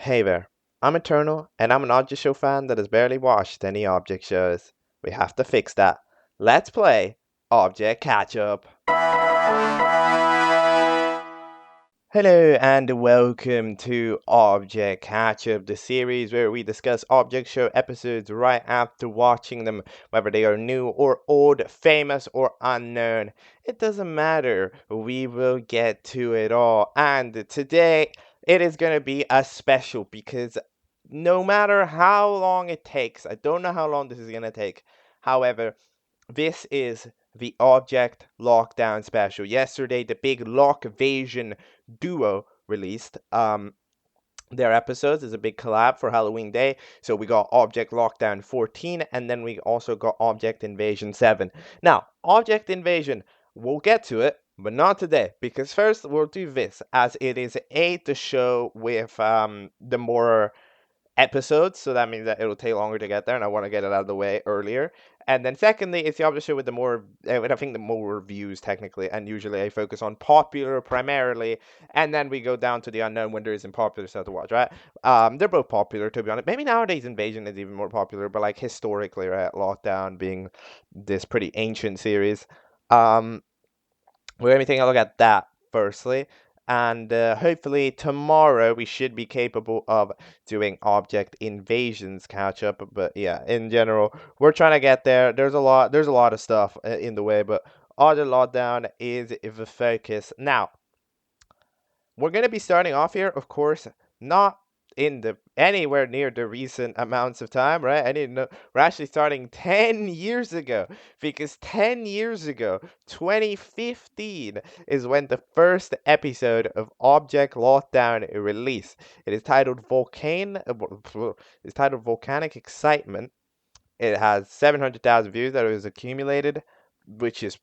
Hey there, I'm Eternal, and I'm an Object Show fan that has barely watched any Object shows. We have to fix that. Let's play Object Catchup. Hello and welcome to Object Catchup, the series where we discuss Object Show episodes right after watching them, whether they are new or old, famous or unknown. It doesn't matter, we will get to it all. And today it is going to be a special because no matter how long it takes, I don't know how long this is going to take. However, this is the Object Lockdown special. Yesterday, the big Lock Evasion duo released their episodes as a big collab for Halloween Day. So we got Object Lockdown 14, and then we also got Object Invasion 7. Now, Object Invasion, we'll get to it, but not today, because first we'll do this, as it is the show with the more episodes, so that means that it'll take longer to get there, and I want to get it out of the way earlier. And then secondly, it's the other show with the more, I think the more reviews technically, and usually I focus on popular primarily, and then we go down to the unknown when there isn't popular stuff to watch, right? They're both popular, to be honest. Maybe nowadays Invasion is even more popular, but like historically, right? Lockdown being this pretty ancient series. Um, we're going to take a look at that firstly. And hopefully tomorrow we should be capable of doing Object Invasions catch up. But yeah, in general, we're trying to get there. There's a lot of stuff in the way, but Auto Lockdown is the focus. Now, we're going to be starting off here, of course, not in the anywhere near the recent amounts of time, right? I didn't know we're actually starting 10 years ago, because 10 years ago, 2015 is when the first episode of Object Lockdown released. It is titled it's titled Volcanic Excitement. It has 700,000 views that it was accumulated, which is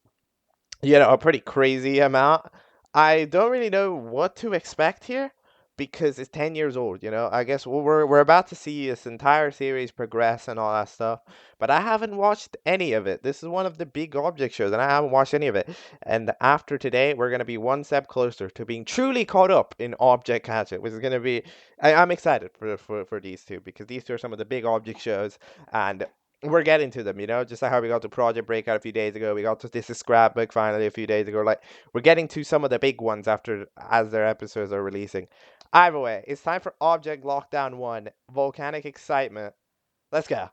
a pretty crazy amount. I don't really know what to expect here because it's 10 years old, I guess we're about to see this entire series progress and all that stuff, but I haven't watched any of it. This is one of the big Object shows, and I haven't watched any of it. And after today, we're going to be one step closer to being truly caught up in Object Catchup, which is going to be. I'm excited for these two because these two are some of the big Object shows, and we're getting to them, just like how we got to Project Breakout a few days ago. We got to This is Scrapbook finally a few days ago. Like, we're getting to some of the big ones as their episodes are releasing. Either way, it's time for Object Lockdown 1, Volcanic Excitement. Let's go.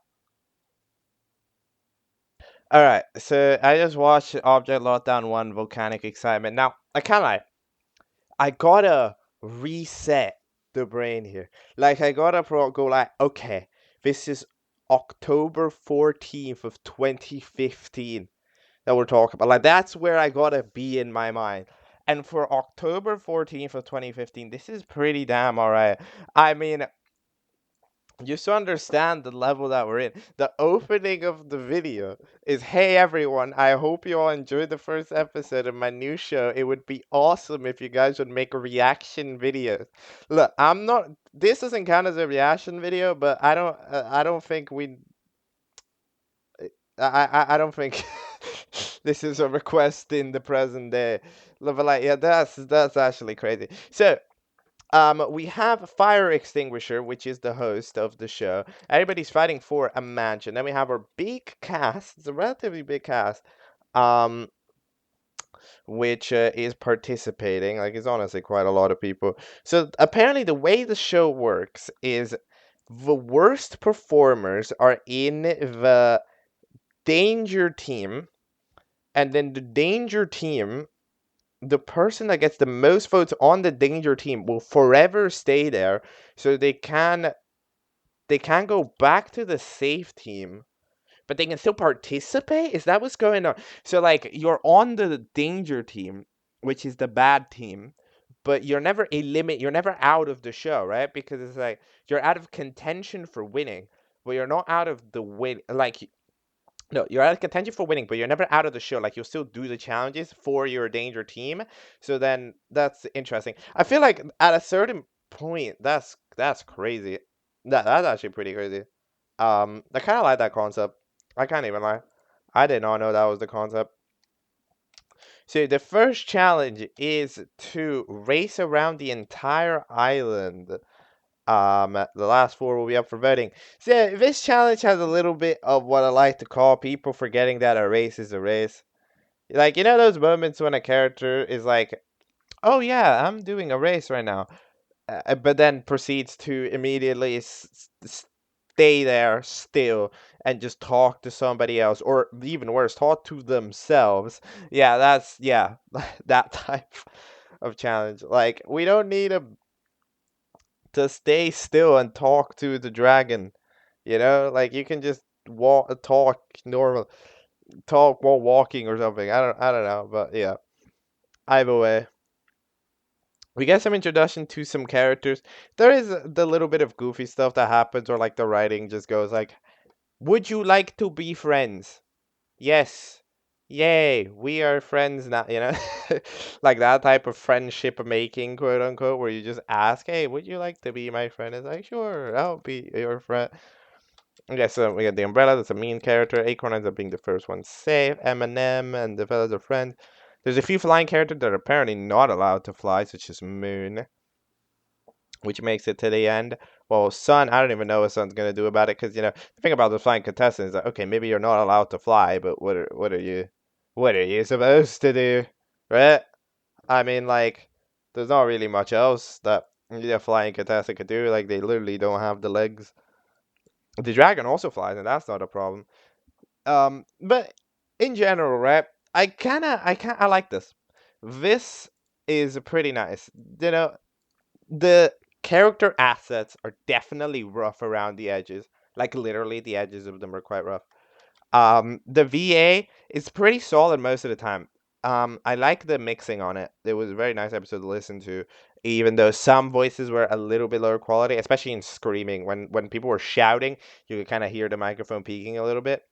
Alright, so I just watched Object Lockdown 1, Volcanic Excitement. Now, I can't lie. I gotta reset the brain here. Like, I gotta go like, okay, this is October 14th of 2015 that we're talking about. Like, that's where I gotta be in my mind. And for October 14th of 2015, this is pretty damn alright. I mean, just to understand the level that we're in, the opening of the video is, "Hey everyone, I hope you all enjoyed the first episode of my new show. It would be awesome if you guys would make a reaction video." Look, I'm not. This doesn't count as a reaction video, but I don't think we. I don't think this is a request in the present day. But like, yeah, that's actually crazy. So, we have Fire Extinguisher, which is the host of the show. Everybody's fighting for a mansion. Then we have our big cast. It's a relatively big cast, um, which is participating. Like, it's honestly quite a lot of people. So apparently, the way the show works is the worst performers are in the danger team, and then the danger team, the person that gets the most votes on the danger team will forever stay there, so they can go back to the safe team, but they can still participate. Is that what's going on? So like, you're on the danger team, which is the bad team, but you're never out of the show, right? Because it's like you're out of contention for winning, but you're not out of the win. Like, no, you're out of contention for winning, but you're never out of the show. Like, you'll still do the challenges for your danger team. So then that's interesting. I feel like at a certain point, that's crazy. That's actually pretty crazy. I kind of like that concept. I can't even lie. I did not know that was the concept. So the first challenge is to race around the entire island. The last four will be up for voting. So yeah, this challenge has a little bit of what I like to call people forgetting that a race is a race. Like, you know those moments when a character is like, "Oh yeah, I'm doing a race right now," but then proceeds to immediately stay there still and just talk to somebody else, or even worse, talk to themselves. Yeah, that's yeah, that type of challenge. Like, we don't need to stay still and talk to the dragon. You know, like you can just talk normal, talk while walking or something. I don't know, but yeah. Either way, we get some introduction to some characters. There is the little bit of goofy stuff that happens, or like the writing just goes like, "Would you like to be friends?" Yes. Yay, we are friends now, you know? Like that type of friendship making, quote unquote, where you just ask, "Hey, would you like to be my friend?" It's like, "Sure, I'll be your friend." Okay, so we got the umbrella, that's a mean character. Acorn ends up being the first one safe. Eminem and the fellas are friends. There's a few flying characters that are apparently not allowed to fly, such as Moon, which makes it to the end. Well, Sun, I don't even know what Sun's gonna do about it, because the thing about the flying contestants is that, okay, maybe you're not allowed to fly, but what are you supposed to do, right? I mean, like, there's not really much else that the flying contestant could do. Like, they literally don't have the legs. The dragon also flies, and that's not a problem. But in general, right? I like this. This is pretty nice. The character assets are definitely rough around the edges. Like literally, the edges of them are quite rough. The VA is pretty solid most of the time. I like the mixing on it. It was a very nice episode to listen to, even though some voices were a little bit lower quality, especially in screaming. When people were shouting, you could kind of hear the microphone peaking a little bit.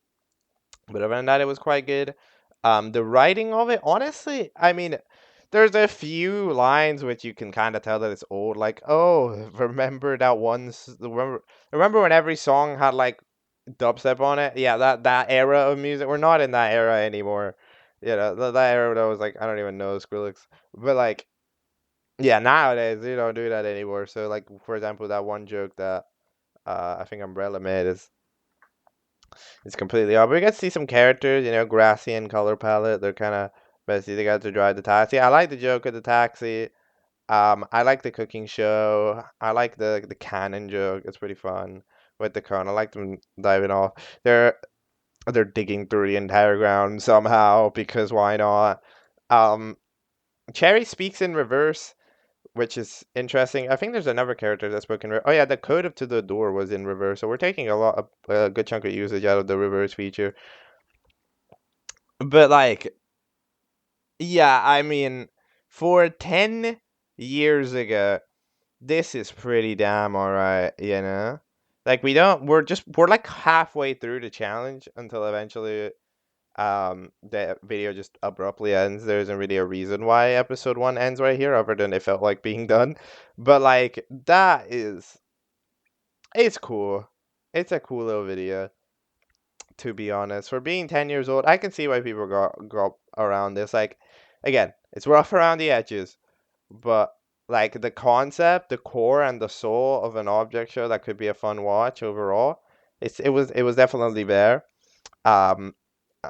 But other than that, it was quite good. The writing of it, honestly, I mean, there's a few lines which you can kind of tell that it's old. Like, oh, remember that remember when every song had like dubstep on it? Yeah, that era of music. We're not in that era anymore. That era that was like, I don't even know Skrillex, but like, yeah, nowadays you don't do that anymore. So like, for example, that one joke that I think Umbrella made is it's completely off. We get to see some characters, grassy and color palette. They're kind of messy. They got to drive the taxi. I like the joke of the taxi. I like the cooking show. I like the cannon joke. It's pretty fun with the cone. I like them diving off. They're digging through the entire ground somehow because why not? Um, Cherry speaks in reverse, which is interesting. I think there's another character that spoke in reverse. Oh yeah, the code up to the door was in reverse, so we're taking a good chunk of usage out of the reverse feature. But like, yeah, I mean, for 10 years ago, this is pretty damn alright, you know? Like we're like halfway through the challenge until eventually the video just abruptly ends. There isn't really a reason why episode 1 ends right here other than it felt like being done. But like it's cool. It's a cool little video, to be honest. For being 10 years old, I can see why people go around this. Like, again, it's rough around the edges, but like the concept, the core, and the soul of an object show that could be a fun watch overall, it was definitely there. Um,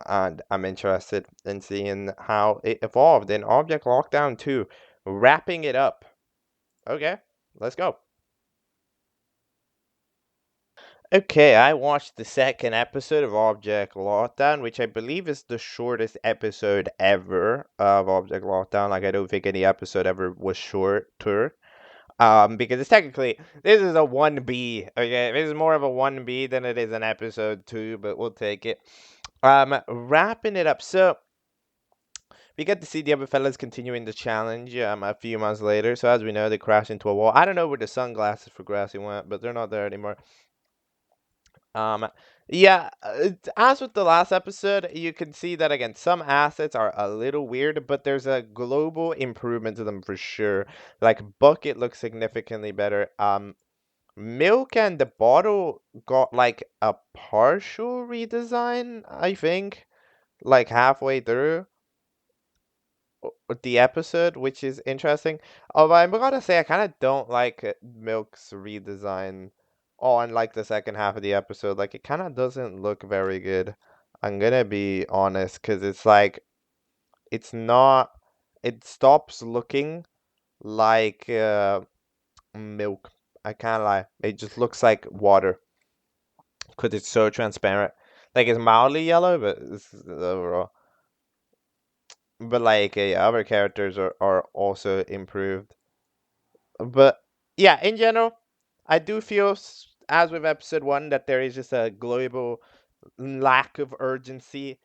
and I'm interested in seeing how it evolved in Object Lockdown 2. Wrapping it up. Okay, let's go. Okay, I watched the second episode of Object Lockdown, which I believe is the shortest episode ever of Object Lockdown. Like, I don't think any episode ever was shorter. Because it's technically, this is a 1B. Okay, this is more of a 1B than it is an episode 2, but we'll take it. Wrapping it up. So, we get to see the other fellas continuing the challenge a few months later. So, as we know, they crash into a wall. I don't know where the sunglasses for Grassy went, but they're not there anymore. Um, yeah, as with the last episode, you can see that again, some assets are a little weird, but there's a global improvement to them for sure. Like Bucket looks significantly better. Milk and the bottle got like a partial redesign, I think, like halfway through. the episode, which is interesting. Although I'm gonna say I kind of don't like Milk's redesign on like the second half of the episode. Like it kind of doesn't look very good. I'm gonna be honest, because it's like it's not. It stops looking like milk. I can't lie. It just looks like water because it's so transparent. Like it's mildly yellow, but it's overall. But like other characters are also improved. But yeah, in general, I do feel as with episode one that there is just a global lack of urgency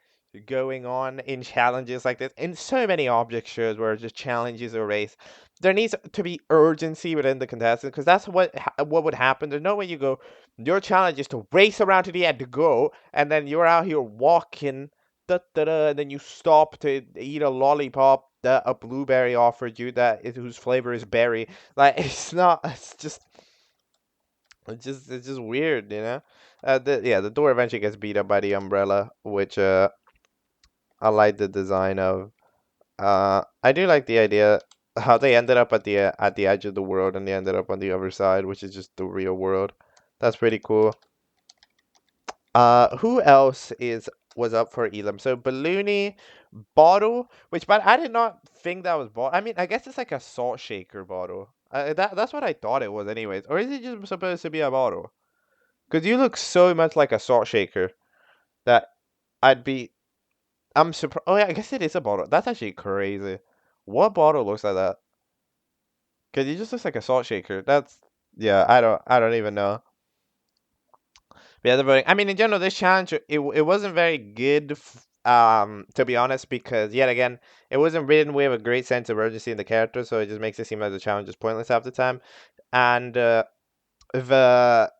going on in challenges like this. In so many object shows where just challenges are race, there needs to be urgency within the contestants because that's what would happen. There's no way you go. Your challenge is to race around to the end to go, and then you're out here walking, da, da, da, and then you stop to eat a lollipop that a blueberry offered you whose flavor is berry. Like it's not. It's just weird, you know. The door eventually gets beat up by the umbrella, which I like the design of. I do like the idea how they ended up at the edge of the world and they ended up on the other side, which is just the real world. That's pretty cool. Who else is was up for Elam? So Balloony, Bottle, but I did not think that was Bottle. I mean, I guess it's like a salt shaker bottle. That's what I thought it was, anyways. Or is it just supposed to be a bottle? Because you look so much like a salt shaker that I'd be. I'm surprised. Oh yeah, I guess it is a bottle. That's actually crazy. What bottle looks like that? Because it just looks like a salt shaker. That's yeah. I don't even know. The other voting. I mean, in general, this challenge it wasn't very good. To be honest, because yet again, it wasn't written with a great sense of urgency in the character, so it just makes it seem like the challenge is pointless half the time. And the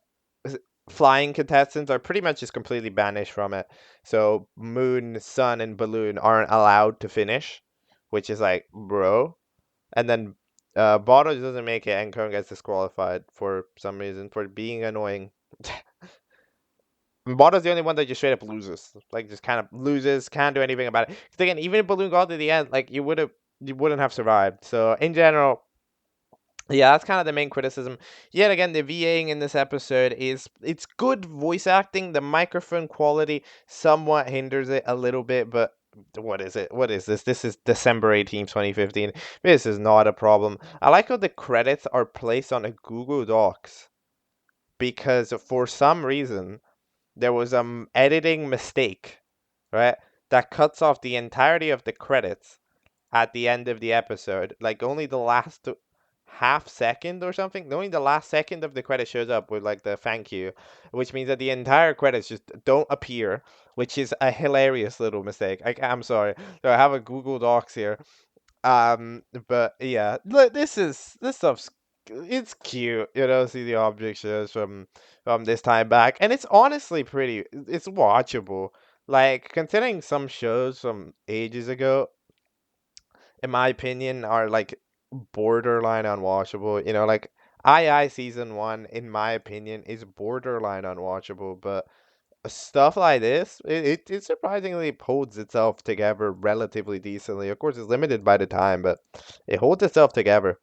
flying contestants are pretty much just completely banished from it. So Moon, Sun, and Balloon aren't allowed to finish, which is like, bro. And then Bono doesn't make it, and Kern gets disqualified for some reason for being annoying. Bono's the only one that just straight up loses, like just kind of loses, can't do anything about it. 'Cause again, even if Balloon got to the end, like you wouldn't have survived. So in general, yeah, that's kind of the main criticism. Yet again, the VAing in this episode is it's good voice acting. The microphone quality somewhat hinders it a little bit, but what is it? What is this? This is December 18th, 2015. This is not a problem. I like how the credits are placed on a Google Docs because for some reason there was editing mistake, right? That cuts off the entirety of the credits at the end of the episode. Like only the last half second or something. Only the last second of the credit shows up with like the thank you, which means that the entire credits just don't appear, which is a hilarious little mistake. I'm sorry. So I have a Google Docs here. But yeah, look, this stuff's it's cute, see the object shows from this time back, and it's honestly pretty. It's watchable. Like considering some shows from ages ago in my opinion, are like borderline unwatchable. Like I season one, in my opinion, is borderline unwatchable. But stuff like this, it surprisingly holds itself together relatively decently. Of course, it's limited by the time, but it holds itself together.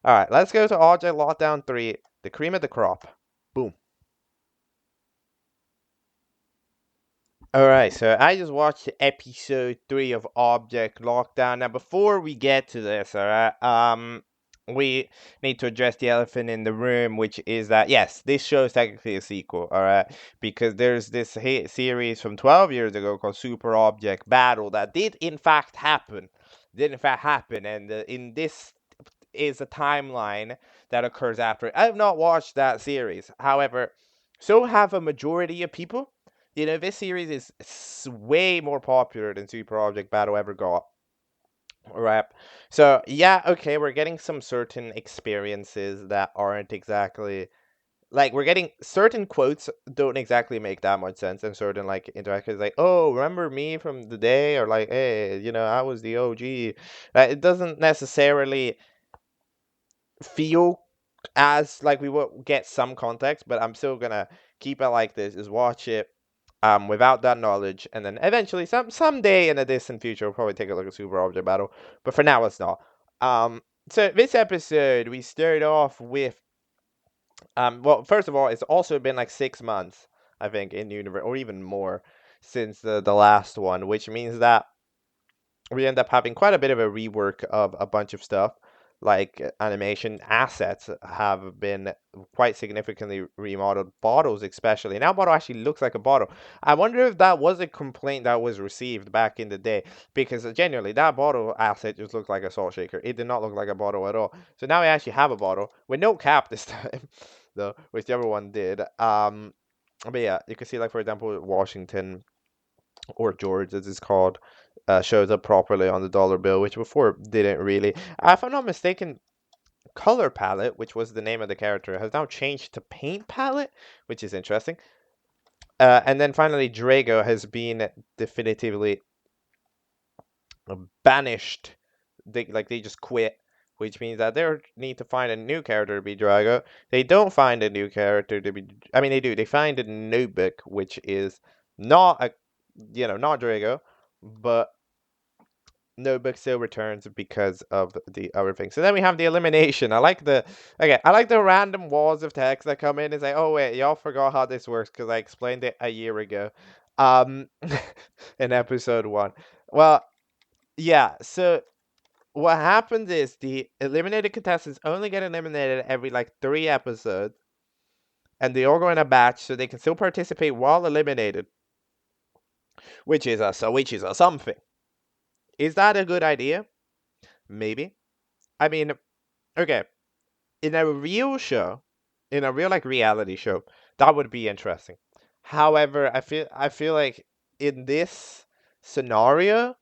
All right, let's go to Object Lockdown 3, the cream of the crop. Boom. All right, so I just watched episode 3 of Object Lockdown. Now, before we get to this, all right, we need to address the elephant in the room, which is that yes, this show is technically a sequel, all right, because there's this hit series from 12 years ago called Super Object Battle that did in fact happen, and in this is a timeline that occurs after. I have not watched that series. However, so have a majority of people. This series is way more popular than Super Object Battle ever got. Right. So, yeah, okay, we're getting some certain experiences that aren't exactly like we're getting certain quotes don't exactly make that much sense, and certain like interactions like, oh, remember me from the day, or like, hey, I was the OG. It doesn't necessarily feel as like we will get some context, but I'm still gonna keep it like this, is watch it without that knowledge, and then eventually someday in a distant future we'll probably take a look at Super Object Battle, but for now it's not. So this episode we start off with well, first of all, it's also been like 6 months, I think, in the universe, or even more, since the last one, which means that we end up having quite a bit of a rework of a bunch of stuff. Like animation assets have been quite significantly remodeled. Bottles, especially. Now, bottle actually looks like a bottle. I wonder if that was a complaint that was received back in the day, because genuinely, that bottle asset just looked like a salt shaker. It did not look like a bottle at all. So now we actually have a bottle with no cap this time, though, whichever one did. But yeah, you can see, like, for example, Washington, or George as it's called, shows up properly on the dollar bill, which before didn't really. If I'm not mistaken, color palette, which was the name of the character, has now changed to paint palette, which is interesting. And then finally, Drago has been definitively banished. They just quit, which means that they need to find a new character to be Drago. They don't find a new character to be. I mean, they do. They find a notebook, which is not a, not Drago, but notebook still returns because of the other thing. So then we have the elimination. I like the random walls of text that come in and say, "Oh wait, y'all forgot how this works," because I explained it a year ago, um, in episode 1. Well, yeah. So what happens is the eliminated contestants only get eliminated every like 3 episodes, and they all go in a batch, so they can still participate while eliminated, which is a something. Is that a good idea? Maybe. I mean, okay, in a real show, in a real like reality show, that would be interesting. However, I feel like in this scenario,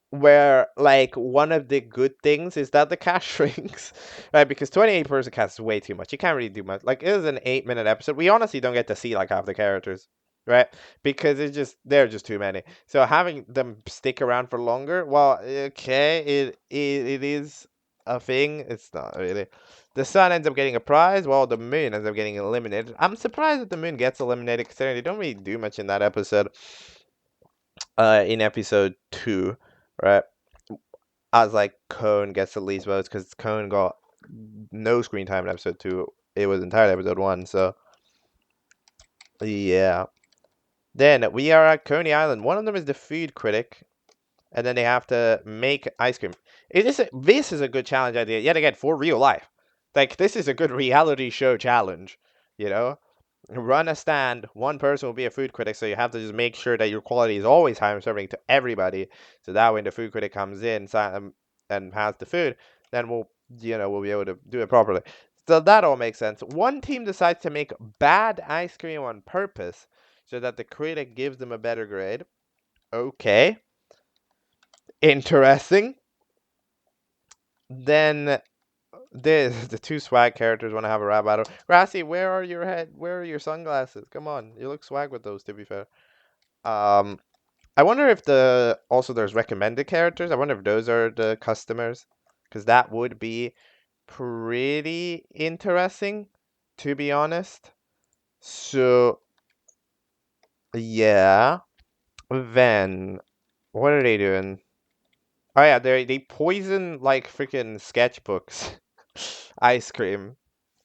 where like one of the good things is that the cast shrinks, right? Because 28-person cast is way too much. You can't really do much. Like, it is an 8-minute episode. We honestly don't get to see like half the characters, right? Because they're just too many. So having them stick around for longer, well, okay, it is a thing. It's not really. The sun ends up getting a prize, while the moon ends up getting eliminated. I'm surprised that the moon gets eliminated, considering they don't really do much in that episode. In episode 2, right? As like Cone gets the least votes, because Cone got no screen time in episode 2. It was entirely episode 1. So yeah. Then we are at Coney Island. One of them is the food critic, and then they have to make ice cream. This is a good challenge idea yet again for real life. Like, this is a good reality show challenge. You know, run a stand. One person will be a food critic, so you have to just make sure that your quality is always high and serving to everybody. So that when the food critic comes in and has the food, then we'll be able to do it properly. So that all makes sense. One team decides to make bad ice cream on purpose so that the critic gives them a better grade. Okay. Interesting. Then the two swag characters want to have a rap battle. Grassy, where are your sunglasses? Come on, you look swag with those, to be fair. Um, I wonder if there's recommended characters. I wonder if those are the customers, because that would be pretty interesting, to be honest. So yeah, then what are they doing? Oh yeah, they poison like freaking sketchbooks ice cream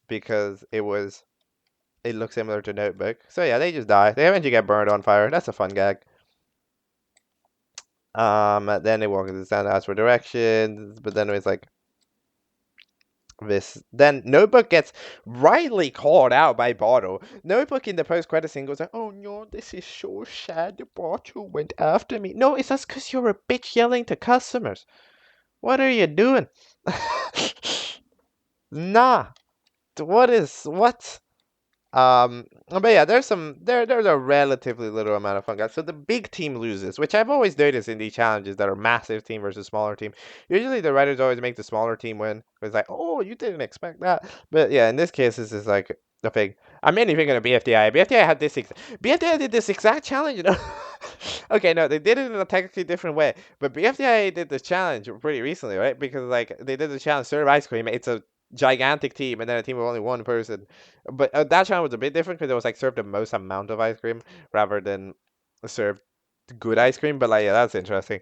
because it looks similar to Notebook. So yeah, they just die. They eventually get burned on fire. That's a fun gag. Then they walk into the stand, ask for directions, but then it's like this. Then Notebook gets rightly called out by Bottle. Notebook in the post-credit scene goes like, "Oh no, this is so sad. The Bottle went after me." No, it's just because you're a bitch yelling to customers. What are you doing? Nah. What? But yeah, there's a relatively little amount of fun, guys. So the big team loses, which I've always noticed in these challenges that are massive team versus smaller team. Usually the writers always make the smaller team win. It's like, oh, you didn't expect that. But yeah, in this case, this is like a thing. I'm mainly thinking of BFDI. BFDI did this exact challenge, you know. Okay, no, they did it in a technically different way. But BFDI did this challenge pretty recently, right? Because like they did the challenge serve ice cream. It's a gigantic team and then a team of only one person. But that channel was a bit different because it was like served the most amount of ice cream rather than served good ice cream. But like, yeah, that's interesting.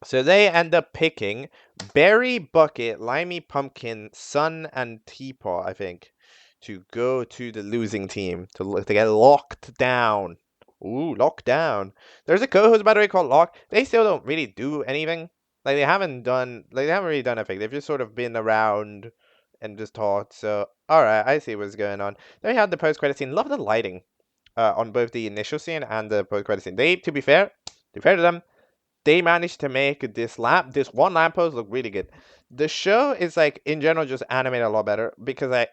So they end up picking Berry, Bucket, Limey, Pumpkin, Sun, and Teapot, I think, to go to the losing team to get locked down. Ooh, locked down. There's a co-host, by the way, called Lock. They still don't really do anything. Like they haven't really done anything. They've just sort of been around and just talked. So, all right, I see what's going on. Then we had the post-credit scene. Love the lighting on both the initial scene and the post-credit scene. They, to be fair to them, they managed to make this one lamppost look really good. The show is like in general just animated a lot better because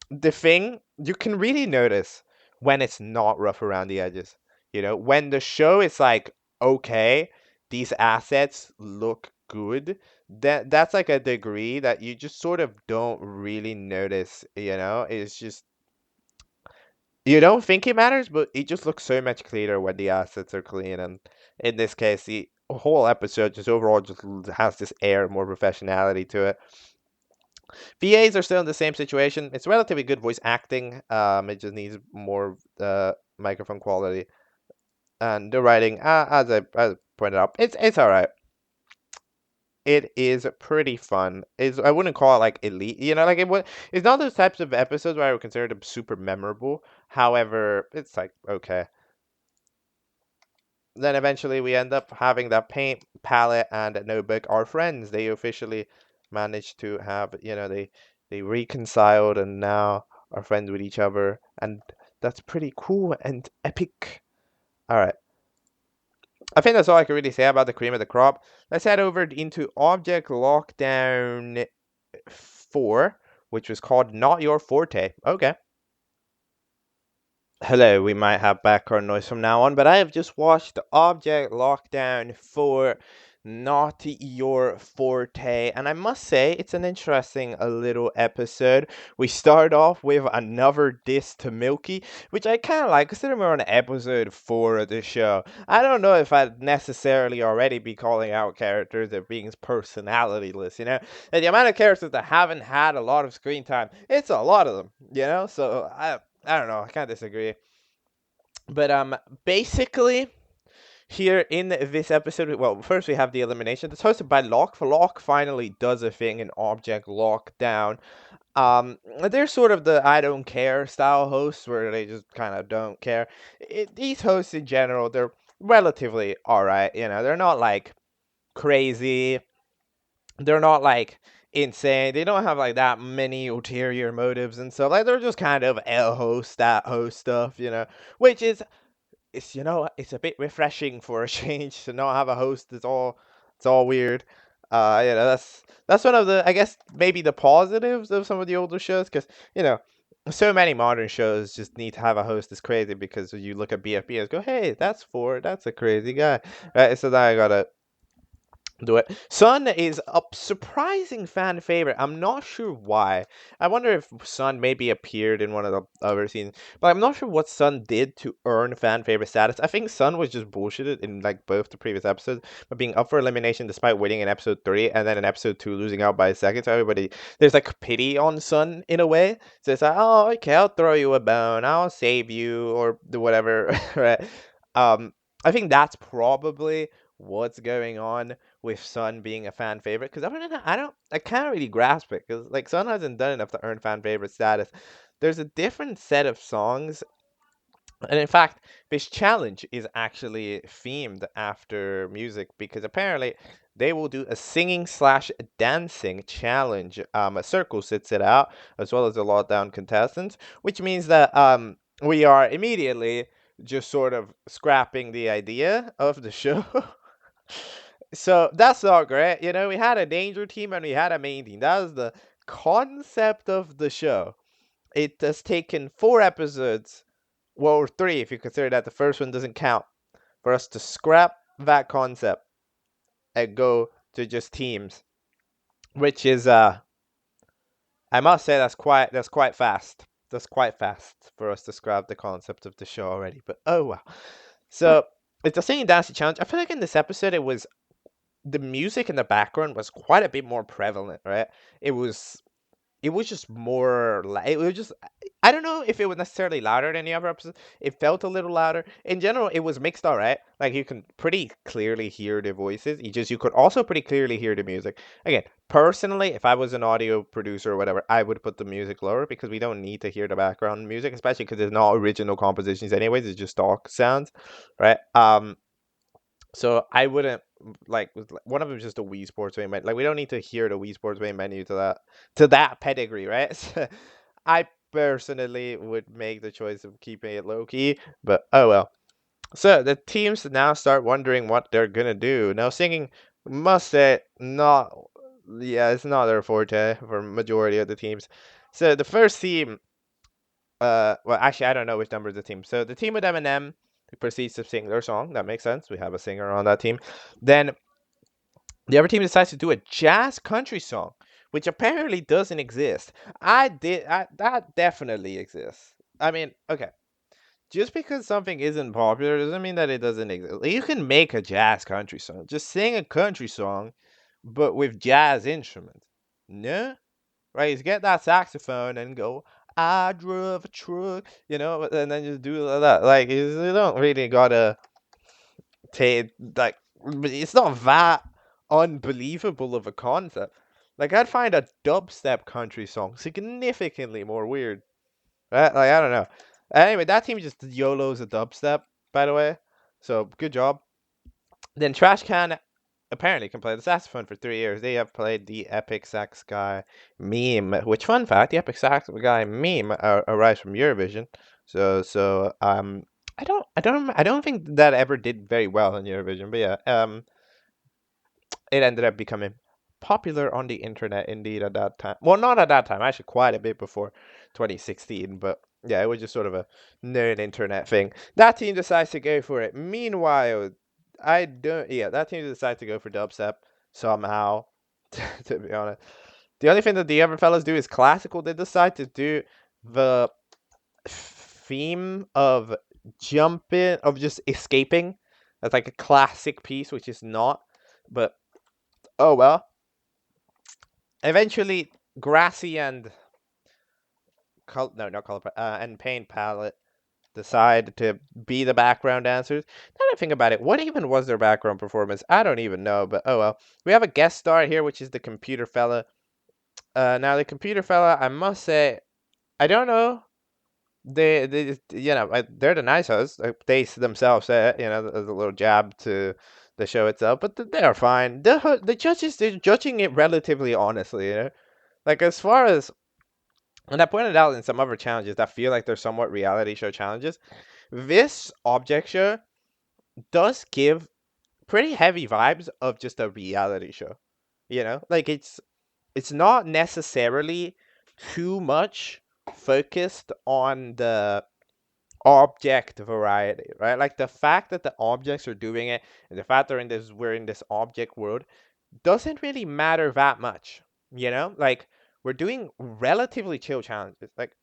the thing you can really notice when it's not rough around the edges. You know, when the show is like okay, these assets look good. That's like a degree that you just sort of don't really notice. You know, it's just you don't think it matters, but it just looks so much cleaner when the assets are clean. And in this case, the whole episode just overall just has this air, more professionality to it. VAs are still in the same situation. It's relatively good voice acting. It just needs more microphone quality and the writing. As I pointed out, it's all right. It is pretty fun. Is I wouldn't call it like elite, you know, like it's not those types of episodes where I would consider them super memorable. However, it's like okay. Then eventually we end up having that paint palette and notebook are friends. They officially managed to have, they reconciled and now are friends with each other, and that's pretty cool and epic. All right. I think that's all I can really say about the cream of the crop. Let's head over into Object Lockdown 4, which was called Not Your Forte. Okay. Hello, we might have background noise from now on, but I have just watched Object Lockdown for Not Your Forte, and I must say it's an interesting little episode. We start off with another diss to Milky, which I kind of like, considering we're on episode 4 of the show. I don't know if I'd necessarily already be calling out characters as being personalityless, you know? And the amount of characters that haven't had a lot of screen time, it's a lot of them, you know? So I don't know. I can't disagree. But basically here in this episode, well, first we have the elimination. It's hosted by Locke. For Locke finally does a thing in Object Lockdown. They're sort of the I don't care style hosts where they just kind of don't care. These hosts in general, they're relatively alright. You know, they're not like crazy. They're not like insane. They don't have like that many ulterior motives and stuff. Like they're just kind of L host, that host stuff, you know, which is it's a bit refreshing for a change to not have a host. It's all weird. That's one of the I guess maybe the positives of some of the older shows because you know so many modern shows just need to have a host that's crazy because you look at BFB and go, hey, that's Ford, that's a crazy guy, right? So now I gotta do it. Sun is a surprising fan favorite. I'm not sure why. I wonder if Sun maybe appeared in one of the other scenes, but I'm not sure what Sun did to earn fan favorite status. I think Sun was just bullshitted in like both the previous episodes, but being up for elimination despite winning in episode 3 and then in episode 2 losing out by a second. So everybody, there's like pity on Sun in a way. So it's like, oh, okay, I'll throw you a bone, I'll save you, or do whatever, right? Um, I think that's probably what's going on with Sun being a fan favorite because other than that, I can't really grasp it because like Sun hasn't done enough to earn fan favorite status. There's a different set of songs, and in fact, this challenge is actually themed after music because apparently they will do a singing slash dancing challenge. A circle sits it out as well as the lockdown contestants, which means that we are immediately just sort of scrapping the idea of the show. So that's not great. You know, we had a danger team and we had a main team. That was the concept of the show. It has taken 4 episodes, well, 3 if you consider that the first one doesn't count, for us to scrap that concept and go to just teams, which is I must say that's quite fast. That's quite fast for us to scrap the concept of the show already. But oh well. So it's a singing dancing challenge. I feel like in this episode it was the music in the background was quite a bit more prevalent, right? It was it was just more it was just I don't know if it was necessarily louder than the other episodes. It felt a little louder. In general, it was mixed all right. Like you can pretty clearly hear the voices. You could also pretty clearly hear the music. Again, personally, if I was an audio producer or whatever, I would put the music lower because we don't need to hear the background music, especially because it's not original compositions anyways. It's just stock sounds, right? So I wouldn't like one of them is just a Wii Sports main menu. Like we don't need to hear the Wii Sports main menu to that pedigree, right? So I personally would make the choice of keeping it low key, but oh well. So the teams now start wondering what they're gonna do. Now singing must say not yeah, it's not their forte for majority of the teams. So the first team well, actually, I don't know which number is the team. So the team with Eminem proceeds to sing their song. That makes sense. We have a singer on that team. Then the other team decides to do a jazz country song, which apparently doesn't exist. That definitely exists. I mean, okay, just because something isn't popular doesn't mean that it doesn't exist. You can make a jazz country song. Just sing a country song, but with jazz instruments. No, right? You get that saxophone and go, I drove a truck, and then just do that. Like you don't really gotta take like it's not that unbelievable of a concept. Like I'd find a dubstep country song significantly more weird. Right? Like I don't know. Anyway, that team just YOLO's a dubstep, by the way. So good job. Then Trash Can apparently can play the saxophone for 3 years. They have played the Epic Sax Guy meme, which fun fact, the Epic Sax Guy meme arrives from Eurovision. So I don't think that ever did very well in Eurovision, but yeah, it ended up becoming popular on the internet indeed at that time. Well, not at that time, actually quite a bit before 2016, but yeah, it was just sort of a known internet thing. That team decides to go for it. Meanwhile, that team decides to go for dubstep somehow, to be honest. The only thing that the other fellas do is classical. They decide to do the theme of jumping, of just escaping. That's like a classic piece, which is not, but oh well. Eventually, Grassy and not color and Paint Palette decide to be the background dancers. Now that I think about it, what even was their background performance? I don't even know, but oh well. We have a guest star here, which is the computer fella. Now the computer fella, I must say, I don't know. They're the nice hosts. Like, they themselves say it, as a little jab to the show itself, but they are fine. The judges, they're judging it relatively honestly. Like as far as, and I pointed out in some other challenges that feel like they're somewhat reality show challenges. This object show does give pretty heavy vibes of just a reality show. Like it's not necessarily too much focused on the object variety, right? Like the fact that the objects are doing it and the fact we're in this object world doesn't really matter that much. Like we're doing relatively chill challenges. Like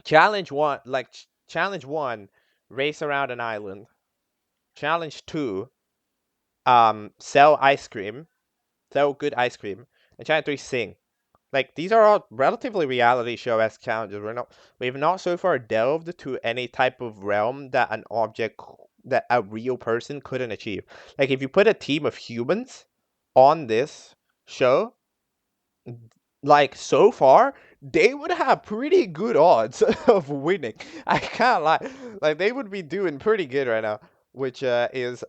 challenge one, race around an island. Challenge two, sell ice cream, sell good ice cream, and challenge three, sing. Like these are all relatively reality show-esque challenges. We've not so far delved to any type of realm that a real person couldn't achieve. Like if you put a team of humans on this show, like so far, they would have pretty good odds of winning. I can't lie. Like they would be doing pretty good right now, which is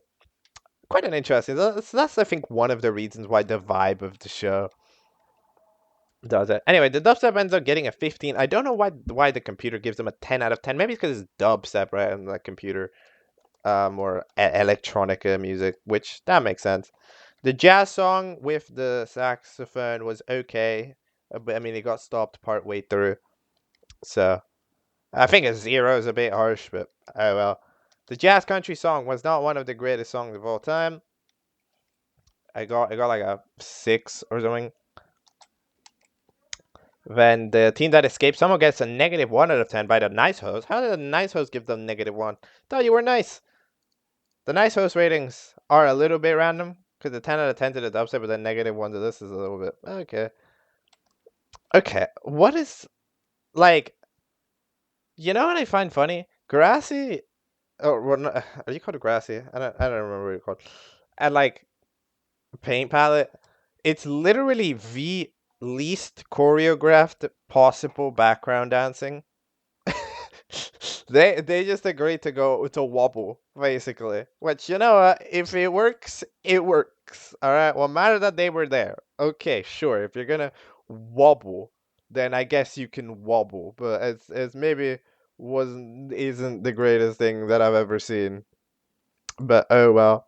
quite an interesting. That's I think one of the reasons why the vibe of the show does it. Anyway, the dubstep ends up getting a 15. I don't know why the computer gives them a 10 out of 10. Maybe it's because it's dubstep, right? And the computer more electronica music, which that makes sense. The jazz song with the saxophone was okay, but I mean it got stopped part way through. So I think a 0 is a bit harsh, but oh well. The jazz country song was not one of the greatest songs of all time. I got like a 6 or something. Then the team that escaped somehow gets a -1 out of 10 by the nice host. How did the nice host give them -1? Thought you were nice. The nice host ratings are a little bit random Because the 10 out of 10 to the dubstep, but then -1 to this is a little bit okay. Okay, what is like? You know what I find funny? Grassy. Oh, well, no, are you called Grassy? I don't remember what you're called. And like paint palette, it's literally the least choreographed possible background dancing. They just agreed to go to wobble basically, which you know what? If it works, it works. All right. Well, matter that they were there. Okay, sure. If you're gonna wobble, then I guess you can wobble. But it's maybe wasn't isn't the greatest thing that I've ever seen. But oh well.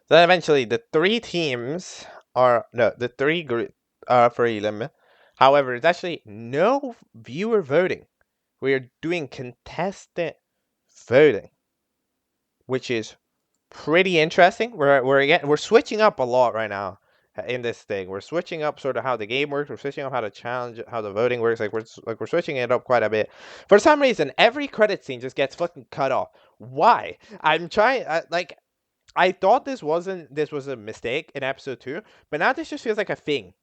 Then eventually the three teams are no the three group are for Elim. However, it's actually no viewer voting. We are doing contestant voting, which is pretty interesting. We're switching up a lot right now in this thing. We're switching up sort of how the game works. We're switching up how the challenge, how the voting works. We're switching it up quite a bit. For some reason, every credit scene just gets fucking cut off. Why? I'm trying. I thought this was a mistake in episode 2, but now this just feels like a thing.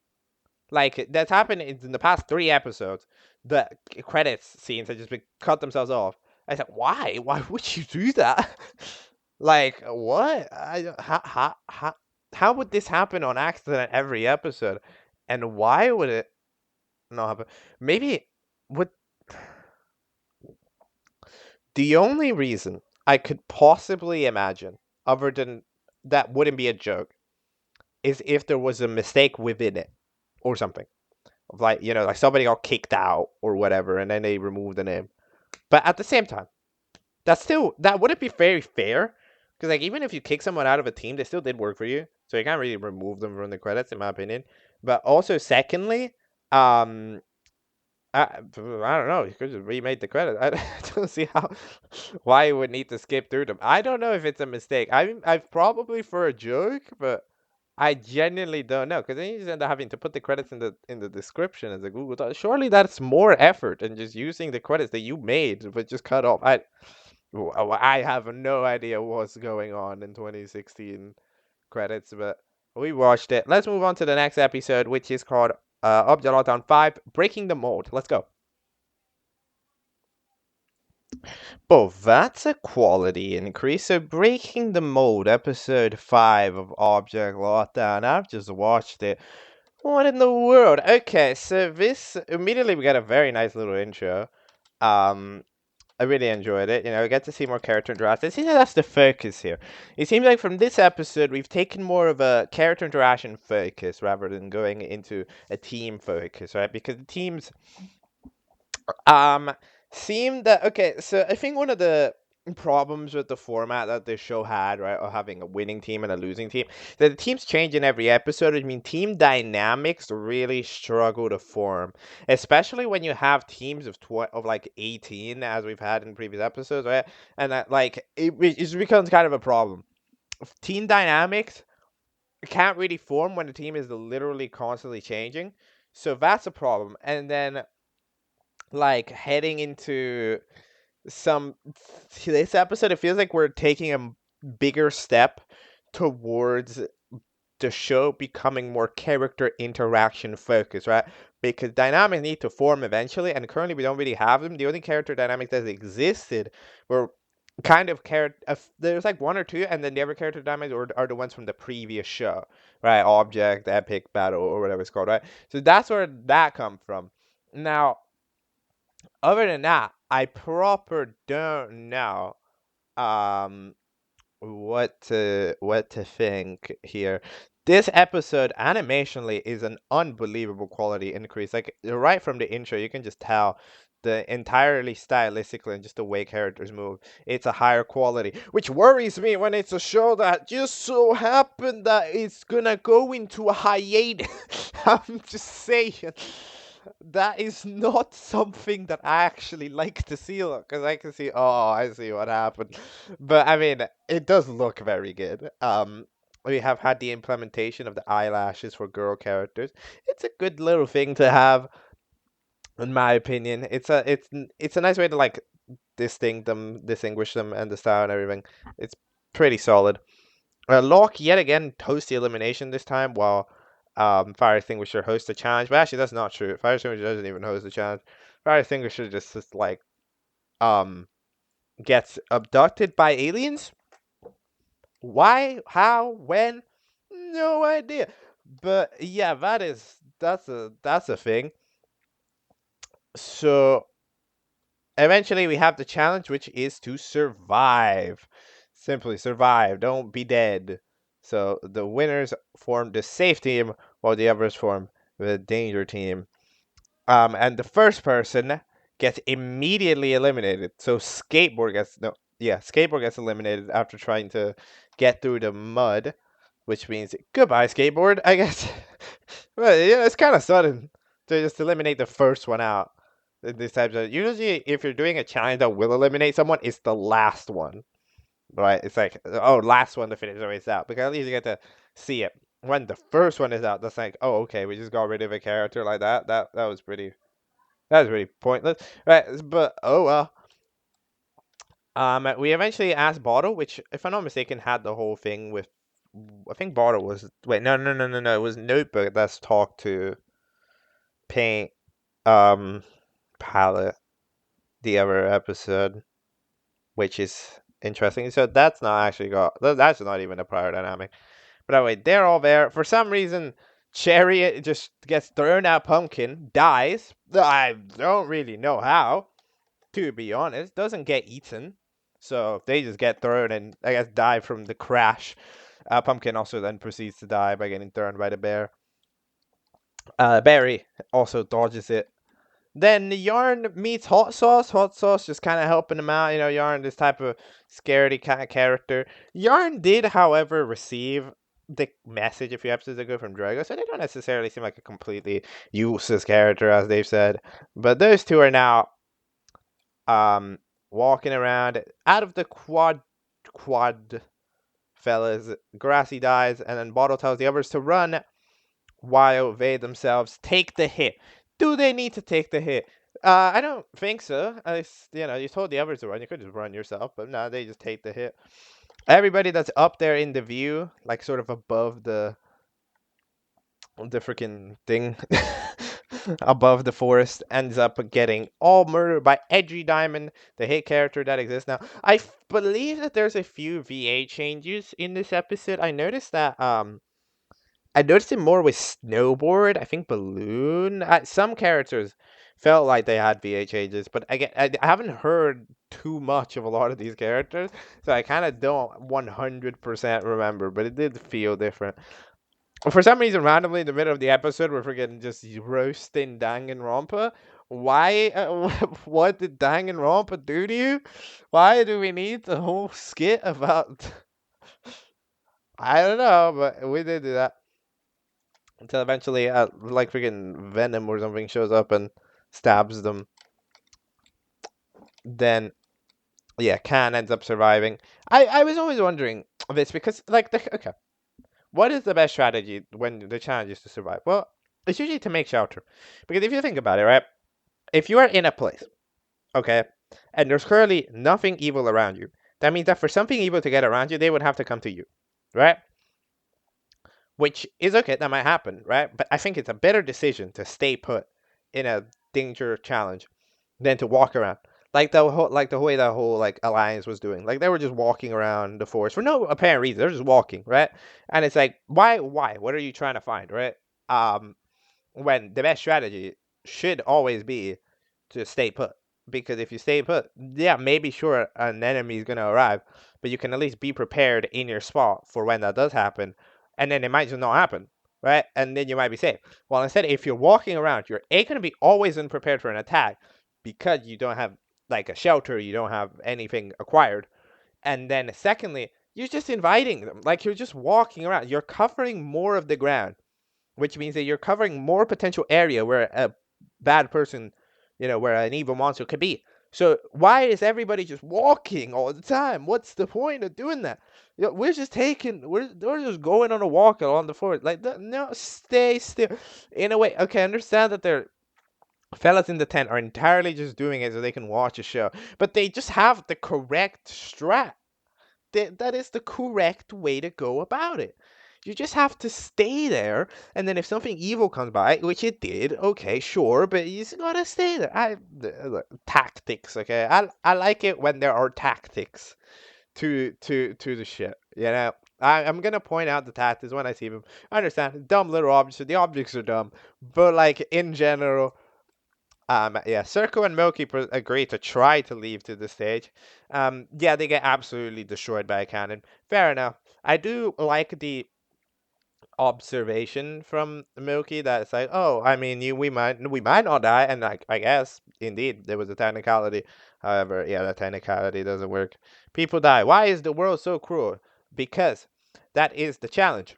Like that's happened in the past 3 episodes. The credits scenes have just been cut themselves off. I said, why? Why would you do that? Like what? How would this happen on accident every episode? And why would it not happen? Maybe would the only reason I could possibly imagine, other than that wouldn't be a joke, is if there was a mistake within it or something. Like, you know, like somebody got kicked out or whatever, and then they removed the name. But at the same time, that wouldn't be very fair. Because like even if you kick someone out of a team, they still did work for you, so you can't really remove them from the credits, in my opinion. But also, secondly, I don't know. You could just remade the credit. I don't see why you would need to skip through them. I don't know if it's a mistake. I've probably for a joke, but I genuinely don't know, because then you just end up having to put the credits in the description as a Google Doc. Surely that's more effort than just using the credits that you made but just cut off. I have no idea what's going on in 2016 credits, but we watched it. Let's move on to the next episode, which is called Object Lockdown 5, Breaking the Mold. Let's go. Oh, that's a quality increase. So, Breaking the Mold, episode 5 of Object Lockdown. I've just watched it. What in the world? Okay, so this immediately we got a very nice little intro. I really enjoyed it. You know, we get to see more character interaction. It seems like that's the focus here. It seems like from this episode we've taken more of a character interaction focus rather than going into a team focus, right? Because the teams um seem that okay, so I think one of the problems with the format that this show had, right, of having a winning team and a losing team, that the teams change in every episode. I mean, team dynamics really struggle to form, especially when you have teams of like 18, as we've had in previous episodes, right? And that like it becomes kind of a problem. Team dynamics can't really form when the team is literally constantly changing, so that's a problem. And then like heading into some this episode, it feels like we're taking a bigger step towards the show becoming more character interaction focused, right? Because dynamics need to form eventually, and currently we don't really have them. The only character dynamics that existed were kind of character. There's like one or two, and then the other character dynamics are the ones from the previous show, right? Object, Epic Battle, or whatever it's called, right? So that's where that comes from. Now, other than that, I proper don't know um what to think here. This episode animationally is an unbelievable quality increase. Like right from the intro, you can just tell the entirely stylistically and just the way characters move. It's a higher quality, which worries me when it's a show that just so happened that it's gonna go into a hiatus. I'm just saying. That is not something that I actually like to see, because I can see, oh, I see what happened. But I mean, it does look very good. We have had the implementation of the eyelashes for girl characters. It's a good little thing to have, in my opinion. It's a nice way to like distinguish them and the style and everything. It's pretty solid. Locke yet again hosts the elimination this time, while Fire Extinguisher hosts the challenge. But actually, that's not true. Fire Extinguisher doesn't even host the challenge. Fire Extinguisher just like um gets abducted by aliens. Why? How? When? No idea. But yeah, that's a thing. So eventually we have the challenge, which is to survive. Simply survive. Don't be dead. So the winners form the safe team, while the others form the danger team. And the first person gets immediately eliminated. So Skateboard gets eliminated after trying to get through the mud, which means goodbye, Skateboard, I guess. Well, yeah, it's kind of sudden to just eliminate the first one out. In these types of usually, if you're doing a challenge that will eliminate someone, it's the last one, right? It's like, oh, last one to finish the race out, because at least you get to see it. When the first one is out, that's like, oh, okay, we just got rid of a character like that. That was pretty pointless, right? But oh well. We eventually asked Bottle, which, if I'm not mistaken, had the whole thing with. I think Bottle was. Wait, no, no, no, no, no. It was Notebook that's talked to Paint, Palette, the other episode, which is interesting. So that's not actually That's not even a prior dynamic. But anyway, they're all there. For some reason, Chariot just gets thrown at Pumpkin, dies. I don't really know how, to be honest. Doesn't get eaten. So they just get thrown and, I guess, die from the crash. Pumpkin also then proceeds to die by getting thrown by the bear. Barry also dodges it. Then Yarn meets Hot Sauce. Hot Sauce just kind of helping him out. Yarn, this type of scaredy kind of character. Yarn did, however, receive the message a few episodes ago from Drago, so they don't necessarily seem like a completely useless character, as they've said. But those two are now walking around out of the quad fellas. Grassy dies, and then Bottle tells the others to run while they themselves take the hit. Do they need to take the hit? I don't think so. At least, you told the others to run. You could just run yourself, but no, they just take the hit. Everybody that's up there in the view, like sort of above the freaking thing, above the forest, ends up getting all murdered by Edgy Diamond, the hit character that exists now. I believe that there's a few VA changes in this episode. I noticed it more with Snowboard. I think Balloon. Some characters felt like they had VA changes, but I haven't heard too much of a lot of these characters, so I kind of don't 100% remember. But it did feel different. For some reason, randomly in the middle of the episode, we're freaking just roasting Danganronpa. Why? What did Danganronpa do to you? Why do we need the whole skit about? I don't know, but we did do that. Until eventually, like freaking Venom or something shows up and stabs them. Then, yeah, Can ends up surviving. I was always wondering this because, like, okay, what is the best strategy when the challenge is to survive? Well, it's usually to make shelter. Because if you think about it, right? If you are in a place, okay, and there's currently nothing evil around you, that means that for something evil to get around you, they would have to come to you, right? Which is okay, that might happen, right? But I think it's a better decision to stay put in a danger challenge than to walk around. Like the way that whole like alliance was doing. Like they were just walking around the forest for no apparent reason. They're just walking, right? And it's like, why? What are you trying to find, right? When the best strategy should always be to stay put. Because if you stay put, yeah, maybe sure an enemy is gonna arrive, but you can at least be prepared in your spot for when that does happen, and then it might just not happen, right? And then you might be safe. Well, instead, if you're walking around, you're gonna be always unprepared for an attack because you don't have like a shelter, you don't have anything acquired, and then secondly, you're just inviting them, like you're just walking around, you're covering more of the ground, which means that you're covering more potential area where a bad person, where an evil monster could be. So why is everybody just walking all the time? What's the point of doing that? We're just going on a walk along the forest. Like, no, stay still. In a way, okay, I understand that they're fellas in the tent are entirely just doing it so they can watch a show, but they just have the correct strat that is the correct way to go about it. You just have to stay there, and then if something evil comes by, which it did, okay, sure, but you just gotta stay there. Tactics, okay. I like it when there are tactics to the shit. You know, I'm gonna point out the tactics when I see them. I understand dumb little objects. The objects are dumb, but like in general, yeah, Circo and Milky agree to try to leave to the stage. Yeah, they get absolutely destroyed by a cannon. Fair enough. I do like the observation from Milky that it's like, oh, I mean, we might not die, and I guess indeed there was a technicality. However, yeah, that technicality doesn't work. People die. Why is the world so cruel? Because that is the challenge.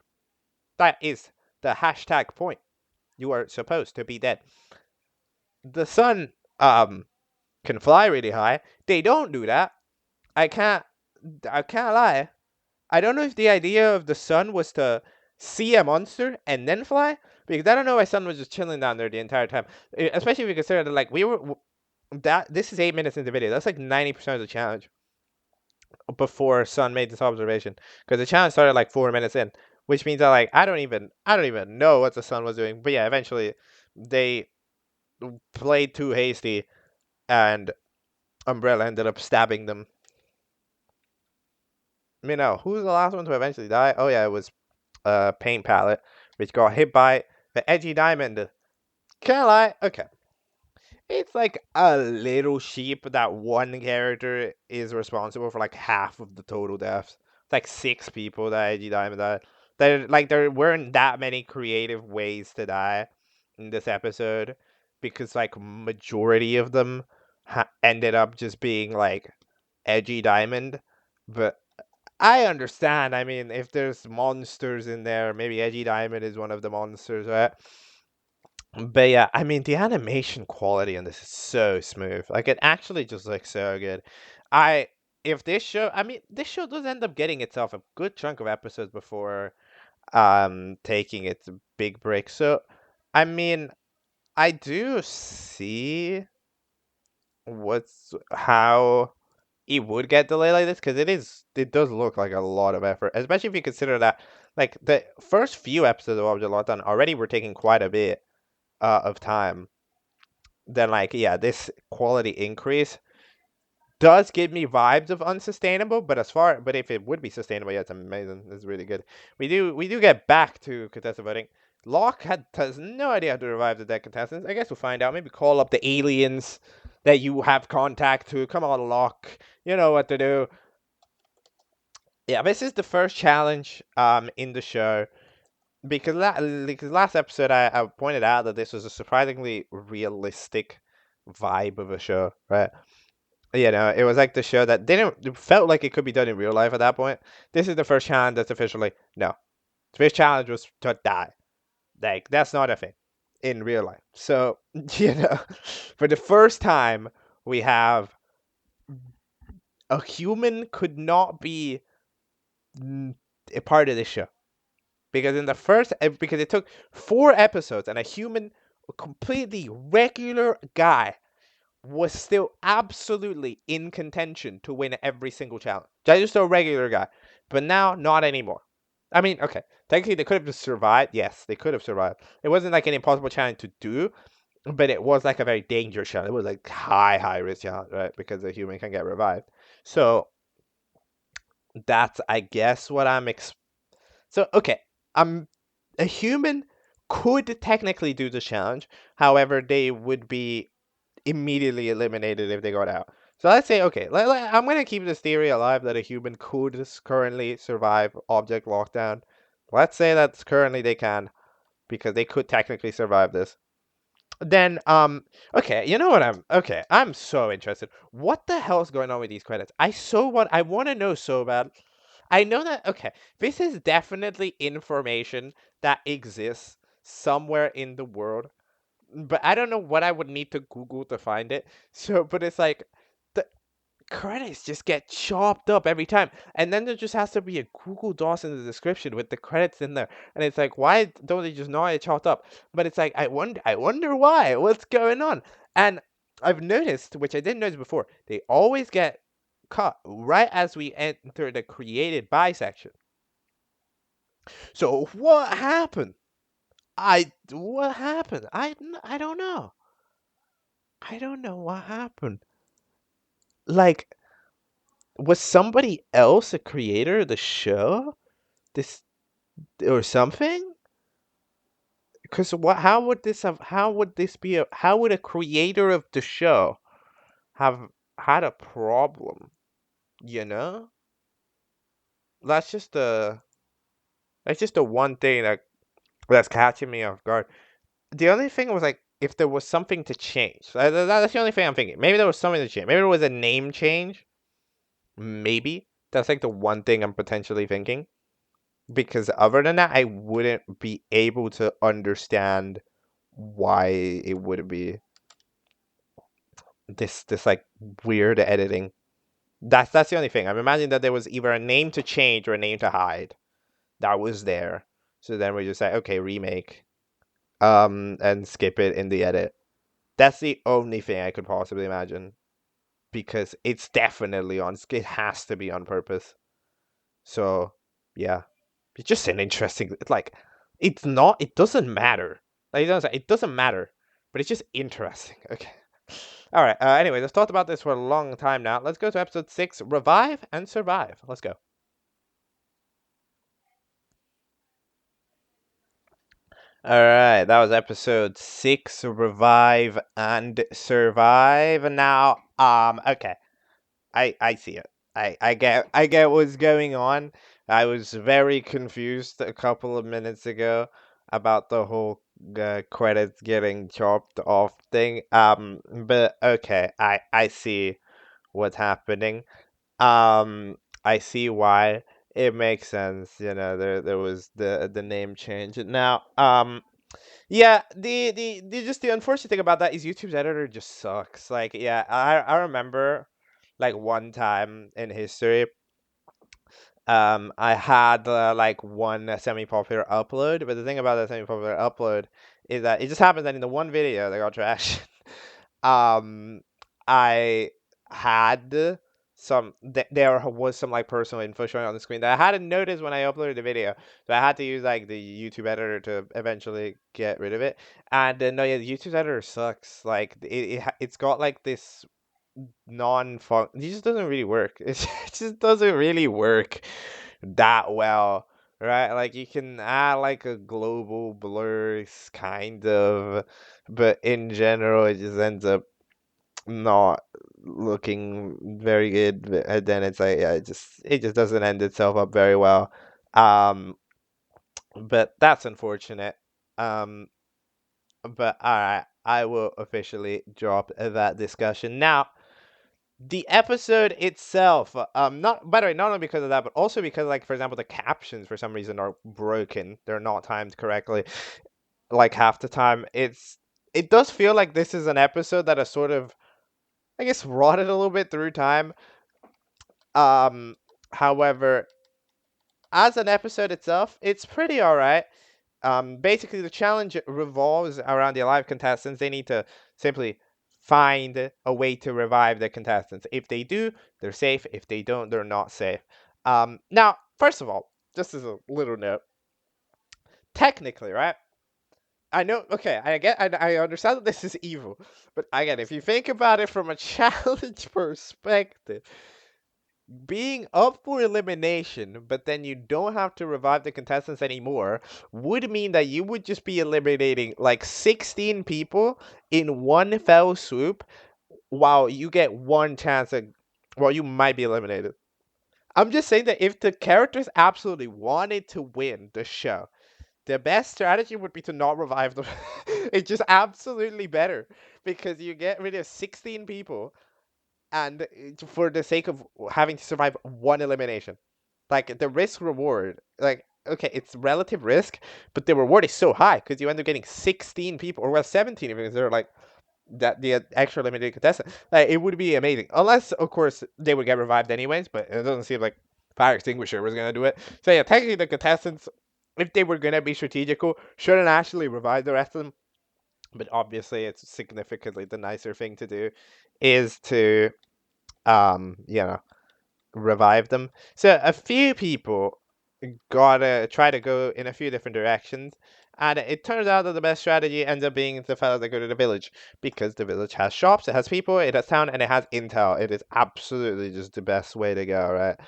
That is the hashtag point. You are supposed to be dead. The sun can fly really high. They don't do that. I can't I can't lie. I don't know if the idea of the sun was to see a monster and then fly, because I don't know why sun was just chilling down there the entire time. Especially if you consider that like we were that this is 8 minutes into the video. That's like 90% of the challenge before sun made this observation, because the challenge started like 4 minutes in, which means that like I don't even know what the sun was doing. But yeah, eventually they played too hasty, and Umbrella ended up stabbing them. Who's the last one to eventually die? Oh yeah, it was Paint Palette, which got hit by the Edgy Diamond. Can't lie. Okay. It's like a little sheep that one character is responsible for like half of the total deaths. It's like 6 people that Edgy Diamond died. There weren't that many creative ways to die in this episode, because like majority of them ended up just being like Edgy Diamond. But I understand. I mean, if there's monsters in there, maybe Edgy Diamond is one of the monsters, right? But yeah, I mean, the animation quality on this is so smooth. Like, it actually just looks so good. I if this show, I mean, this show does end up getting itself a good chunk of episodes before taking its big break. So, I mean, I do see what's how it would get delayed like this, because it does look like a lot of effort, especially if you consider that like the first few episodes of Object Lockdown already were taking quite a bit of time. Then like yeah, this quality increase does give me vibes of unsustainable, but if it would be sustainable, yeah, it's amazing. It's really good. We do get back to contestant voting. Locke has no idea how to revive the dead contestants. I guess we'll find out. Maybe call up the aliens that you have contact to. Come on, Locke. You know what to do. Yeah, this is the first challenge in the show, because last episode I pointed out that this was a surprisingly realistic vibe of a show, right? It was like the show that didn't it felt like it could be done in real life at that point. This is the first challenge that's officially no. The first challenge was to die. Like that's not a thing in real life. So for the first time we have a human could not be a part of this show, because because it took 4 episodes and a human, a completely regular guy, was still absolutely in contention to win every single challenge. Just a regular guy. But now, not anymore. I mean, okay, technically they could have just survived. Yes, they could have survived. It wasn't like an impossible challenge to do, but it was like a very dangerous challenge. It was like high risk challenge, right? Because a human can get revived. So that's, I guess, what so okay, a human could technically do the challenge. However, they would be immediately eliminated if they got out. So let's say, okay, I'm going to keep this theory alive that a human could currently survive Object Lockdown. Let's say that currently they can, because they could technically survive this. Then, okay, you know what I'm so interested. What the hell's going on with these credits? I want to know so bad. I know that, okay, this is definitely information that exists somewhere in the world, but I don't know what I would need to Google to find it. So, but it's like the credits just get chopped up every time, and then there just has to be a Google Docs in the description with the credits in there, and it's like, why don't they just not get chopped up? But it's like, I wonder why. What's going on? And I've noticed, which I didn't notice before, they always get cut right as we enter the created by section. So what happened? What happened? I don't know. I don't know what happened. Like, was somebody else a creator of the show? This or something? Because what? How would this have? How would this be? How would a creator of the show have had a problem? You know, that's just the one thing that's catching me off guard. The only thing was like if there was something to change. That's the only thing I'm thinking. Maybe there was something to change. Maybe there was a name change. Maybe that's like the one thing I'm potentially thinking. Because other than that, I wouldn't be able to understand why it would be this like weird editing. That's the only thing. I'm imagining that there was either a name to change or a name to hide that was there. So then we just say, okay, remake, and skip it in the edit. That's the only thing I could possibly imagine because it's definitely on. It has to be on purpose. So yeah, it's just an interesting. It's like it's not. It doesn't matter. Like it doesn't matter, but it's just interesting. Okay. All right. Anyways, I've talked about this for a long time now. Let's go to episode 6: Revive and Survive. Let's go. All right, that was episode 6: Revive and Survive. Now, okay, I see it. I get what's going on. I was very confused a couple of minutes ago about the whole credits getting chopped off thing. But okay, I see what's happening. Um, I see why. It makes sense. You know, there was the name change. Now, yeah, the just the unfortunate thing about that is YouTube's editor just sucks. Like, yeah, I remember like one time in history, I had like one semi-popular upload, but the thing about that semi-popular upload is that it just happens that in the one video that got trashed, um, I had there was some like personal info showing on the screen that I hadn't noticed when I uploaded the video, so I had to use like the YouTube editor to eventually get rid of it. And no, yeah, the YouTube editor sucks. Like it's got like this non-fun. It just doesn't really work. It just doesn't really work that well, right? Like you can add like a global blur, kind of, but in general, it just ends up not looking very good. And then it's like, yeah, it just doesn't end itself up very well. Um, but that's unfortunate. Um, but all right, I will officially drop that discussion now. The episode itself, not by the way, not only because of that, but also because, like, for example, the captions for some reason are broken. They're not timed correctly. Like half the time, it does feel like this is an episode that has sort of, I guess, rotted a little bit through time. Um, However, as an episode itself, it's pretty alright. Basically, the challenge revolves around the alive contestants. They need to simply find a way to revive the contestants. If they do, they're safe. If they don't, they're not safe. Now, first of all, just as a little note, technically, right? I know. Okay, I understand that this is evil, but again, if you think about it from a challenge perspective, being up for elimination, but then you don't have to revive the contestants anymore, would mean that you would just be eliminating like 16 people in one fell swoop while you get one chance at, well, you might be eliminated. I'm just saying that if the characters absolutely wanted to win the show, the best strategy would be to not revive them. It's just absolutely better because you get rid of 16 people and for the sake of having to survive one elimination. Like the risk reward, like okay, it's relative risk, but the reward is so high because you end up getting 16 people, or well, 17 if they're like that the extra eliminated contestant. Like it would be amazing, unless of course they would get revived anyways. But it doesn't seem like fire extinguisher was gonna do it. So yeah, technically the contestants, if they were gonna be strategical, shouldn't actually revive the rest of them. But obviously, it's significantly the nicer thing to do is to you know, revive them. So a few people gotta try to go in a few different directions. And it turns out that the best strategy ends up being the fellow that go to the village, because the village has shops, it has people, it has town, and it has intel. It is absolutely just the best way to go, right?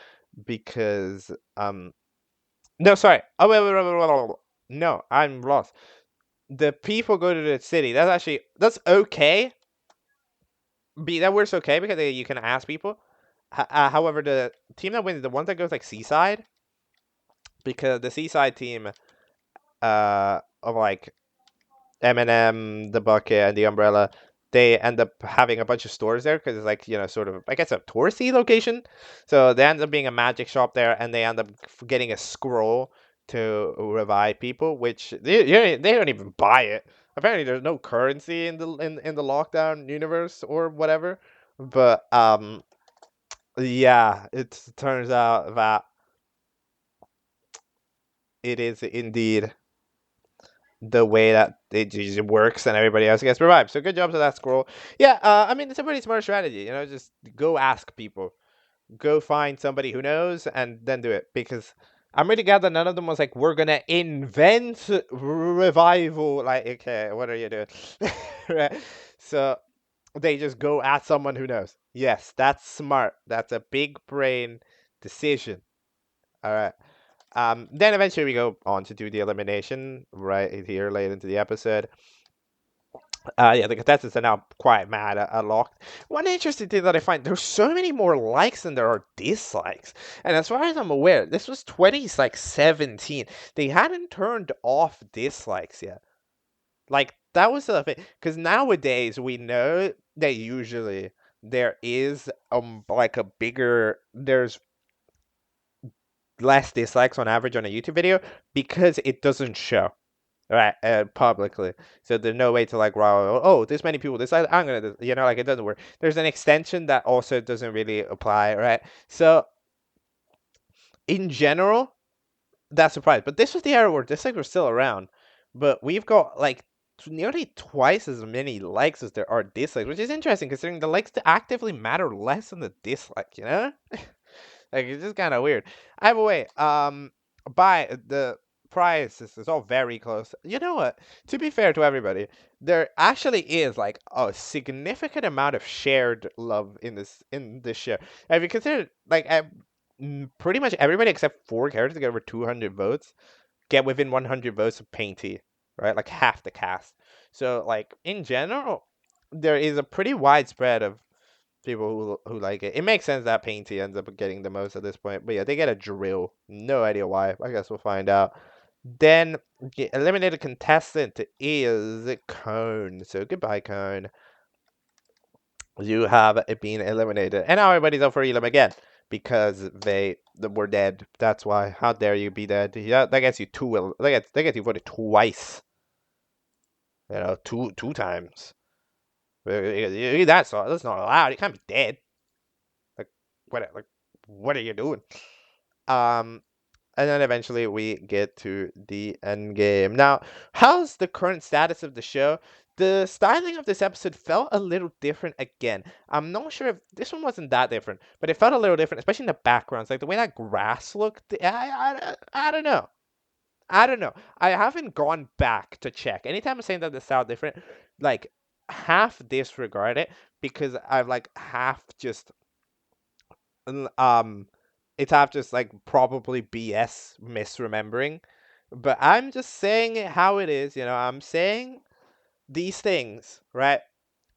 Because no, sorry. Oh, wait. No, I'm lost. The people go to the city. That's okay. That works okay because you can ask people. However, the team that wins, the one that goes like seaside, because the seaside team of like Eminem, the bucket, and the umbrella, they end up having a bunch of stores there because it's like, sort of, I guess, a touristy location. So they end up being a magic shop there, and they end up getting a scroll to revive people, which they don't even buy it. Apparently, there's no currency in the lockdown universe or whatever. But yeah, it turns out that it is indeed the way that it just works, and everybody else gets revived. So good job to that scroll. Yeah, I mean, it's a pretty smart strategy. Just go ask people, go find somebody who knows, and then do it. Because I'm really glad that none of them was like, we're gonna invent revival. Like, okay, what are you doing? Right? So they just go at someone who knows. Yes, that's smart. That's a big brain decision. All right. Then eventually we go on to do the elimination right here late into the episode. Yeah, the contestants are now quite mad at Locked. One interesting thing that I find, there's so many more likes than there are dislikes. And as far as I'm aware, this was 2017. They hadn't turned off dislikes yet. Like, that was the thing. Because nowadays we know that usually there is like there's less dislikes on average on a YouTube video because it doesn't show. Right, publicly. So there's no way to like, wow, oh, this many people decide I'm gonna, like, it doesn't work. There's an extension that also doesn't really apply, right? So in general, that's surprised. But this was the era where dislikes were still around, but we've got like nearly twice as many likes as there are dislikes, which is interesting considering the likes to actively matter less than the dislike. Like, it's just kind of weird. Either way, by the price is all very close. You know what? To be fair to everybody, there actually is like a significant amount of shared love in this show. If you consider like pretty much everybody except 4 characters get over 200 votes, get within 100 votes of Painty, right? Like half the cast. So like in general, there is a pretty widespread of people who like it. It makes sense that Painty ends up getting the most at this point. But yeah, they get a drill. No idea why. I guess we'll find out. Then the eliminated contestant is Cone. So goodbye, Cone. You have been eliminated. And now everybody's up for Elam again. Because they were dead. That's why. How dare you be dead? Yeah, that gets you two. That gets you voted twice. Two times. That's not allowed. You can't be dead. Like what are you doing? Um, and then eventually we get to the end game. Now, how's the current status of the show? The styling of this episode felt a little different again. I'm not sure if this one wasn't that different, but it felt a little different, especially in the backgrounds, like the way that grass looked. I don't know. I don't know. I haven't gone back to check. Anytime I'm saying that the style different, like half disregard it because I've like half just um it's half just like probably BS misremembering. But I'm just saying it how it is, I'm saying these things, right?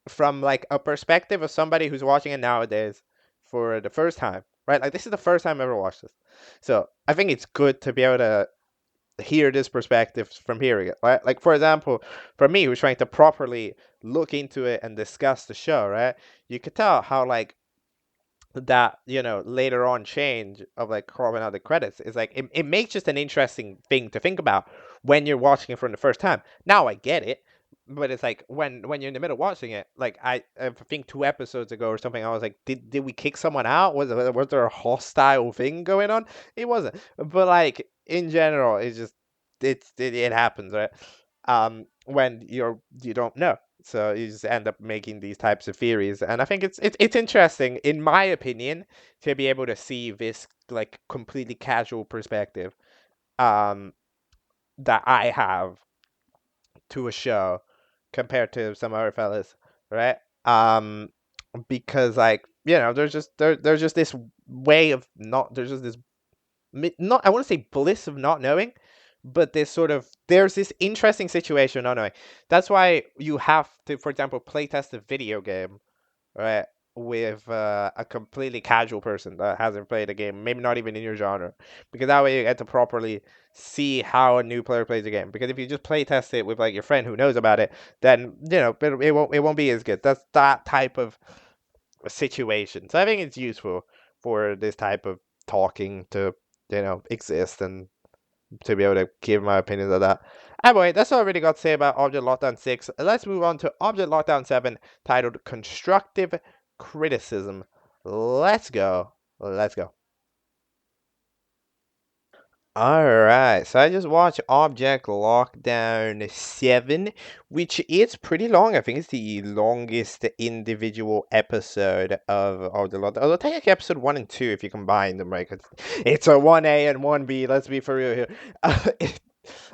From like a perspective of somebody who's watching it nowadays for the first time, right? Like this is the first time I ever watched this. So I think it's good to be able to hear this perspective from hearing it, right? Like for example, for me who's trying to properly look into it and discuss the show, right? You could tell how like that later on change of like carving out the credits is like it makes just an interesting thing to think about when you're watching it for the first time. Now I get it, but it's like when you're in the middle watching it, like I think 2 episodes ago or something, I was like, did we kick someone out? Was there a hostile thing going on? It wasn't, but like in general, it's just it happens, right? When you don't know. So you just end up making these types of theories, and I think it's interesting, in my opinion, to be able to see this like completely casual perspective um that I have to a show compared to some other fellas, right? Because like there's just this way of not there's just this not I want to say bliss of not knowing, but there's this interesting situation of not knowing. That's why you have to, for example, playtest a video game, right? With a completely casual person that hasn't played a game, maybe not even in your genre, because that way you get to properly see how a new player plays a game. Because if you just play test it with like your friend who knows about it, then it won't be as good. That's that type of situation. So I think it's useful for this type of talking to exist and to be able to give my opinions on that. Anyway, that's all I really got to say about Object Lockdown 6. Let's move on to Object Lockdown 7, titled Constructive Criticism. Let's go. Let's go. Alright, so I just watched Object Lockdown 7, which is pretty long. I think it's the longest individual episode of the Lockdown. Although technically episode 1 and 2, if you combine them, right? 'Cause it's a 1A and 1B, let's be for real here.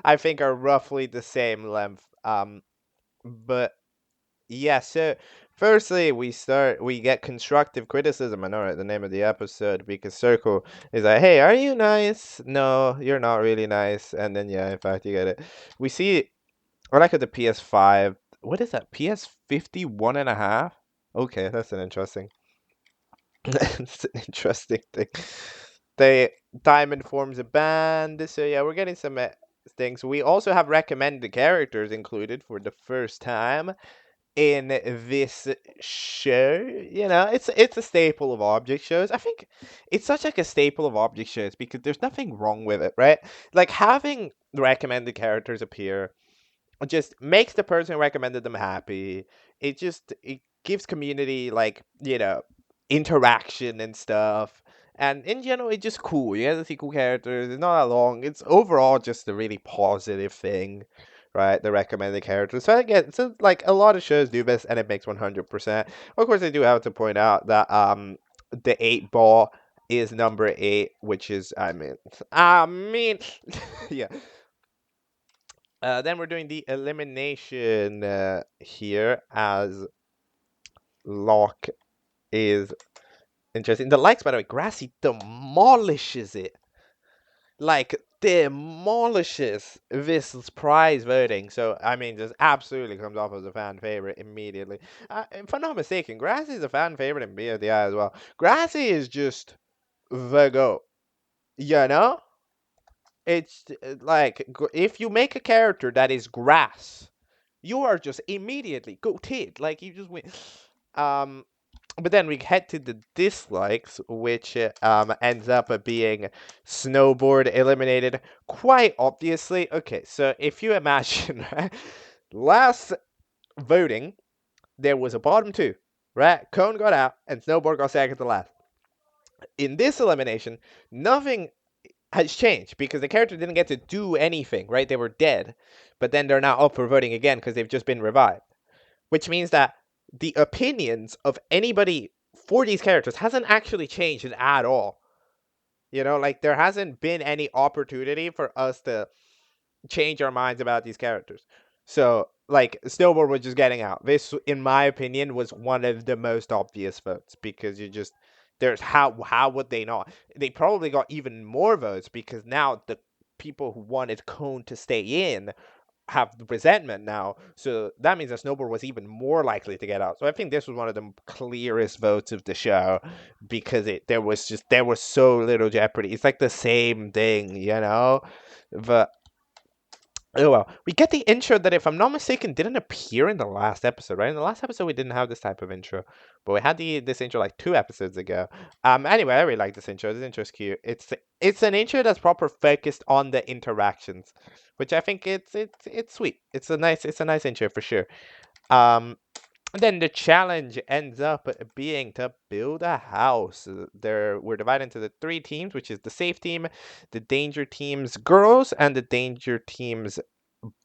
I think are roughly the same length. But yeah, so firstly we get constructive criticism. I know, right, the name of the episode, because Circle is like, hey, are you nice? No, you're not really nice. And then yeah, in fact you get it. We see I like at the PS5. What is that? PS51 and a half? Okay, that's an interesting that's an interesting thing. They Diamond forms a band, so yeah, we're getting some things. We also have recommended characters included for the first time in this show. It's a staple of object shows. I think it's such like a staple of object shows because there's nothing wrong with it, right? Like having recommended characters appear just makes the person who recommended them happy. It gives community like, interaction and stuff. And in general, it's just cool. You get to see cool characters. It's not that long. It's overall just a really positive thing, right? The recommended characters. So again, so like a lot of shows do this, and it makes 100%. Of course, I do have to point out that the 8 ball is number 8, which is I mean, yeah. Then we're doing the elimination here, as Locke is interesting. The likes, by the way, Grassy demolishes it. Like, demolishes this prize voting. So, I mean, just absolutely comes off as a fan favorite immediately. If I'm not mistaken, Grassy is a fan favorite in BFDI as well. Grassy is just the GOAT. You know? It's like, if you make a character that is grass, you are just immediately goated. Like you just win. Um, but then we head to the dislikes, which ends up being Snowboard eliminated quite obviously. Okay, so if you imagine, right, last voting there was a bottom two, right? Cone got out and Snowboard got second to last. In this elimination, nothing has changed because the character didn't get to do anything, right? They were dead, but then they're now up for voting again because they've just been revived, which means that the opinions of anybody for these characters hasn't actually changed at all. Like there hasn't been any opportunity for us to change our minds about these characters. So, like, Snowboard was just getting out. This, in my opinion, was one of the most obvious votes because there's how would they not? They probably got even more votes because now the people who wanted Cone to stay in have resentment now. So that means that Snowboard was even more likely to get out. So I think this was one of the clearest votes of the show because there was so little jeopardy. It's like the same thing, But oh well, we get the intro that, if I'm not mistaken, didn't appear in the last episode, right? In the last episode, we didn't have this type of intro, but we had this intro like 2 episodes ago. Anyway, I really like this intro. This intro is cute. It's an intro that's proper focused on the interactions, which I think it's sweet. It's a nice intro for sure. Then the challenge ends up being to build a house. We're divided into the 3 teams, which is the safe team, the danger team's girls, and the danger team's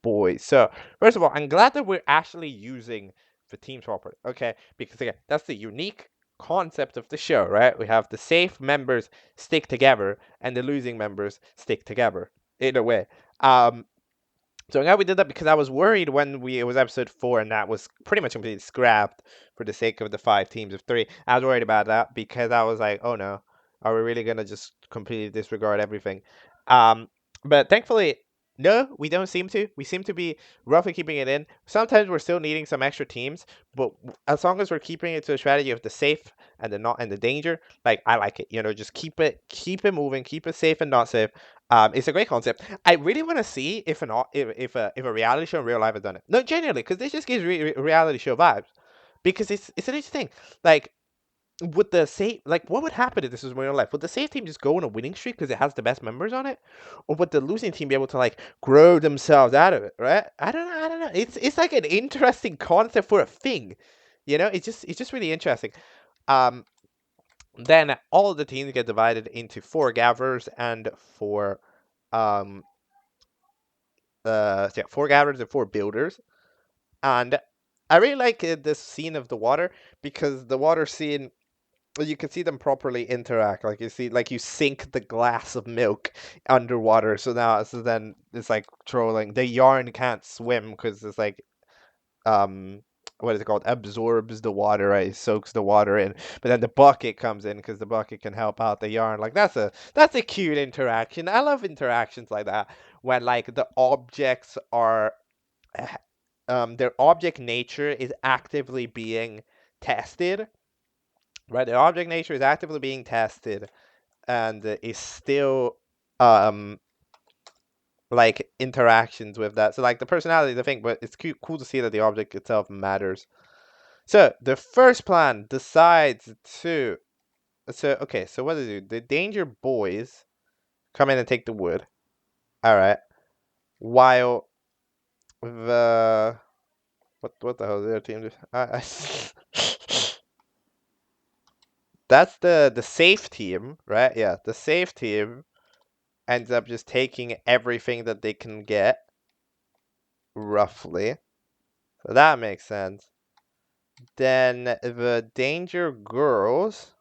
boys. So first of all, I'm glad that we're actually using the teams properly. Okay, because again, that's the unique concept of the show, right? We have the safe members stick together and the losing members stick together in a way. So I'm glad we did that because I was worried when it was episode 4 and that was pretty much completely scrapped for the sake of the 5 teams of 3. I was worried about that because I was like, oh no, are we really gonna just completely disregard everything? Um, but thankfully, no, we don't seem to. We seem to be roughly keeping it in. Sometimes we're still needing some extra teams, but as long as we're keeping it to a strategy of the safe and the not and the danger, like I like it. Just keep it moving, keep it safe and not safe. It's a great concept. I really want to see if a reality show in real life has done it. No, genuinely, because this just gives reality show vibes. Because it's an interesting thing. Like, would the safe what would happen if this was real life? Would the safe team just go on a winning streak because it has the best members on it, or would the losing team be able to grow themselves out of it? Right? I don't know. I don't know. It's like an interesting concept for a thing. It's just really interesting. Um, then all of the teams get divided into 4 gatherers and 4 um so yeah, 4 gatherers and 4 builders. And I really like this scene of the water because the water scene, you can see them properly interact. You sink the glass of milk underwater. So then it's like trolling. The yarn can't swim because it's um what is it called, absorbs the water, right? It soaks the water in, but then the bucket comes in because the bucket can help out the yarn. That's a cute interaction. I love interactions like that when the objects are their object nature is actively being tested, right? Their object nature is actively being tested and is still um interactions with that. So the personality, the thing, but it's cool to see that the object itself matters. So the first plan decides to. So okay, so what do they do? The danger boys come in and take the wood. All right. While the what the hell is their team do? That's the safe team, right? Yeah, the safe team ends up just taking everything that they can get, roughly. So that makes sense. Then the danger girls,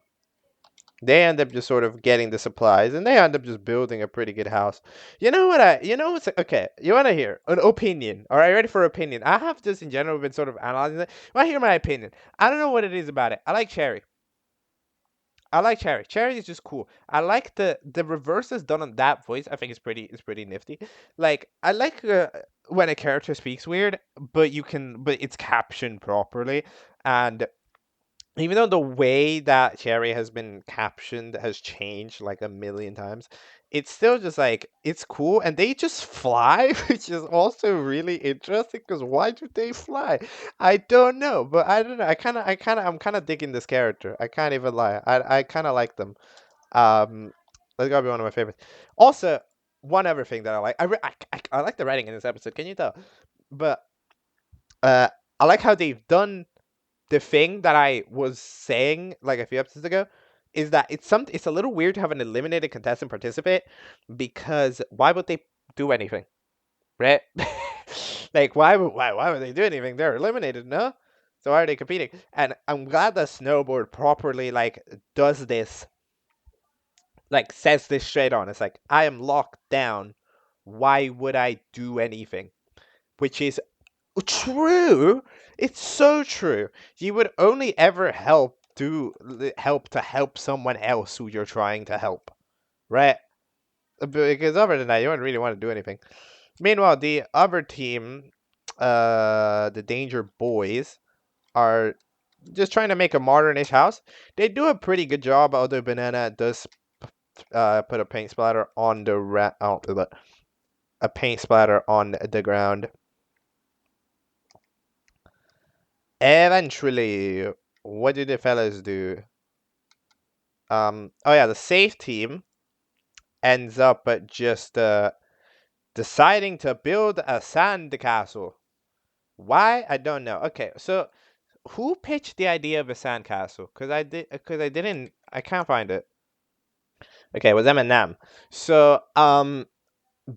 they end up just sort of getting the supplies, and they end up just building a pretty good house. You know what's okay? You want to hear an opinion? All right, ready for opinion? I have just in general been sort of analyzing it. You want to hear my opinion? I don't know what it is about it. I like Cherry. I like Cherry. Cherry is just cool. I like the reverses done on that voice. I think it's pretty nifty. I like when a character speaks weird, but it's captioned properly. And even though the way that Cherry has been captioned has changed like a million times, it's still just it's cool. And they just fly, which is also really interesting because why do they fly? I don't know, but I don't know. I'm kind of digging this character. I can't even lie. I kind of like them. Um, that's gotta be one of my favorites. Also, one other thing that I like, I like the writing in this episode. Can you tell? But uh, I like how they've done the thing that I was saying like a few episodes ago. Is that it's a little weird to have an eliminated contestant participate because why would they do anything, right? Why would they do anything? They're eliminated, no? So why are they competing? And I'm glad that Snowboard properly does this, says this straight on. It's like, I am locked down. Why would I do anything? Which is true. It's so true. You would only ever help someone else who you're trying to help, right? Because other than that, you don't really want to do anything. Meanwhile, the other team, the Danger Boys, are just trying to make a modernish house. They do a pretty good job, although Banana does put a paint splatter on a paint splatter on the ground. Eventually, what do the fellas do? Oh yeah, the safe team ends up just deciding to build a sand castle. Why? I don't know. Okay, so who pitched the idea of a sand castle? I can't find it. Okay, it was Eminem. So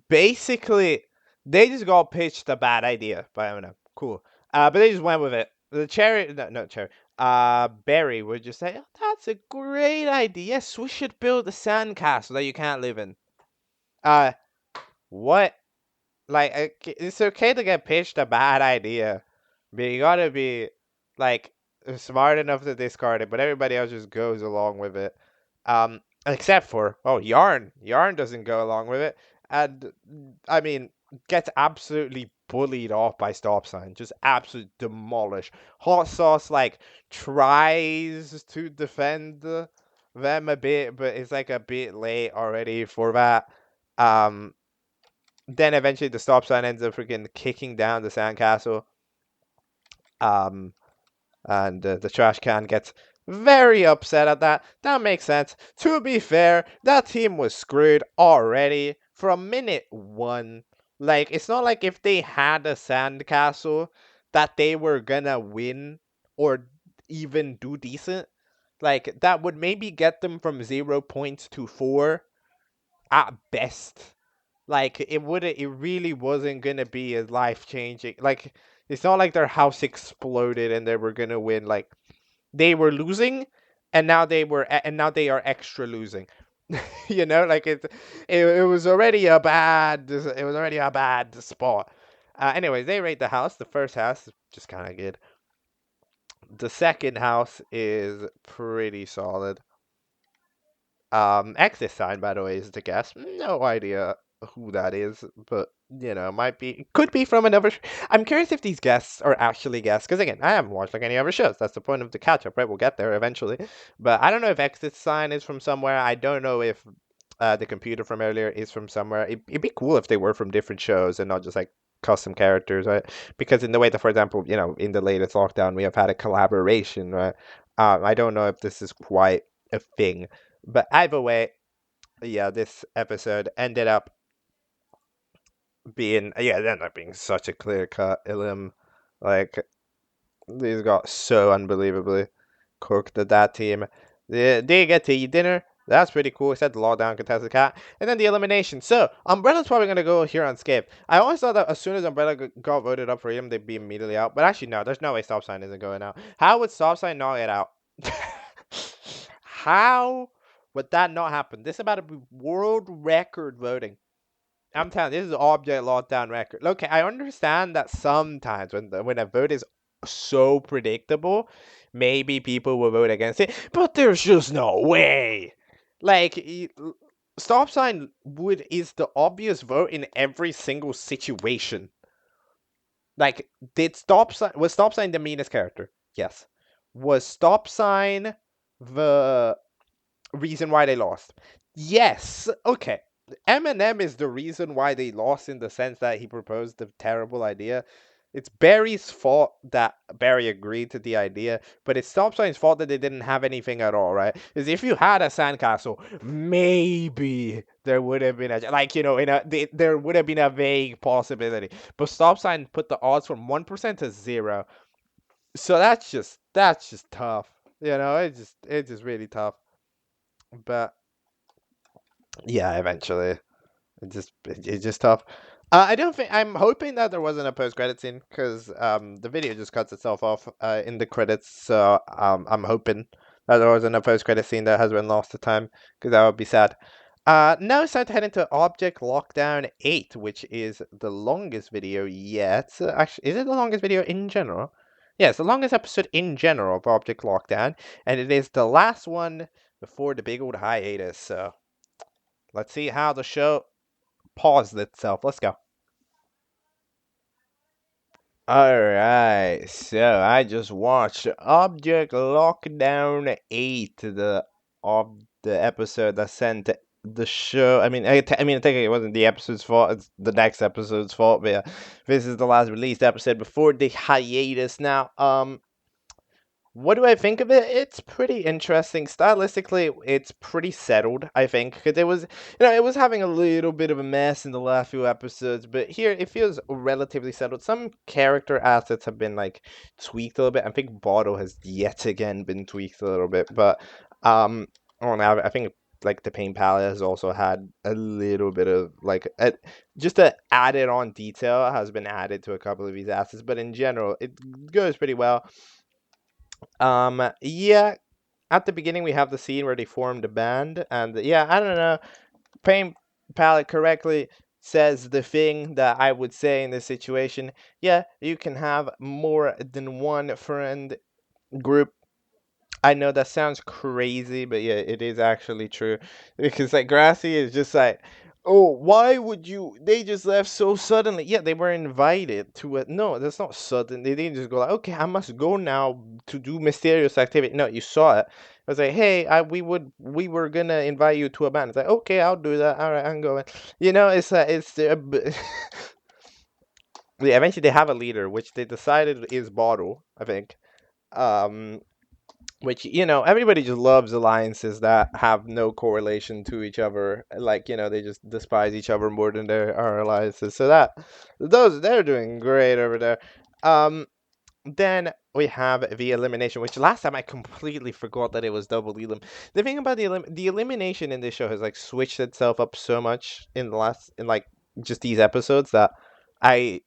basically They just got pitched a bad idea by Eminem. Cool. But they just went with it. The cherry, no cherry. Barry would just say, oh, "That's a great idea. Yes, we should build a sandcastle that you can't live in." Uh, what? Like, it's okay to get pitched a bad idea, but you gotta be like smart enough to discard it. But everybody else just goes along with it. Except for Yarn. Yarn doesn't go along with it, and I mean gets absolutely bullied off by Stop Sign. Just absolutely demolished. Hot Sauce like tries to defend them a bit, but it's like a bit late already for that. Um, then eventually the Stop Sign ends up freaking kicking down the sandcastle. Um, and the trash can gets very upset at that. That makes sense. To be fair, that team was screwed already from minute one. Like, it's not like if they had a sandcastle that they were gonna win or even do decent. Like, that would maybe get them from 0 points to 4 at best. Like it really wasn't gonna be as life changing. Like it's not like their house exploded and they were gonna win. Like they were losing, and now they are extra losing. Like it was already a bad spot. Anyways, they rate the house. The first house is just kind of good. The second house is pretty solid. Exit sign, by the way, is the guess. No idea who that is, but could be from another. I'm curious if these guests are actually guests, because again, I haven't watched like any other shows. That's the point of the catch up, right? We'll get there eventually, but I don't know if exit sign is from somewhere. I don't know if the computer from earlier is from somewhere. It'd be cool if they were from different shows and not just like custom characters, right? Because in the way that, for example, in the latest lockdown, we have had a collaboration, right? I don't know if this is quite a thing. But either way, yeah, this episode ended up being such a clear cut elim. Like these got so unbelievably cooked at that team. They get to eat dinner. That's pretty cool. Except the lockdown contested cat. And then the elimination. So, Umbrella's probably going to go here unscathed. I always thought that as soon as Umbrella got voted up for him, they'd be immediately out. But actually, no. There's no way Stop Sign isn't going out. How would Stop Sign not get out? How would that not happen? This is about to be world record voting. I'm telling you, this is an object lockdown record. Okay, I understand that sometimes when a vote is so predictable, maybe people will vote against it, but there's just no way. Like, Stop Sign is the obvious vote in every single situation. Like, was Stop Sign the meanest character? Yes. Was Stop Sign the reason why they lost? Yes. Okay. Eminem is the reason why they lost in the sense that he proposed the terrible idea. It's Barry's fault that Barry agreed to the idea, but it's Stop Sign's fault that they didn't have anything at all, right? Because if you had a sandcastle, maybe there would have been there would have been a vague possibility. But Stop Sign put the odds from 1% to 0. So that's just tough. It's just really tough. But yeah, eventually. It's just tough. I don't think I'm hoping that there wasn't a post credit scene because the video just cuts itself off in the credits. So I'm hoping that there wasn't a post credit scene that has been lost to time because that would be sad. Now it's time to head into Object Lockdown 8, which is the longest video yet. Actually, is it the longest video in general? Yeah, it's the longest episode in general of Object Lockdown, and it is the last one before the big old hiatus. So let's see how the show paused itself. Let's go. Alright, so I just watched Object Lockdown 8, the episode that sent the show. I think it wasn't the episode's fault, it's the next episode's fault, but yeah, this is the last released episode before the hiatus. Now, what do I think of it? It's pretty interesting. Stylistically, it's pretty settled, I think, because it was having a little bit of a mess in the last few episodes, but here it feels relatively settled. Some character assets have been like tweaked a little bit. I think Bottle has yet again been tweaked a little bit, but I don't know. I think like the paint palette has also had a little bit of like just a added on detail has been added to a couple of these assets, but in general it goes pretty well. Yeah, at the beginning we have the scene where they formed a band, and yeah, I don't know, paint palette correctly says the thing that I would say in this situation. Yeah, you can have more than one friend group. I know that sounds crazy, but yeah, it is actually true. Because like Grassy is just like, oh, why would you? They just left so suddenly. Yeah, they were invited to it. No, that's not sudden. They didn't just go like, okay, I must go now to do mysterious activity. No, you saw it. I was like, hey, we were gonna invite you to a band. It's like, okay, I'll do that. All right, I'm going. You know, yeah, eventually they have a leader, which they decided is Bottle, I think. Um, which everybody just loves alliances that have no correlation to each other, like they just despise each other more than they are alliances, so that those they're doing great over there. Then we have the elimination, which last time I completely forgot that it was double elim. The thing about the elimination in this show has like switched itself up so much in like just these episodes that I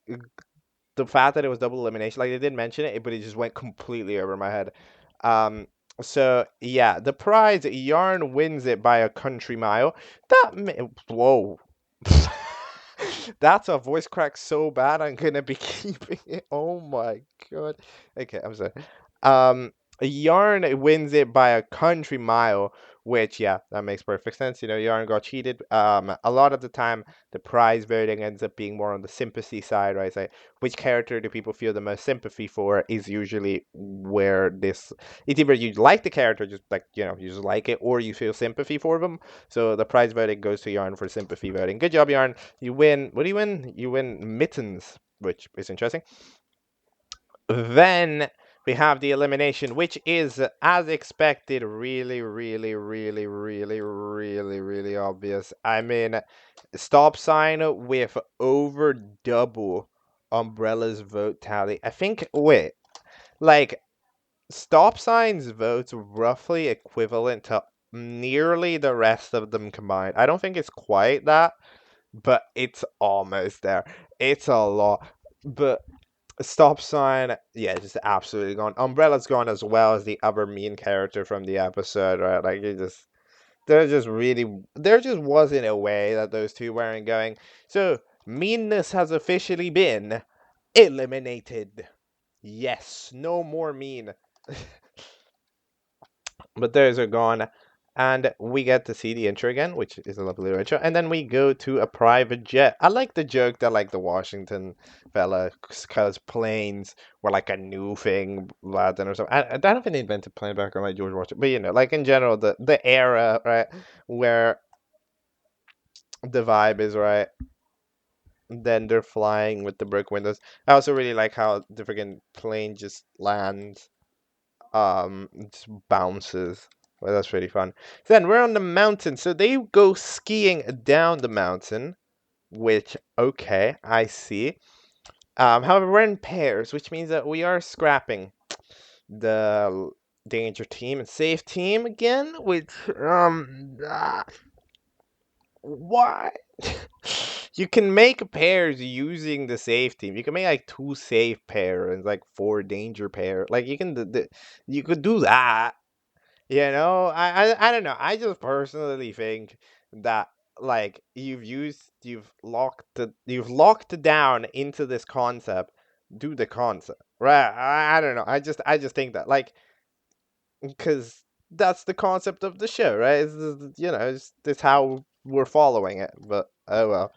the fact that it was double elimination, like they did mention it, but it just went completely over my head. Um, so yeah, the prize, Yarn wins it by a country mile. Whoa. That's a voice crack so bad I'm gonna be keeping it. Oh my god. Okay, I'm sorry. Um, Yarn wins it by a country mile, which yeah, that makes perfect sense. Yarn got cheated. A lot of the time the prize voting ends up being more on the sympathy side, right? So which character do people feel the most sympathy for is usually where this it's either you like the character, just like you just like it, or you feel sympathy for them. So the prize voting goes to Yarn for sympathy voting. Good job, Yarn. You win. What do you win? You win mittens, which is interesting. Then we have the elimination, which is, as expected, really, really, really, really, really, really obvious. I mean, stop sign with over double Umbrella's vote tally. I think, wait, like, stop sign's votes roughly equivalent to nearly the rest of them combined. I don't think it's quite that, but it's almost there. It's a lot. But stop sign, yeah, just absolutely gone. Umbrella's gone as well as the other mean character from the episode, right? Like, there just wasn't a way that those two weren't going. So, meanness has officially been eliminated. Yes, no more mean. But those are gone. And we get to see the intro again, which is a lovely intro. And then we go to a private jet. I like the joke that like the Washington fella, because planes were like a new thing back then or something. I don't think they invented plane back on like George Washington, but like in general, the era, right, where the vibe is right. Then they're flying with the brick windows. I also really like how the freaking plane just lands, just bounces. Well, that's really fun. Then we're on the mountain, so they go skiing down the mountain, which okay, I see. However, we're in pairs, which means that we are scrapping the danger team and safe team again, which why? You can make pairs using the safe team. You can make like 2 safe pair and like 4 danger pair. Like you could do that. I don't know. I just personally think that like you've locked down into this concept. Do the concept, right? I don't know. I just think that like because that's the concept of the show, right? It's how we're following it. But oh well.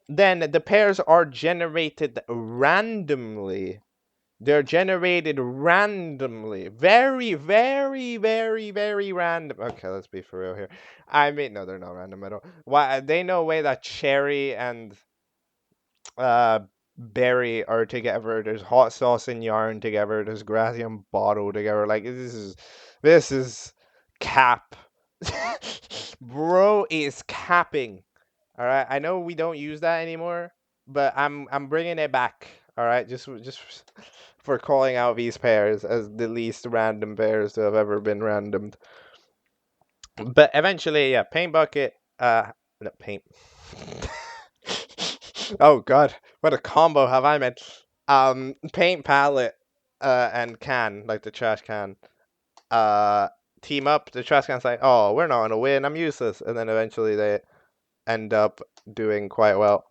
Then the pairs are generated randomly. They're generated randomly. Very, very, very, very random. Okay, let's be for real here. I mean, no, they're not random at all. Why? They know a way that Cherry and uh Berry are together. There's hot sauce and Yarn together. There's Grassy and Bottle together. Like this is cap. Bro is capping. All right, I know we don't use that anymore, but I'm bringing it back. All right, just for calling out these pairs as the least random pairs to have ever been randomed. But eventually, yeah, paint bucket, no, paint. Oh god, what a combo have I made. Paint palette, and can, like the trash can, uh, team up. The trash can's like, oh, we're not gonna win, I'm useless. And then eventually they end up doing quite well.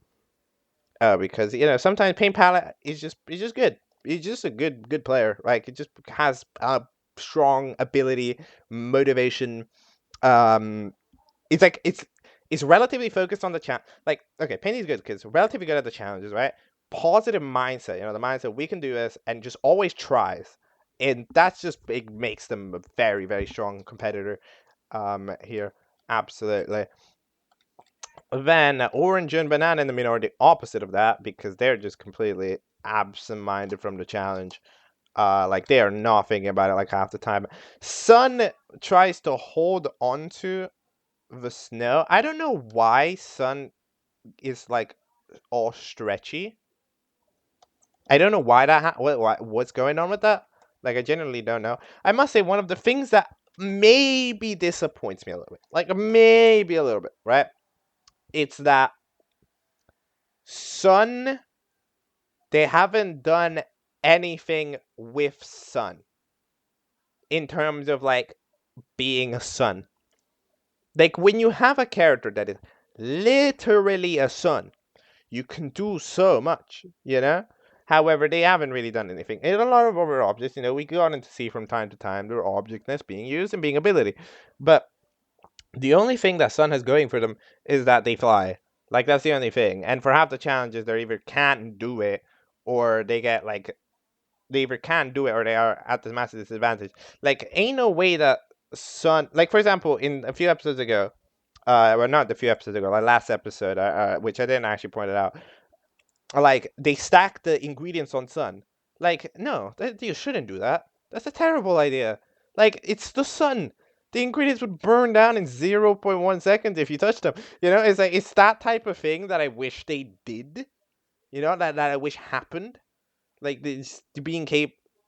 Because sometimes paint palette is just good. He's just a good player. Like it just has a strong ability, motivation. Um, it's like it's relatively focused on the challenge. Like, okay, Penny's good because relatively good at the challenges, right? Positive mindset, the mindset we can do this, and just always tries, and that's just it makes them a very very strong competitor. Here, absolutely. Then Orange and Banana in the middle are the opposite of that because they're just completely absent-minded from the challenge. Like they are not thinking about it like half the time. Sun tries to hold on to the snow. I don't know why Sun is like all stretchy. I don't know why that what's going on with that. Like I genuinely don't know. I must say one of the things that maybe disappoints me a little bit, like maybe a little bit, right? It's that Sun, they haven't done anything with Sun in terms of like being a Sun. Like when you have a character that is literally a Sun, you can do so much. However, they haven't really done anything. In a lot of other objects, we go on to see from time to time their objectness being used and being ability. But the only thing that Sun has going for them is that they fly. Like that's the only thing. And for half the challenges, they either can't do it or they get like they either can do it or they are at the massive disadvantage. Like, ain't no way that Sun, like for example, in a few episodes ago, well, not a few episodes ago, like last episode, which I didn't actually point it out, like they stack the ingredients on Sun. Like, no, you shouldn't do that. That's a terrible idea. Like, it's the Sun. The ingredients would burn down in 0.1 seconds if you touch them. It's like it's that type of thing that I wish they did. That I wish happened. Like this being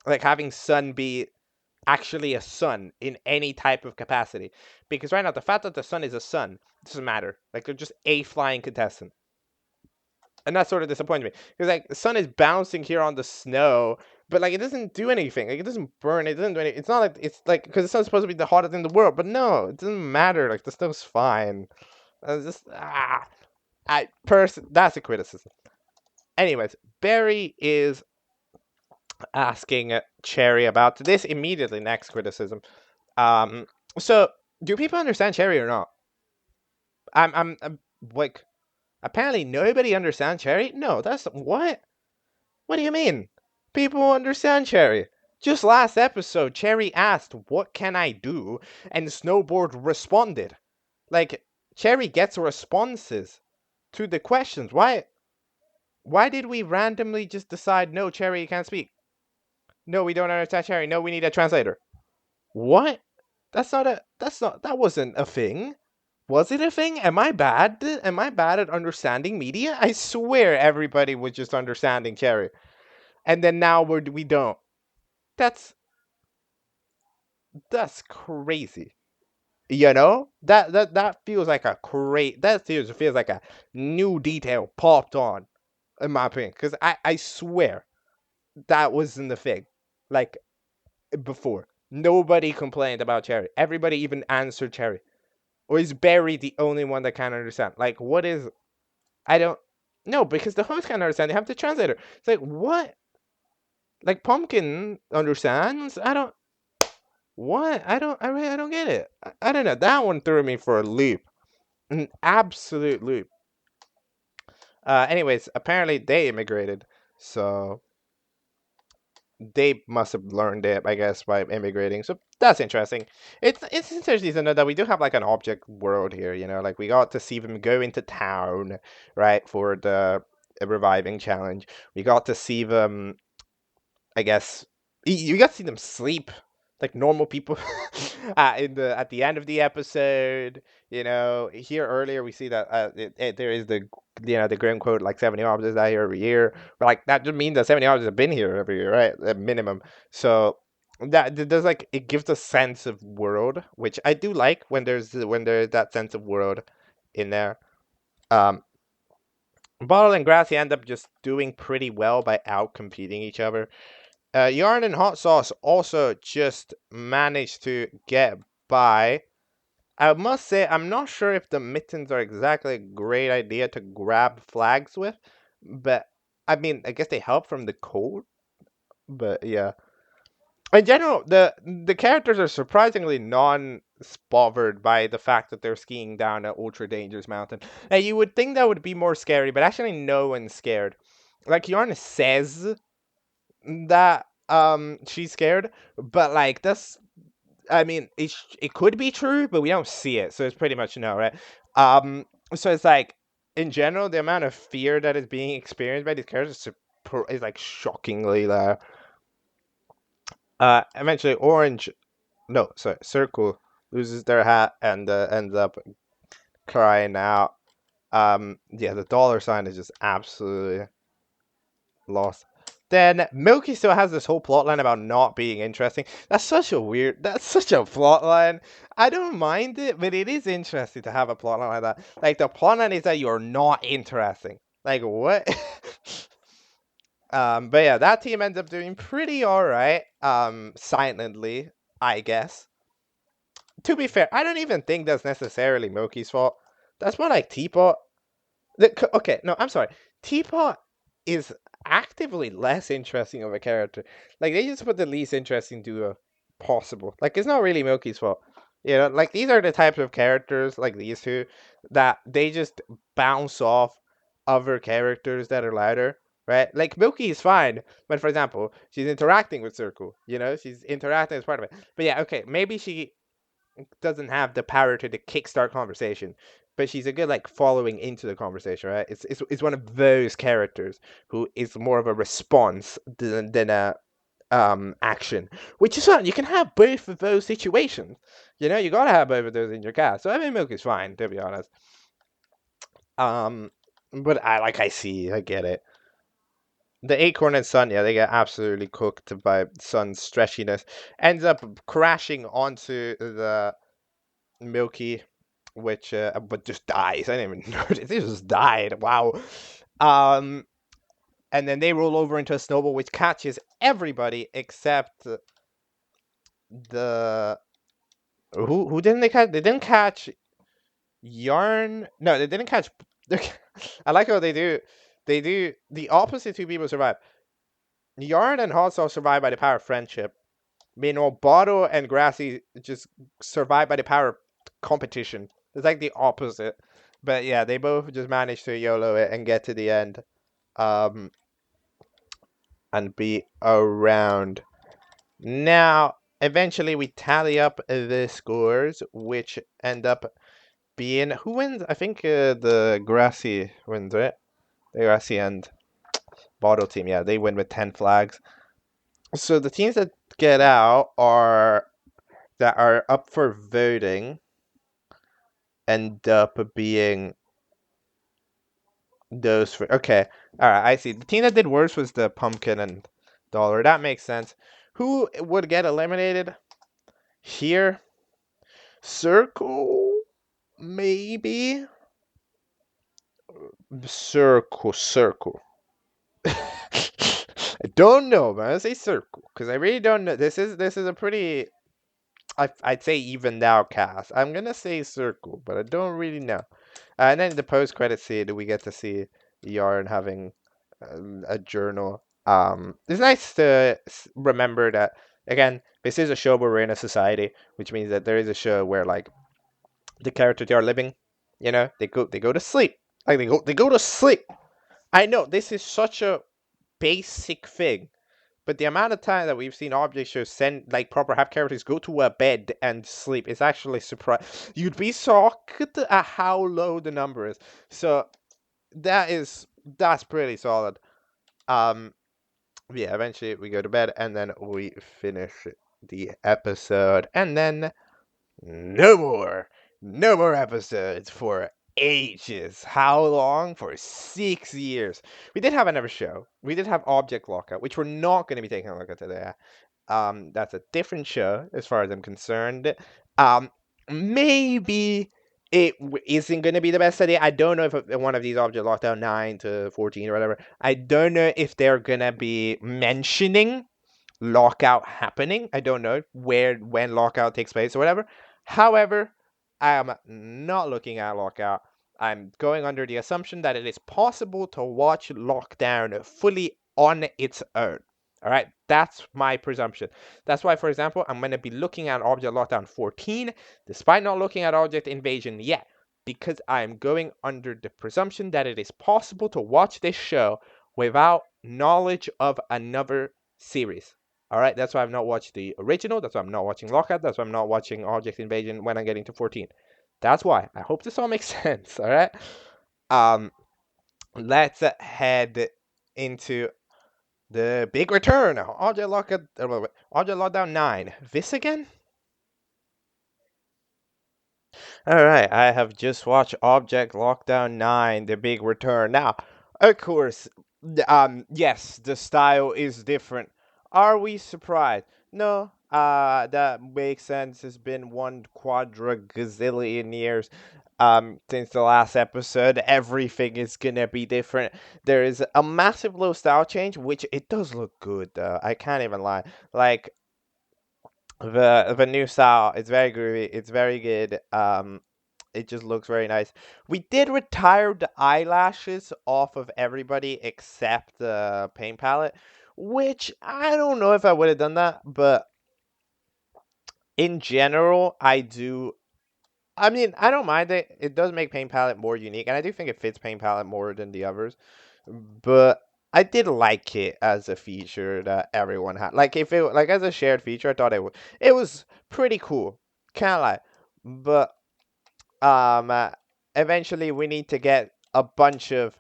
like having Sun be actually a Sun in any type of capacity. Because right now the fact that the Sun is a Sun doesn't matter. Like they're just a flying contestant. And that sort of disappointed me. Because like the Sun is bouncing here on the snow, but like it doesn't do anything. Like it doesn't burn, it doesn't do anything. It's not like it's like because the Sun's supposed to be the hottest in the world, but no, it doesn't matter. Like the snow's fine. Just that's a criticism. Anyways, Barry is asking Cherry about this immediately. Next criticism. Um, so do people understand Cherry or not? I'm like apparently nobody understands Cherry. No, that's what? What do you mean? People understand Cherry. Just last episode, Cherry asked, "What can I do?" and Snowboard responded. Like Cherry gets responses to the questions. Why did we randomly just decide no, Cherry can't speak? No, we don't understand Cherry. No, we need a translator. What? That wasn't a thing. Was it a thing? Am I bad? Am I bad at understanding media? I swear everybody was just understanding Cherry. And then now we don't. That's that's crazy. That feels like feels like a new detail popped on, in my opinion. Because I swear that wasn't the thing. Like before. Nobody complained about Cherry. Everybody even answered Cherry. Or is Barry the only one that can't understand? Like, what is. I don't. No, because the host can't understand. They have the translator. It's like, what? Like, Pumpkin understands? I don't. What? I really, I don't get it. I don't know. That one threw me for a loop. An absolute loop. Anyways, apparently they immigrated. So they must have learned it, I guess, by immigrating. So that's interesting. It's interesting to know that we do have like an object world here. Like we got to see them go into town, right, for the reviving challenge. We got to see them. I guess you got to see them sleep like normal people at the end of the episode. Here earlier we see that there is the grim quote like 70 objects die here every year, but like that just means that 70 objects have been here every year, right, at minimum. So there's like it gives a sense of world, which I do like when there's that sense of world in there. Um, Bottle and Grassy end up just doing pretty well by out competing each other. Yarn and Hot Sauce also just managed to get by. I must say, I'm not sure if the mittens are exactly a great idea to grab flags with, but I mean, I guess they help from the cold. But yeah, in general, the characters are surprisingly non-bothered by the fact that they're skiing down an ultra dangerous mountain. Now, you would think that would be more scary, but actually, no one's scared. Like Yarn says that she's scared, but like that's I mean it could be true, but we don't see it, so it's pretty much no, right? Um, so it's like in general the amount of fear that is being experienced by these characters is like shockingly low. Eventually Orange, no, sorry, Circle loses their hat and ends up crying out. Yeah, the dollar sign is just absolutely lost. Then Milky still has this whole plotline about not being interesting. That's such a plotline. I don't mind it, but it is interesting to have a plotline like that. Like the plotline is that you're not interesting. Like what? But yeah, that team ends up doing pretty alright. Silently, I guess. To be fair, I don't even think that's necessarily Milky's fault. That's more like Teapot. Okay, no, I'm sorry. Teapot is actively less interesting of a character. Like they just put the least interesting duo possible. Like it's not really Milky's fault. You know, like these are the types of characters like these two that they just bounce off other characters that are louder, right? Like Milky is fine, but for example, she's interacting with Circle. You know, she's interacting as part of it. But yeah, okay, maybe she doesn't have the power to the kickstart conversation, but she's a good like following into the conversation, right? It's one of those characters who is more of a response than a action, which is fine. You can have both of those situations. You know, you gotta have both of those in your cast. So I mean, Milk is fine to be honest. Um, but I get it. The Acorn and Sun, yeah, they get absolutely cooked by Sun's stretchiness. Ends up crashing onto the Milky, which but just dies. I didn't even notice. It just died. Wow. Um, and then they roll over into a snowball, which catches everybody except the who didn't they catch? They didn't catch Yarn. No, they didn't catch. I like how they do. They do the opposite. Two people survive. Yarn and Hot Sauce survive by the power of friendship. Meanwhile, Bottle and Grassy just survive by the power of competition. It's like the opposite. But yeah, they both just managed to YOLO it and get to the end. Um, and be around. Now, eventually we tally up the scores, which end up being who wins? I think the Grassy wins, right? The Grassy and Bottle team, yeah, they win with 10 flags. So the teams that get out are up for voting end up being those for okay. Alright, I see. The team that did worse was the Pumpkin and Dollar. That makes sense. Who would get eliminated here? Circle? Maybe? Circle. I don't know, man. I say Circle because I really don't know. This is a pretty I'd say even out cast. I'm gonna say Circle, but I don't really know. And then the post credit scene, we get to see Yarn having a journal. It's nice to remember that again. This is a show where we're in a society, which means that there is a show where like the characters they are living, you know, they go to sleep. Like they go to sleep. I know this is such a basic thing, but the amount of time that we've seen object shows send like proper have characters go to a bed and sleep is actually surprise. You'd be shocked at how low the number is. So that's pretty solid. Um, yeah. Eventually we go to bed and then we finish the episode, and then no more, no more episodes for ages. How long? For 6 years. We did have another show. We did have Object Lockout, which we're not going to be taking a look at today. That's a different show as far as I'm concerned. Um, maybe isn't going to be the best idea. I don't know if one of these Object Lockdown 9 to 14 or whatever, I don't know if they're going to be mentioning lockout happening. I don't know when lockout takes place or whatever. However, I am not looking at lockout. I'm going under the assumption that it is possible to watch lockdown fully on its own. All right, that's my presumption. That's why, for example, I'm going to be looking at Object Lockdown 14, despite not looking at Object Invasion yet, because I'm going under the presumption that it is possible to watch this show without knowledge of another series. All right, that's why I've not watched the original. That's why I'm not watching Lockout. That's why I'm not watching Object Invasion when I'm getting to 14. That's why. I hope this all makes sense. All right. Um, let's head into the big return. Object Lockdown 9. This again? All right, I have just watched Object Lockdown 9, The Big Return. Now, of course, yes, the style is different. Are we surprised? No, that makes sense. It's been one quadra gazillion years since the last episode. Everything is gonna be different. There is a massive low style change, which it does look good, though. I can't even lie. Like, the new style, it's very groovy, it's very good. It just looks very nice. We did retire the eyelashes off of everybody except the paint palette, which I don't know if I would have done that, but in general, I do. I mean, I don't mind it. It does make paint palette more unique, and I do think it fits paint palette more than the others. But I did like it as a feature that everyone had. Like if it like as a shared feature, I thought it was pretty cool. Can't lie. But um, uh, eventually we need to get a bunch of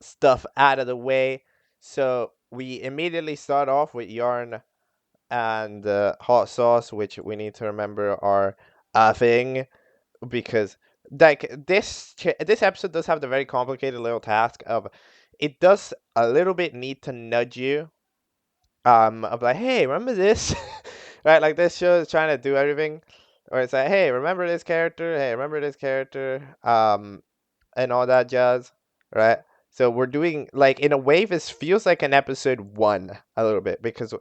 stuff out of the way. So we immediately start off with yarn and hot sauce, which we need to remember are a thing because like this episode does have the very complicated little task of it does a little bit need to nudge you of like, hey, remember this? Right, like this show is trying to do everything, or it's like, hey, remember this character? Hey, remember this character? And all that jazz, right? So we're doing like in a way this feels like an episode one a little bit because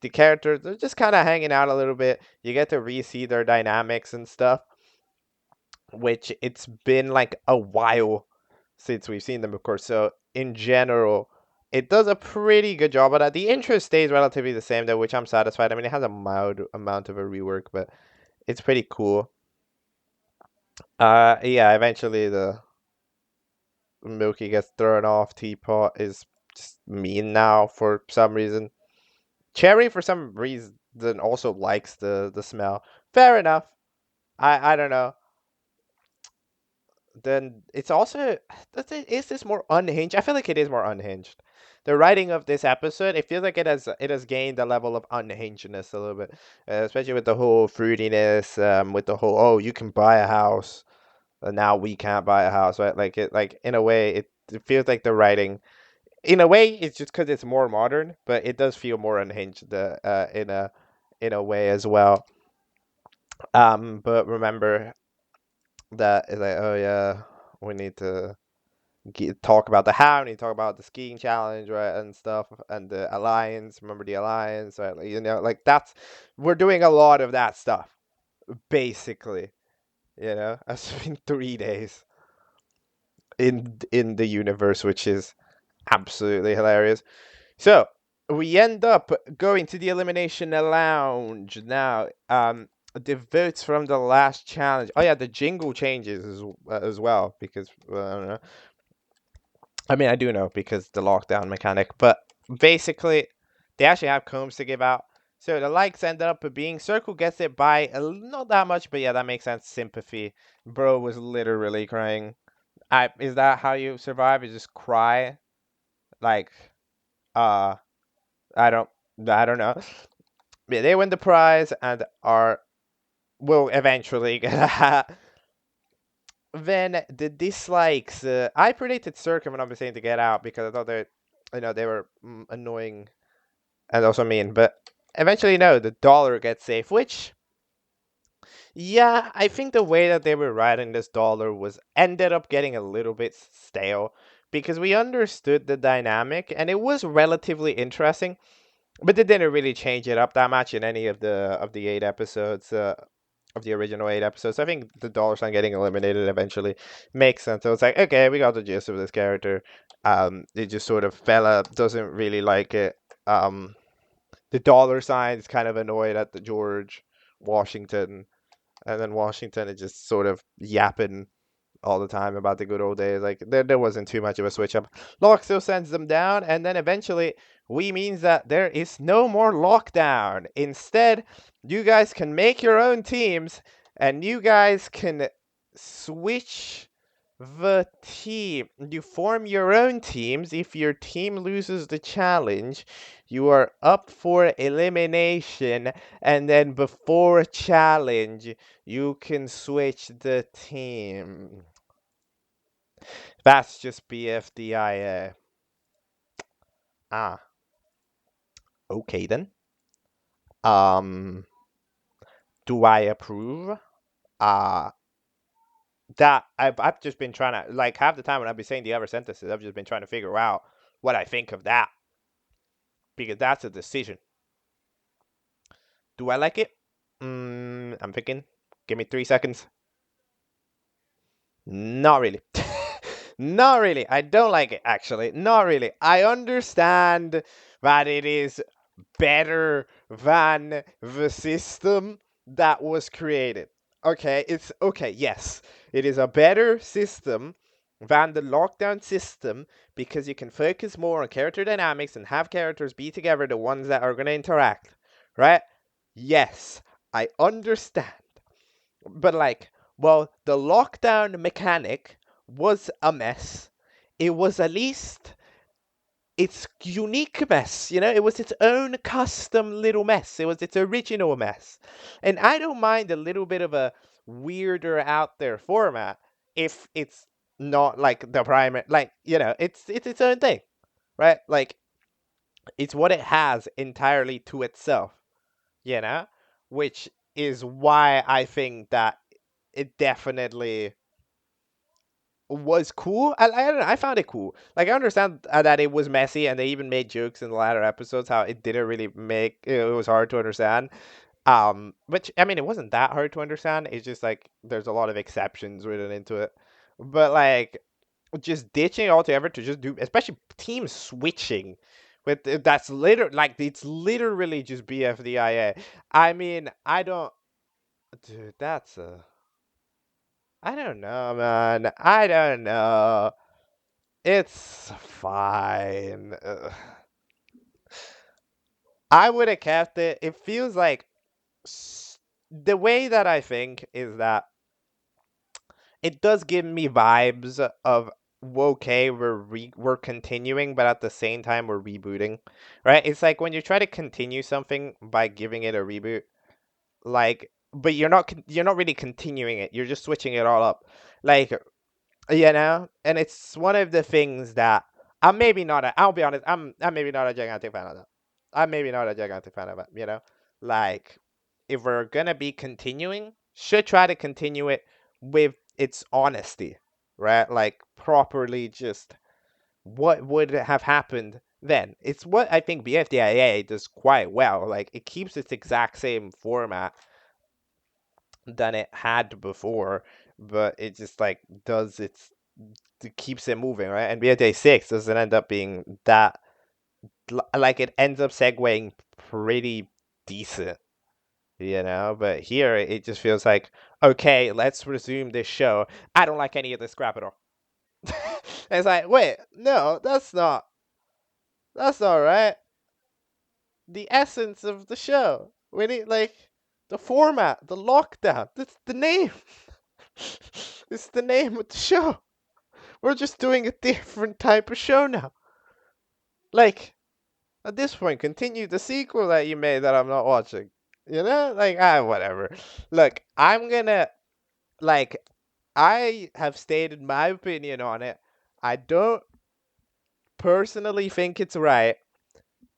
the characters they're just kind of hanging out a little bit. You get to re-see their dynamics and stuff, which it's been like a while since we've seen them, of course. So in general, it does a pretty good job of that. The intro stays relatively the same, though, which I'm satisfied. I mean, it has a mild amount of a rework, but it's pretty cool. Yeah, eventually the Milky gets thrown off. Teapot is just mean now for some reason. Cherry, for some reason, also likes the smell. Fair enough. I don't know. Then it's also is this more unhinged? I feel like it is more unhinged. The writing of this episode, it feels like it has gained a level of unhingedness a little bit, especially with the whole fruitiness, with the whole oh you can buy a house, and now we can't buy a house, right? Like it like in a way it feels like the writing, in a way it's just because it's more modern, but it does feel more unhinged in a way as well. But remember that it's like oh yeah we need to talk about the how, and you talk about the skiing challenge, right, and stuff, and the alliance. Remember the alliance, right? Like, like that's we're doing a lot of that stuff, basically. It's been 3 days in the universe, which is absolutely hilarious. So we end up going to the elimination lounge now. The votes from the last challenge. Oh yeah, the jingle changes as well because I don't know. I mean, I do know because the lockdown mechanic, but basically, they actually have combs to give out. So the likes ended up being Circle gets it by not that much, but yeah, that makes sense. Sympathy, bro was literally crying. Is that how you survive? You just cry, like, uh, I don't, I don't know. Yeah, they win the prize and will eventually get a. Then the dislikes. I predicted Circum, and I'm saying to get out because I thought they were annoying and also mean. But eventually, no, the dollar gets safe, which, yeah, I think the way that they were writing this dollar was ended up getting a little bit stale because we understood the dynamic and it was relatively interesting, but they didn't really change it up that much in any of the 8 episodes. Of the original 8 episodes, I think the dollar sign getting eliminated eventually makes sense. So it's like, okay, we got the gist of this character. It just sort of fella doesn't really like it. The dollar sign is kind of annoyed at the George Washington, and then Washington is just sort of yapping all the time about the good old days. Like there wasn't too much of a switch up. Locke still sends them down, and then eventually we means that there is no more lockdown. Instead, you guys can make your own teams, and you guys can switch the team. You form your own teams. If your team loses the challenge, you are up for elimination, and then before a challenge, you can switch the team. That's just BFDIA. Ah, okay then. Um, do I approve? Uh, that I've just been trying to, like, half the time when I've been saying the other sentences, I've just been trying to figure out what I think of that, because that's a decision. Do I like it? I'm thinking. Give me 3 seconds. Not really. Not really. I don't like it, actually. Not really. I understand that it is better than the system that was created. Okay, it's okay, yes. It is a better system than the lockdown system because you can focus more on character dynamics and have characters be together, the ones that are going to interact, right? Yes, I understand. But like, well, the lockdown mechanic was a mess. It was at least its unique mess, you know? It was its own custom little mess. It was its original mess. And I don't mind a little bit of a weirder out there format if it's not like the primary, like, you know, it's its own thing, right? Like, it's what it has entirely to itself, you know? Which is why I think that it definitely was cool. I don't know. I found it cool. Like I understand that it was messy, and they even made jokes in the latter episodes how it didn't really make it was hard to understand. Which I mean, it wasn't that hard to understand. It's just like there's a lot of exceptions written into it. But like just ditching altogether to just do, especially team switching. With that's literally like it's literally just BFDIA. I mean, I don't, dude. I don't know, man. I don't know. It's fine. I would have kept it. It feels like the way that I think is that it does give me vibes of okay, we're continuing, but at the same time we're rebooting, right? It's like when you try to continue something by giving it a reboot, like, but you're not really continuing it. You're just switching it all up, like, you know. And it's one of the things that I'm maybe not a, I'll be honest, I'm maybe not a gigantic fan of that. I'm maybe not a gigantic fan of it, you know. Like if we're gonna be continuing, should try to continue it with its honesty, right? Like properly, just what would have happened then. It's what I think BFDIA does quite well. Like it keeps its exact same format than it had before, but it just like does its, it keeps it moving, right? And BFDIA 6 doesn't end up being that, like it ends up segueing pretty decent, you know. But here it just feels like, okay, let's resume this show. I don't like any of this crap at all. It's like, wait, no, that's not right. The essence of the show, we need like the format, the lockdown. That's the name. It's the name of the show. We're just doing a different type of show now. Like at this point, continue the sequel that you made that I'm not watching. You know, like whatever. Look, I'm gonna, like, I have stated my opinion on it. I don't personally think it's right,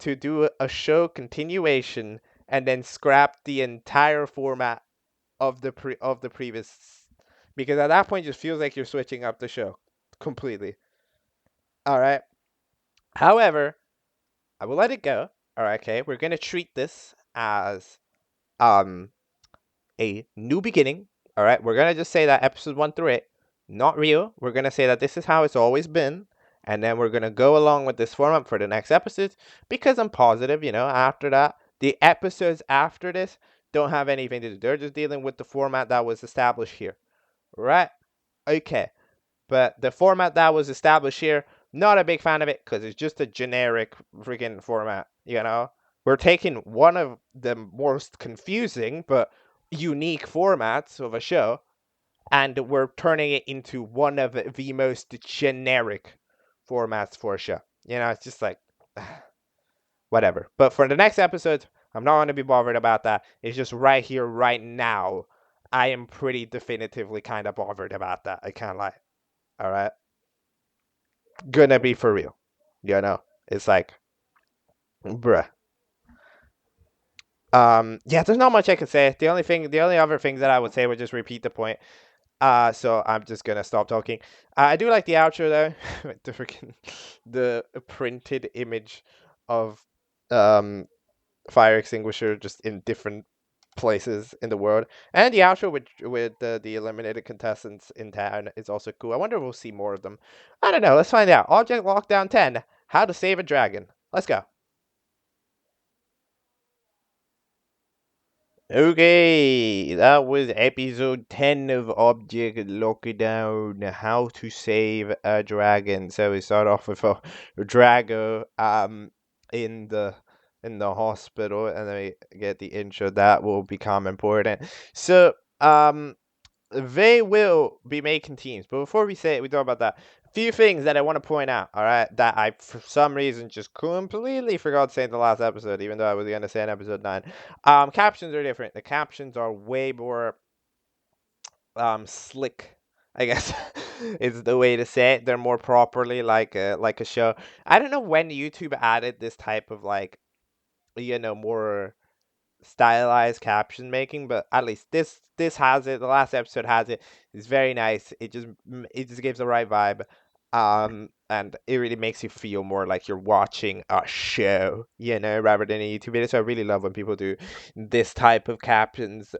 to do a show continuation and then scrap the entire format of the previous, because at that point it just feels like you're switching up the show completely. All right. However, I will let it go. All right. Okay. We're gonna treat this as um a new beginning. All right. We're gonna just say that episode 1 through 8 not real. We're gonna say that this is how it's always been, and then we're gonna go along with this format for the next episodes because I'm positive, after that, the episodes after this don't have anything to do. They're just dealing with the format that was established here. Right? Okay. But the format that was established here, not a big fan of it because it's just a generic freaking format. We're taking one of the most confusing but unique formats of a show and we're turning it into one of the most generic formats for a show. It's just like, whatever. But for the next episode, I'm not going to be bothered about that. It's just right here, right now. I am pretty definitively kind of bothered about that. I can't lie. All right. Gonna be for real. It's like, bruh. Yeah, there's not much I can say. The only other things that I would say would just repeat the point. So I'm just gonna stop talking. I do like the outro though, the printed image of fire extinguisher just in different places in the world, and the outro with the eliminated contestants in town is also cool. I wonder if we'll see more of them. I don't know. Let's find out. Object Lockdown 10: How to Save a Dragon. Let's go. Okay, that was episode 10 of Object Lockdown, How to Save a Dragon. So we start off with a Drago in the hospital, and then we get the intro that will become important. So they will be making teams, but before we talk about that, a few things that I want to point out, all right, that I for some reason just completely forgot to say in the last episode, even though I was going to say in episode 9. Captions are different. The captions are way more slick, I guess is the way to say it. They're more properly like a show. I don't know when YouTube added this type of like more stylized caption making, but at least this has it. The last episode has it. It's very nice. It just gives the right vibe. And it really makes you feel more like you're watching a show, rather than a YouTube video. So I really love when people do this type of captions,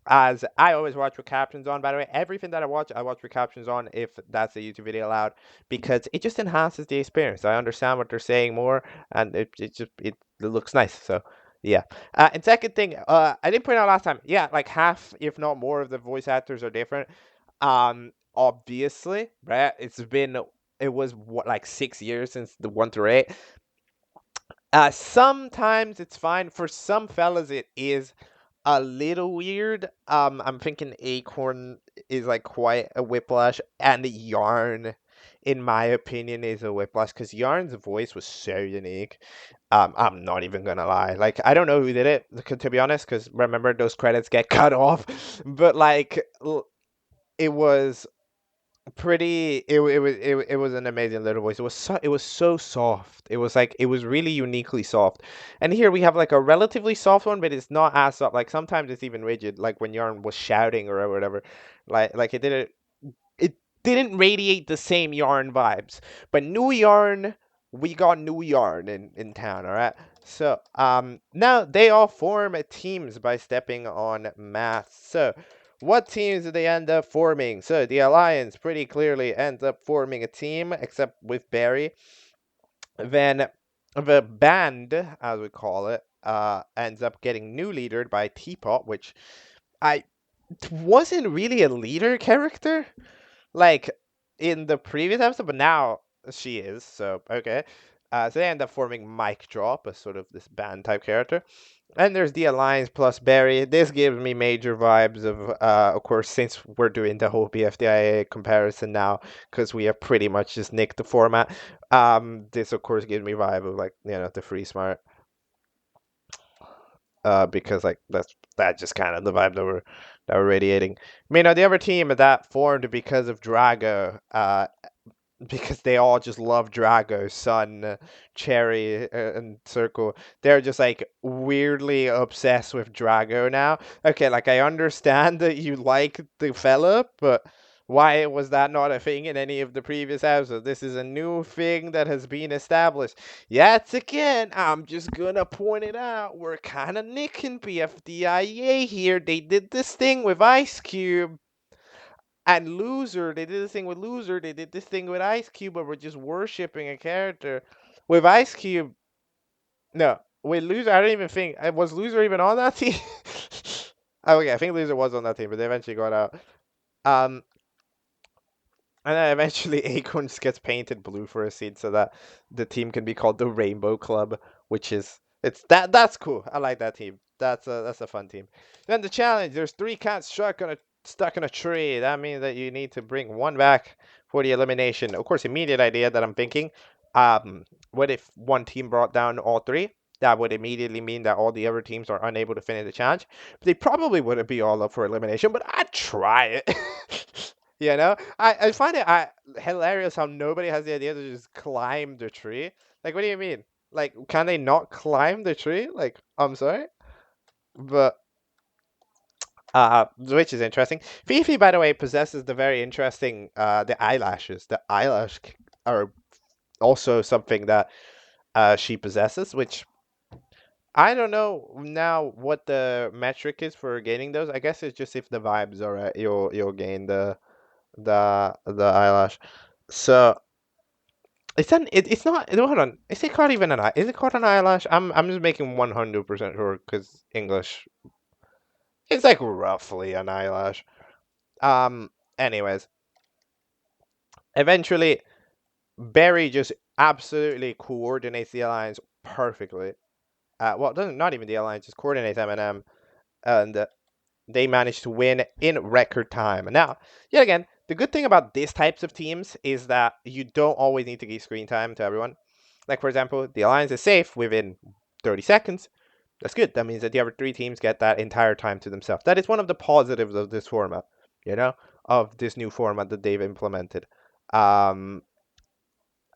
as I always watch with captions on. By the way, everything that I watch with captions on if that's a YouTube video allowed, because it just enhances the experience. I understand what they're saying more, and it looks nice. So yeah. And second thing, I didn't point out last time. Yeah, like half, if not more, of the voice actors are different. Obviously, right? It was what, like 6 years since the 1 through 8. Sometimes it's fine. For some fellas, it is a little weird. I'm thinking Acorn is like quite a whiplash, and Yarn, in my opinion, is a whiplash because Yarn's voice was so unique. I'm not even gonna lie. Like, I don't know who did it, to be honest, because remember those credits get cut off, but like it was it was an amazing little voice. It was so soft. It was really uniquely soft. And here we have like a relatively soft one, but it's not as soft. Like sometimes it's even rigid, like when Yarn was shouting or whatever. Like it didn't radiate the same Yarn vibes. But new Yarn, we got new Yarn in town, all right? So now they all form teams by stepping on mats. So what teams do they end up forming? So the Alliance pretty clearly ends up forming a team, except with Barry. Then the band, as we call it, ends up getting new leadered by Teapot, which I wasn't really a leader character like in the previous episode, but now she is. So okay. So they end up forming Mic Drop, as sort of this band type character. And there's the Alliance plus Barry. This gives me major vibes of course, since we're doing the whole BFDIA comparison now, because we have pretty much just nicked the format. This of course gives me vibe of like the Free Smart. Because like that just kind of the vibe that we're radiating. I mean, the other team that formed because of Drago, because they all just love Drago, Sun, Cherry, and Circle. They're just like weirdly obsessed with Drago now. Okay, like I understand that you like the fella, but why was that not a thing in any of the previous episodes? This is a new thing that has been established. Yet again, I'm just gonna point it out. We're kind of nicking BFDIA here. They did this thing with Ice Cube. And Loser, they did this thing with Loser. They did this thing with Ice Cube, where we're just worshipping a character. With Ice Cube, no. With Loser, I don't even think was Loser even on that team. Oh, okay, I think Loser was on that team, but they eventually got out. Um, and then eventually Acorn just gets painted blue for a scene so that the team can be called the Rainbow Club, which is that's cool. I like that team. That's a fun team. Then the challenge, there's 3 cats stuck in a tree. That means that you need to bring one back for the elimination. Of course, immediate idea that I'm thinking, what if one team brought down all 3? That would immediately mean that all the other teams are unable to finish the challenge. But they probably wouldn't be all up for elimination, but I'd try it. You know, I find it hilarious how nobody has the idea to just climb the tree. Like, what do you mean? Like, can they not climb the tree? Like, I'm sorry, but which is interesting. Fifi, by the way, possesses the very interesting the eyelashes. The are also something that she possesses, which I don't know now what the metric is for gaining those. I guess it's just if the vibes are right, you'll gain the eyelash. So it's not hold on. Is it called even an eye? Is it called an eyelash? I'm just making 100% sure because English. It's like roughly an eyelash. Um. Anyways, eventually Barry just absolutely coordinates the alliance perfectly. Well, it doesn't not even the alliance, just coordinates Eminem, and they manage to win in record time. Now, yet again, the good thing about these types of teams is that you don't always need to give screen time to everyone. Like, for example, the alliance is safe within 30 seconds. That's good. That means that the other 3 teams get that entire time to themselves. That is one of the positives of this format, you know, of this new format that they've implemented. Um,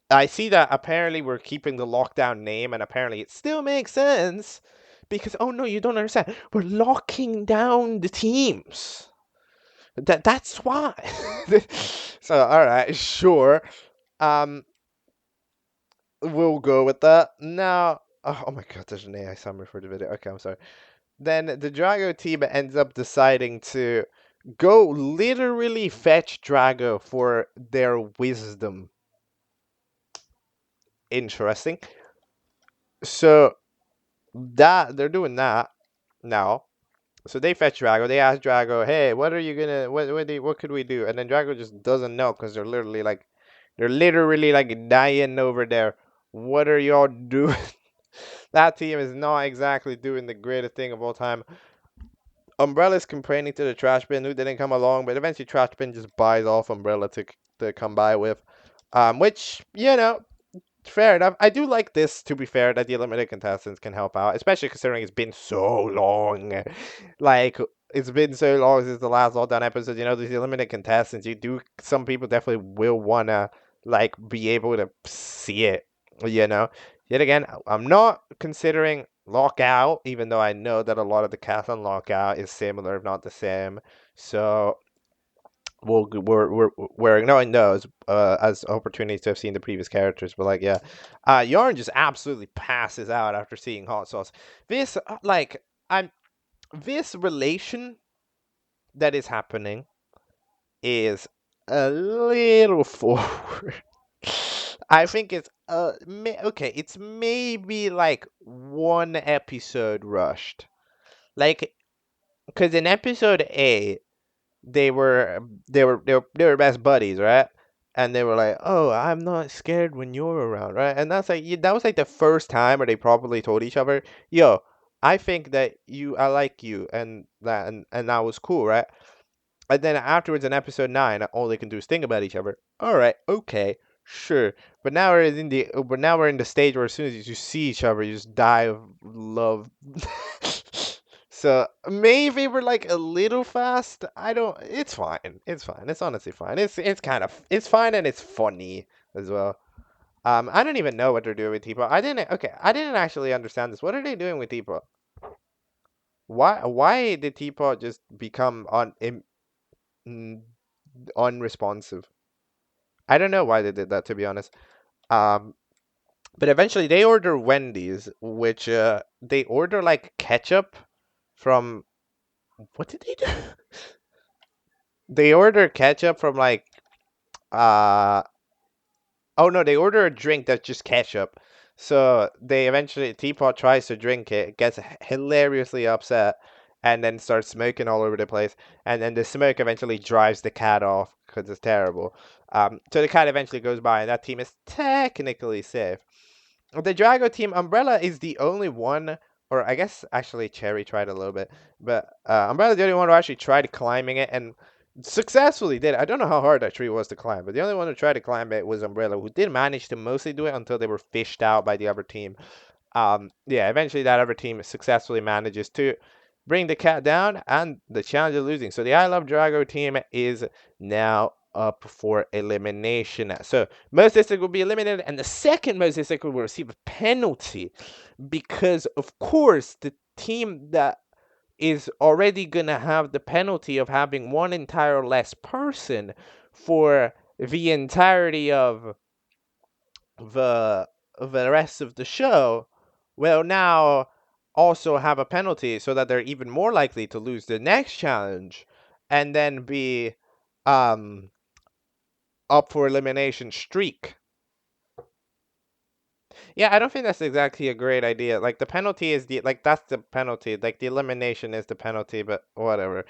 I see that apparently we're keeping the lockdown name, and apparently it still makes sense because, oh no, you don't understand. We're locking down the teams. That's why. So, all right, sure. Um, we'll go with that. Now, oh my god, there's an AI summary for the video. Okay, I'm sorry. Then the Drago team ends up deciding to go literally fetch Drago for their wisdom. Interesting. So that they're doing that now. So they fetch Drago. They ask Drago, "Hey, what are you gonna? What could we do?" And then Drago just doesn't know because they're literally like dying over there. What are y'all doing? That team is not exactly doing the greatest thing of all time. Umbrella's complaining to the trash bin who didn't come along, but eventually trash bin just buys off Umbrella to come by with, which fair enough. I do like this, to be fair, that the eliminated contestants can help out, especially considering it's been so long. Like, it's been so long since the last lockdown episode. These eliminated contestants, some people definitely will wanna, like, be able to see it, you know? Yet again, I'm not considering lockout, even though I know that a lot of the cast on lockout is similar, if not the same. So, we're ignoring those as opportunities to have seen the previous characters, but like, yeah, Yarn just absolutely passes out after seeing hot sauce. This I'm this relation that is happening is a little forward. I think it's okay. It's maybe like one episode rushed, like because in episode 8 they were best buddies, right? And they were like, "Oh, I'm not scared when you're around," right? And that's like that was like the first time where they probably told each other, "Yo, I think that I like you," and that was cool, right? And then afterwards in episode 9, all they can do is think about each other. All right, okay, sure. But now we're in the stage where as soon as you see each other, you just die of love. So maybe we're like a little fast. I don't. It's fine. It's fine. It's honestly fine. It's kind of it's fine and it's funny as well. I don't even know what they're doing with Teapot. I didn't. Okay, I didn't actually understand this. What are they doing with Teapot? Why did Teapot just become mm, unresponsive? I don't know why they did that, to be honest. Um, but eventually they order Wendy's, which they order like ketchup from. What did they do? They order ketchup from like uh oh no, they order a drink that's just ketchup. So they eventually Teapot tries to drink it, gets hilariously upset, and then starts smoking all over the place. And then the smoke eventually drives the cat off because it's terrible. So the cat eventually goes by, and that team is technically safe. The Drago team, Umbrella is the only one, or I guess actually Cherry tried a little bit, but Umbrella's the only one who actually tried climbing it and successfully did. I don't know how hard that tree was to climb, but the only one who tried to climb it was Umbrella, who did manage to mostly do it until they were fished out by the other team. Yeah, eventually that other team successfully manages to bring the cat down, and the challenge is losing. So the I Love Drago team is now up for elimination. So most Istic will be eliminated, and the second most Istic will receive a penalty because, of course, the team that is already gonna have the penalty of having one entire less person for the entirety of the rest of the show will now also have a penalty so that they're even more likely to lose the next challenge and then be um up for elimination streak. Yeah, I don't think that's exactly a great idea. Like the penalty is that's the penalty. Like the elimination is the penalty, but whatever.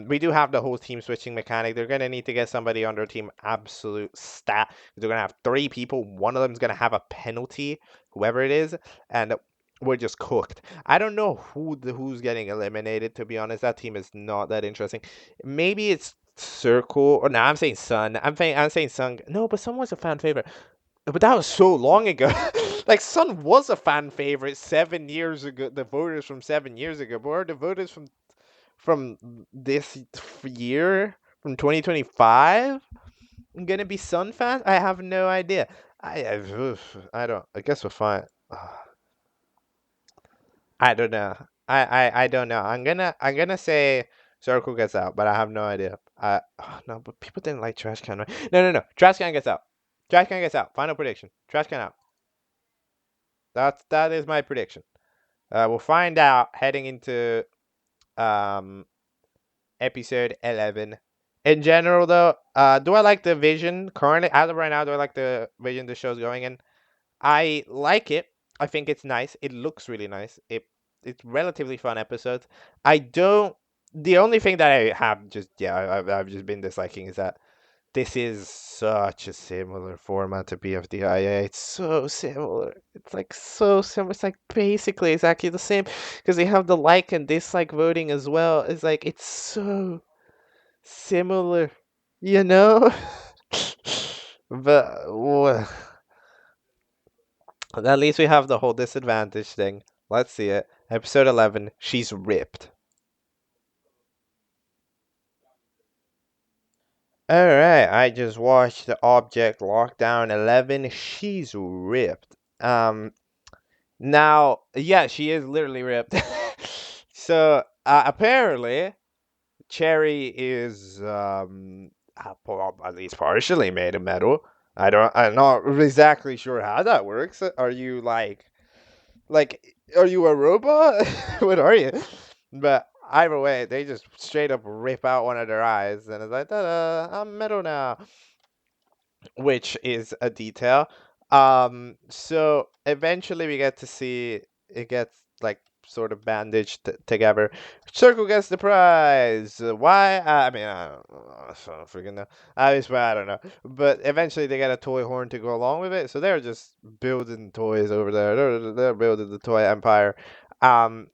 We do have the whole team switching mechanic. They're gonna need to get somebody on their team absolute stat. They're gonna have three people. One of them's gonna have a penalty, whoever it is, and we're just cooked. I don't know who's getting eliminated. To be honest, that team is not that interesting. Maybe it's Circle or no, I'm saying Sun. I'm saying Sun. No, but Sun was a fan favorite. But that was so long ago. Like Sun was a fan favorite 7 years ago. The voters from 7 years ago, but are the voters from this year, from 2025, gonna be Sun fans? I have no idea. I don't. I guess we're fine. I don't know. I don't know. I'm gonna say Circle gets out, but I have no idea. No, but people didn't like Trash Can, right? No. Trash Can gets out. Trash Can gets out. Final prediction. Trash Can out. That is my prediction. We'll find out heading into um episode 11. In general, though, do I like the vision currently? As of right now, do I like the vision the show's going in? I like it. I think it's nice. It looks really nice. It's relatively fun episodes. I don't. The only thing that I have I've just been disliking is that this is such a similar format to BFDIA. It's so similar. It's like so similar. It's like basically exactly the same because they have the like and dislike voting as well. It's like it's so similar, you know? But at least we have the whole disadvantage thing. Let's see it. Episode 11. She's ripped. Alright, I just watched the Object Lockdown 11. She's ripped. Now, yeah, she is literally ripped. So, apparently, Cherry is, at least partially made of metal. I'm not exactly sure how that works. Are you are you a robot? What are you? But either way, they just straight up rip out one of their eyes, and it's like, ta-da, I'm metal now, which is a detail. So eventually we get to see it gets like sort of bandaged together. Circle gets the prize. Why? I mean, I don't freaking know. I don't know. But eventually they get a toy horn to go along with it. So they're just building toys over there. They're building the toy empire. Um,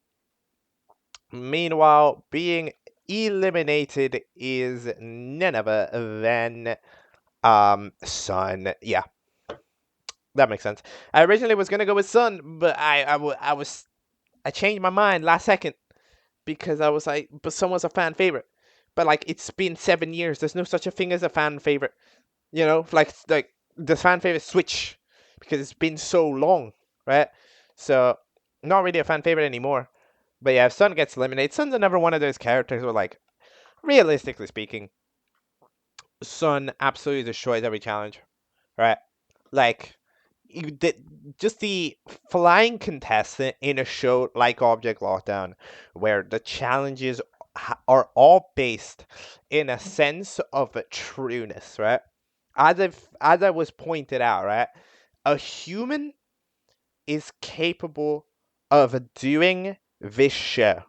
Meanwhile, being eliminated is none other than Sun. Yeah, that makes sense. I originally was gonna go with Sun, but I changed my mind last second. because I was like, but someone's a fan favorite. But like, it's been 7 years. There's no such a thing as a fan favorite. Like the fan favorite switch because it's been so long, right? So not really a fan favorite anymore. But yeah, if Sun gets eliminated, Sun's another one of those characters where, like, realistically speaking, Sun absolutely destroys every challenge, right? Like, just the flying contestant in a show like Object Lockdown, where the challenges are all based in a sense of trueness, right? As I was pointed out, right, a human is capable of doing this show,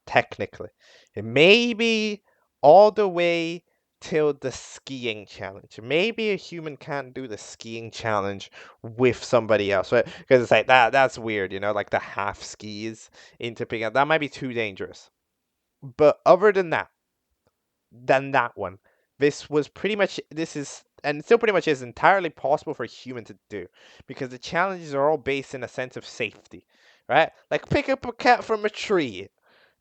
technically. Maybe all the way till the skiing challenge. Maybe a human can't do the skiing challenge with somebody else, right? Because it's like that's weird, like the half skis into picking up. That might be too dangerous. But other than that one, this is, and still pretty much is, entirely possible for a human to do because the challenges are all based in a sense of safety, right? Like pick up a cat from a tree,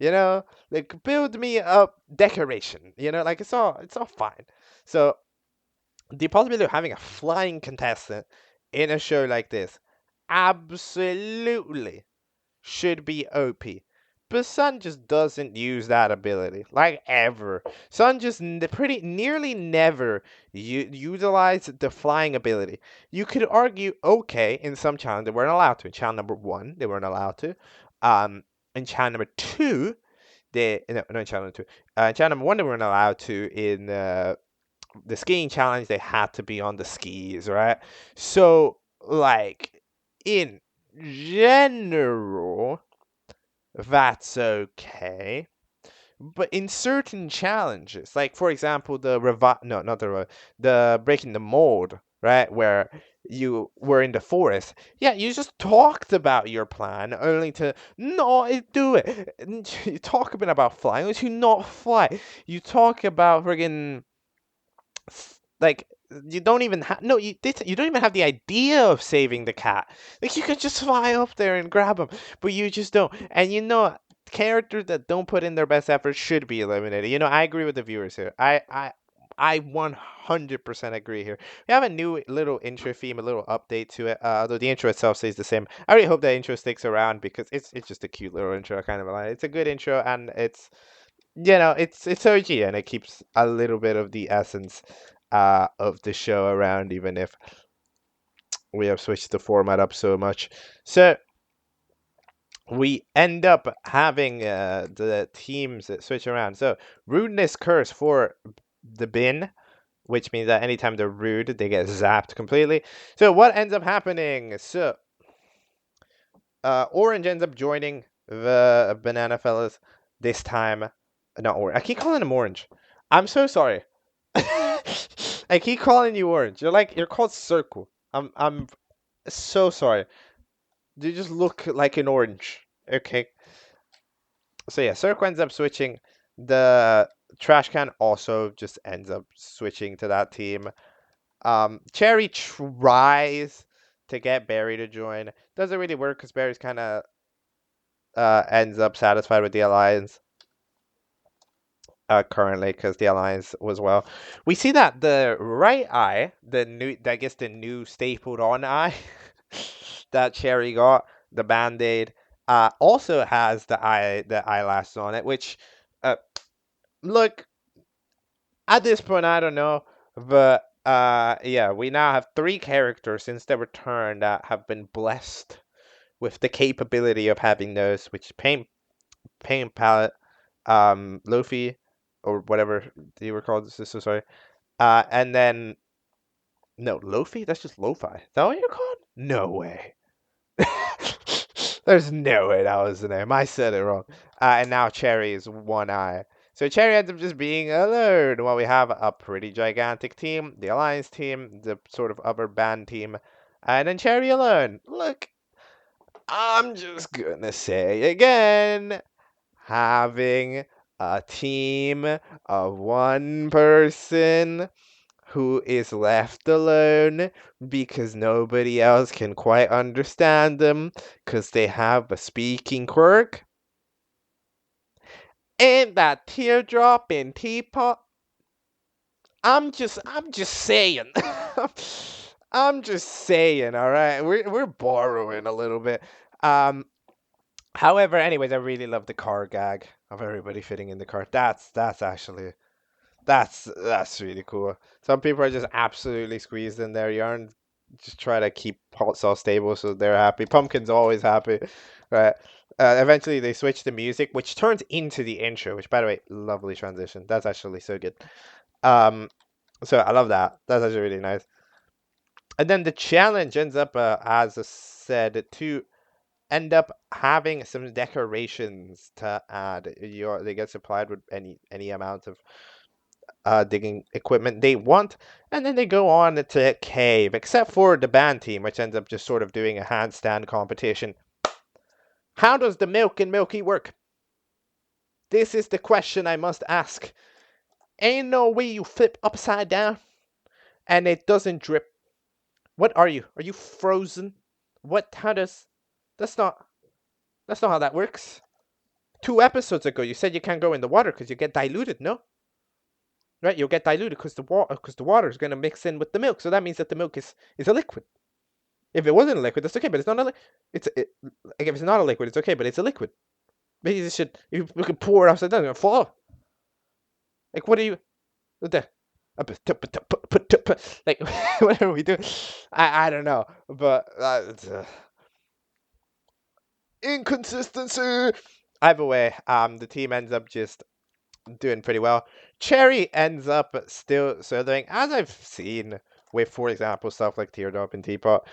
like build me a decoration, like it's all fine. So the possibility of having a flying contestant in a show like this absolutely should be OP. But Sun just doesn't use that ability, like ever. Sun just pretty nearly never utilize the flying ability. You could argue, okay, in some challenge they weren't allowed to. In challenge number 1, they weren't allowed to. In challenge number 2, no, in challenge number 2. In challenge number 1, they weren't allowed to. In the skiing challenge, they had to be on the skis, right? So, like, in general, that's okay. But in certain challenges, like for example, no, not the breaking the mold, right, where you were in the forest. Yeah, you just talked about your plan only to not do it. You talk a bit about flying, only to not fly. You talk about friggin' like you don't even have no you don't even have the idea of saving the cat. Like you could just fly up there and grab him, but you just don't. And characters that don't put in their best effort should be eliminated. I agree with the viewers here. I 100% agree here. We have a new little intro theme, a little update to it. Although the intro itself stays the same. I really hope that intro sticks around because it's just a cute little intro, kind of like it's a good intro, and it's OG, and it keeps a little bit of the essence of the show around, even if we have switched the format up so much. So we end up having the teams that switch around. So rudeness curse for the bin, which means that anytime they're rude, they get zapped completely. So what ends up happening? So Orange ends up joining the banana fellas this time. Not Orange. I keep calling him Orange. I'm so sorry. I keep calling you Orange. You're called Circle. I'm so sorry. You just look like an orange. Okay. So yeah, Circle ends up switching. The trash can also just ends up switching to that team. Cherry tries to get Barry to join. Doesn't really work because Barry's kind of ends up satisfied with the alliance currently because the alliance was well. We see that the right eye, the new stapled on eye that Cherry got, the band-aid, also has the eyelashes on it, which look, at this point I don't know, but yeah, we now have 3 characters since their return that have been blessed with the capability of having those, which paint palette, Luffy, or whatever they were called. So sorry. And then no, Lofi. That's just lo-fi. Is that what you're called? No way. There's no way that was the name. I said it wrong. And now Cherry is one eye. So Cherry ends up just being alone while we have a pretty gigantic team, the Alliance team, the sort of other band team, and then Cherry alone. Look, I'm just gonna say again, having a team of one person who is left alone because nobody else can quite understand them because they have a speaking quirk. And that teardrop in teapot. I'm just saying. I'm just saying, all right. We're borrowing a little bit. Um However, anyways, I really love the car gag of everybody fitting in the car. That's actually that's really cool. Some people are just absolutely squeezed in their yarn. Just try to keep hot sauce stable so they're happy. Pumpkin's always happy, right? Eventually, they switch the music, which turns into the intro. Which, by the way, lovely transition. That's actually so good. Um, so I love that. That's actually really nice. And then the challenge ends up, as I said, to end up having some decorations to add. They get supplied with any amount of digging equipment they want, and then they go on to cave, except for the band team, which ends up just sort of doing a handstand competition. How does the milk in Milky work? This is the question I must ask. Ain't no way you flip upside down and it doesn't drip. What are you? Are you frozen? What? How does? That's not. That's not how that works. 2 episodes ago, you said you can't go in the water because you get diluted. No, right? You'll get diluted because the water is going to mix in with the milk. So that means that the milk is a liquid. If it wasn't a liquid, that's okay. But it's not a. Like if it's not a liquid, it's okay. But it's a liquid. Maybe you should. You could pour it upside down and fall. Like what are you? The like what are we doing? I don't know, but inconsistency. Either way, the team ends up just doing pretty well. Cherry ends up still soloing, as I've seen with, for example, stuff like Teardrop and Teapot.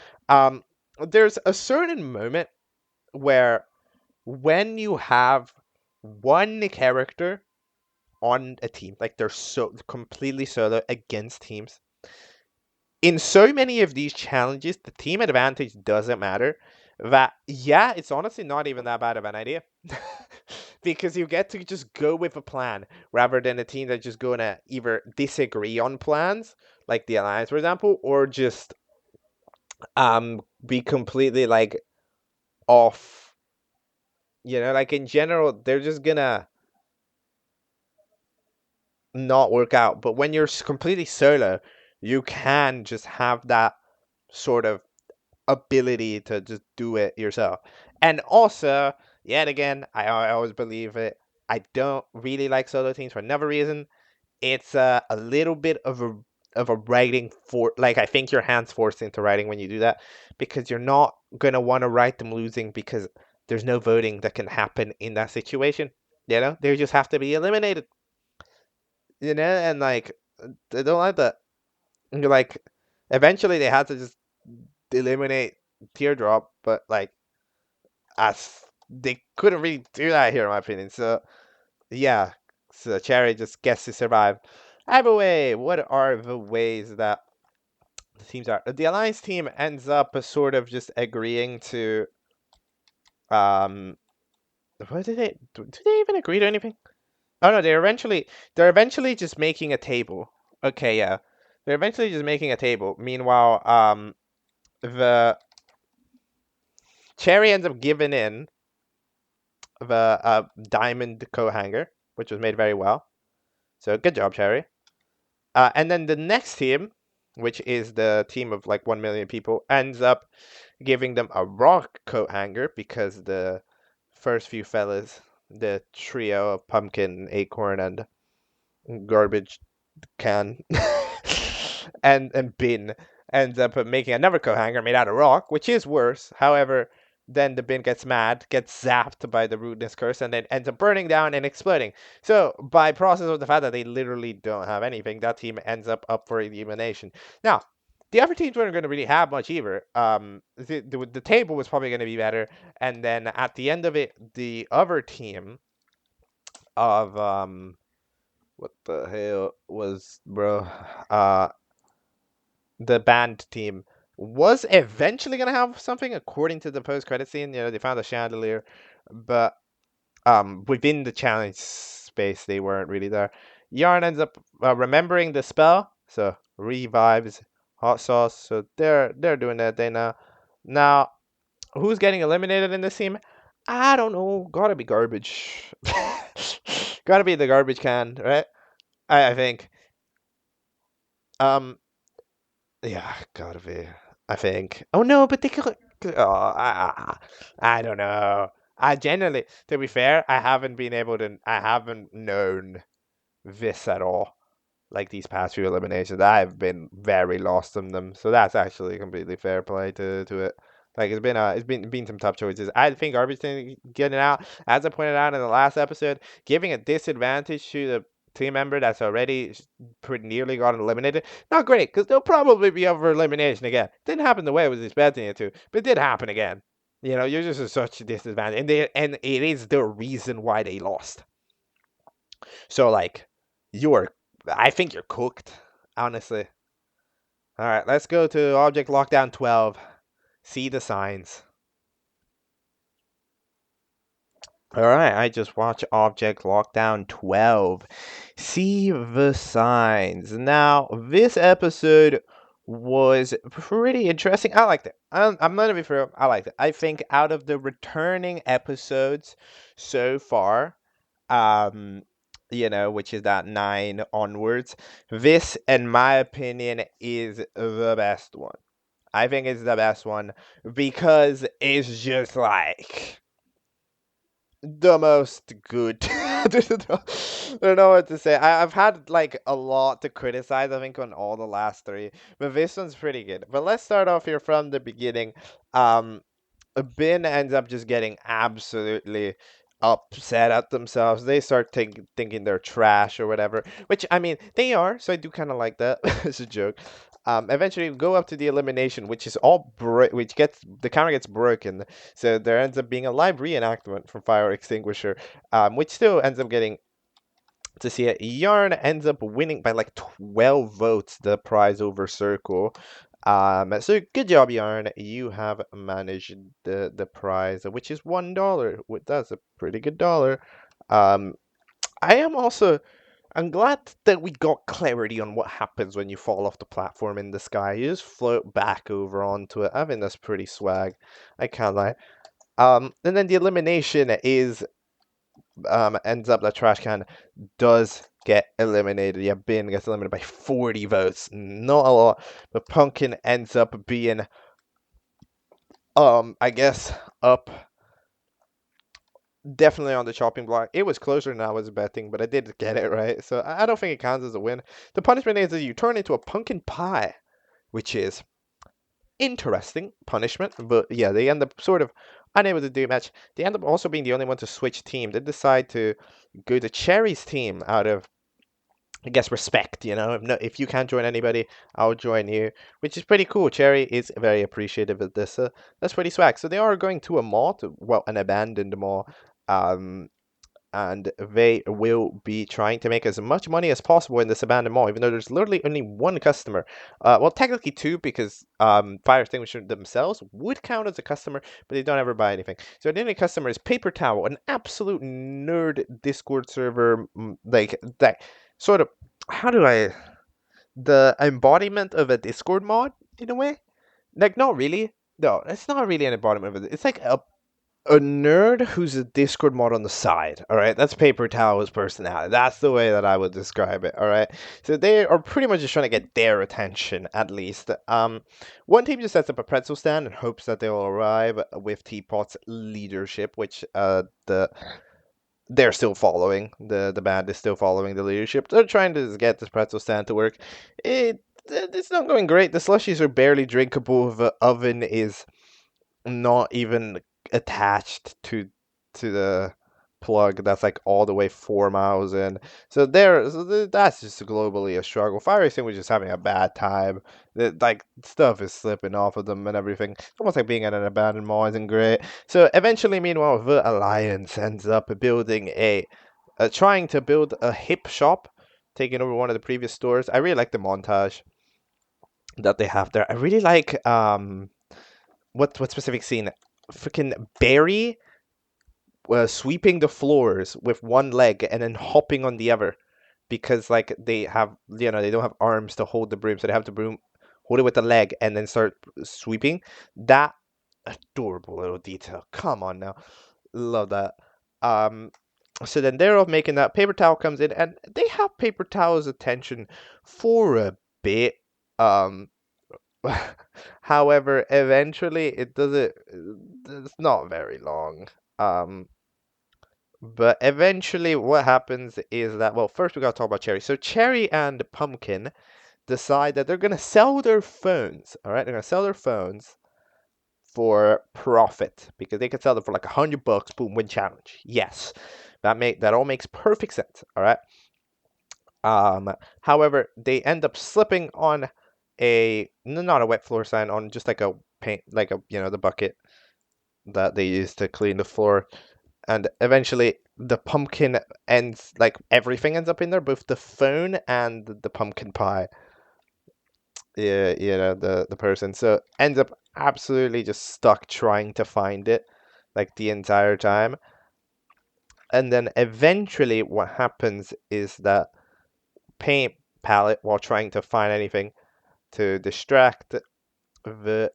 There's a certain moment where when you have one character on a team, like they're so completely solo against teams, in so many of these challenges, the team advantage doesn't matter. That, yeah, it's honestly not even that bad of an idea. Because you get to just go with a plan rather than a team that's just going to either disagree on plans, like the Alliance, for example, or just be completely like off. Like in general, they're just gonna not work out. But when you're completely solo, you can just have that sort of ability to just do it yourself. And also, yet again, I always believe it. I don't really like solo teams for another reason. It's a little bit of a writing for, like, I think your hands forced into writing when you do that, because you're not gonna want to write them losing because there's no voting that can happen in that situation. They just have to be eliminated. And like they don't like that. And like eventually they had to just eliminate Teardrop, but like as they couldn't really do that here, in my opinion. So yeah, so Cherry just gets to survive. Either way, what are the ways that the teams are? The Alliance team ends up sort of just agreeing to um. What did they do? They even agree to anything? Oh no, they're eventually just making a table. Okay, yeah, they're eventually just making a table. Meanwhile, the Cherry ends up giving in the diamond coat hanger, which was made very well. So good job, Cherry. And then the next team, which is the team of like 1 million people, ends up giving them a rock coat hanger because the first few fellas, the trio of Pumpkin, Acorn, and Garbage Can, and Bin, ends up making another coat hanger made out of rock, which is worse. However, then the Bin gets mad, gets zapped by the rudeness curse, and then ends up burning down and exploding. So, by process of the fact that they literally don't have anything, that team ends up for elimination. Now, the other teams weren't going to really have much either. The table was probably going to be better, and then at the end of it, the other team of what the hell was, bro? The band team was eventually gonna have something according to the post-credit scene. They found a chandelier, but within the challenge space, they weren't really there. Yarn ends up remembering the spell, so revives, hot sauce. So they're doing that thing now. Now, who's getting eliminated in this team? I don't know. Gotta be garbage. Gotta be the garbage can, right? I think. Um, yeah, gotta be. I think. Oh no, but they could. Oh, I don't know. I generally, to be fair, I haven't been able to. I haven't known this at all. Like these past few eliminations, I've been very lost in them. So that's actually completely fair play to it. Like it's been some tough choices. I think garbage thing getting out, as I pointed out in the last episode, giving a disadvantage to the team member that's already pretty nearly gotten eliminated. Not great, because they'll probably be up for elimination again. Didn't happen the way I was expecting it to, but it did happen again. You know, you're just at such a disadvantage, and it is the reason why they lost. So like, you're, I think you're cooked, honestly. All right, let's go to Object Lockdown 12. See the signs. All right, I just watched Object Lockdown 12. See the signs. Now, this episode was pretty interesting. I liked it. I'm gonna be fair. I liked it. I think out of the returning episodes so far, um, which is that 9 onwards, this, in my opinion, is the best one. I think it's the best one because it's just like the most good. I don't know what to say. I've had like a lot to criticize, I think, on all the last 3, but this one's pretty good. But let's start off here from the beginning. Um, Bin ends up just getting absolutely upset at themselves. They start thinking they're trash or whatever, which I mean they are. So I do kind of like that. It's a joke. Eventually go up to the elimination, which is which gets the camera gets broken. So there ends up being a live reenactment from Fire Extinguisher, which still ends up getting to see it. Yarn ends up winning by like 12 votes the prize over Circle. So good job, Yarn. You have managed the prize, which is $1. That's a pretty good dollar. Um, I am also. I'm glad that we got clarity on what happens when you fall off the platform in the sky. You just float back over onto it. I think that's pretty swag. I can't lie. And then the elimination is ends up the trash can does get eliminated. Yeah, Bin gets eliminated by 40 votes. Not a lot. But Pumpkin ends up being I guess up definitely on the chopping block. It was closer than I was betting, but I did get it right. So I don't think it counts as a win. The punishment is that you turn into a pumpkin pie, which is interesting punishment. But yeah, they end up sort of unable to do a match. They end up also being the only one to switch team. They decide to go to Cherry's team out of, I guess, respect. If you can't join anybody, I'll join you, which is pretty cool. Cherry is very appreciative of this. That's pretty swag. So they are going to a mall, well, an abandoned mall, um, and they will be trying to make as much money as possible in this abandoned mall, even though there's literally only one customer. Well, technically 2, because Fire Extinguisher themselves would count as a customer, but they don't ever buy anything. So the only customer is Paper Towel, an absolute nerd Discord server, like that sort of, how do I, the embodiment of a Discord mod in a way. Like, not really. No, it's not really an embodiment of it. It's like a nerd who's a Discord mod on the side. All right, that's Paper Towel's personality. That's the way that I would describe it. All right, so they are pretty much just trying to get their attention, at least. One team just sets up a pretzel stand and hopes that they'll arrive with Teapot's leadership, which they're still following. The band is still following the leadership. They're trying to get this pretzel stand to work. It's not going great. The slushies are barely drinkable. The oven is not even attached to the plug that's like all the way 4 miles in. That's just globally a struggle. Fire Racing was just having a bad time. Like stuff is slipping off of them and everything. It's almost like being at an abandoned mall isn't great. So eventually, meanwhile, the Alliance ends up building trying to build a hip shop, taking over one of the previous stores. I really like the montage that they have there. I really like what specific scene? Freaking Barry sweeping the floors with one leg and then hopping on the other. because like they have, they don't have arms to hold the broom, so they have to hold it with the leg and then start sweeping. That adorable little detail. Come on now, love that. Um, so then they're all making that. Paper towel comes in, and they have paper towel's attention for a bit. Um, However, eventually it doesn't. It's not very long. Um, but eventually, what happens is that, well, first we gotta talk about Cherry. So Cherry and Pumpkin decide that they're gonna sell their phones. All right, they're gonna sell their phones for profit because they could sell them for like $100. Boom, win challenge. Yes, that all makes perfect sense. All right. However, they end up slipping on not a wet floor sign, on just like a paint, like a the bucket that they use to clean the floor, and eventually the pumpkin ends, like everything ends up in there, both the phone and the pumpkin pie. Yeah, the person, so ends up absolutely just stuck trying to find it like the entire time. And then eventually what happens is that paint palette, while trying to find anything to distract the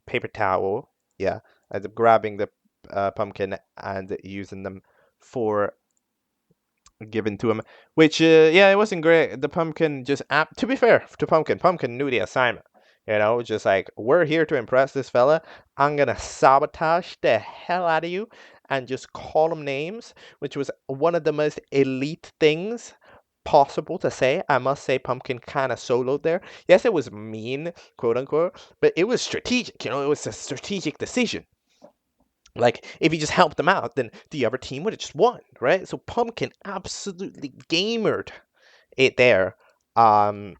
paper towel, yeah, ends up grabbing the pumpkin and using them for given to him, which yeah, it wasn't great. The pumpkin just to be fair to Pumpkin knew the assignment. Just like, we're here to impress this fella. I'm gonna sabotage the hell out of you and just call him names, which was one of the most elite things possible to say. I must say, Pumpkin kind of soloed there. Yes, it was mean, quote unquote, but it was strategic. It was a strategic decision. Like, if he just helped them out, then the other team would have just won, right? So Pumpkin absolutely gamered it there. Um,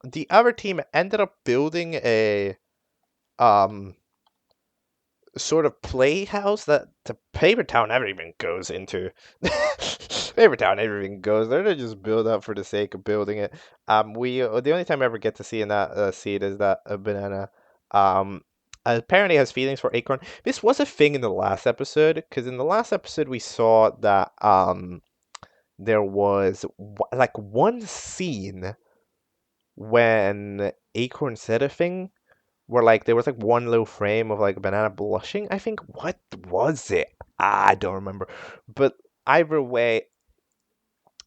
the other team ended up building a um sort of playhouse that the Paper Town never even goes into. Paper Town never even goes there. They just build up for the sake of building it. We the only time I ever get to see in that seed is that a banana apparently has feelings for Acorn. This was a thing in the last episode, because in the last episode we saw that there was like one scene when Acorn said a thing where like there was like one little frame of like a banana blushing. I think, what was it? I don't remember. But either way,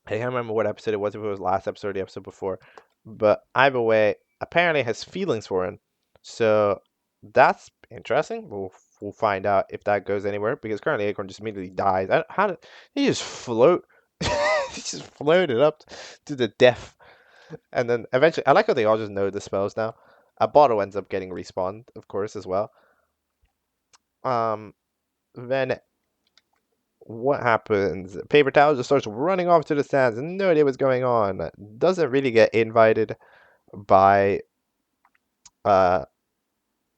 I can't remember what episode it was, if it was last episode or the episode before. But either way, apparently has feelings for him. So that's interesting. We'll find out if that goes anywhere, because currently Acorn just immediately dies. How did he just float? He just floated up to the death, and then eventually, I like how they all just know the spells now. A bottle ends up getting respawned, of course, as well. Then what happens? Paper Towel just starts running off to the stands, and no idea what's going on. Doesn't really get invited by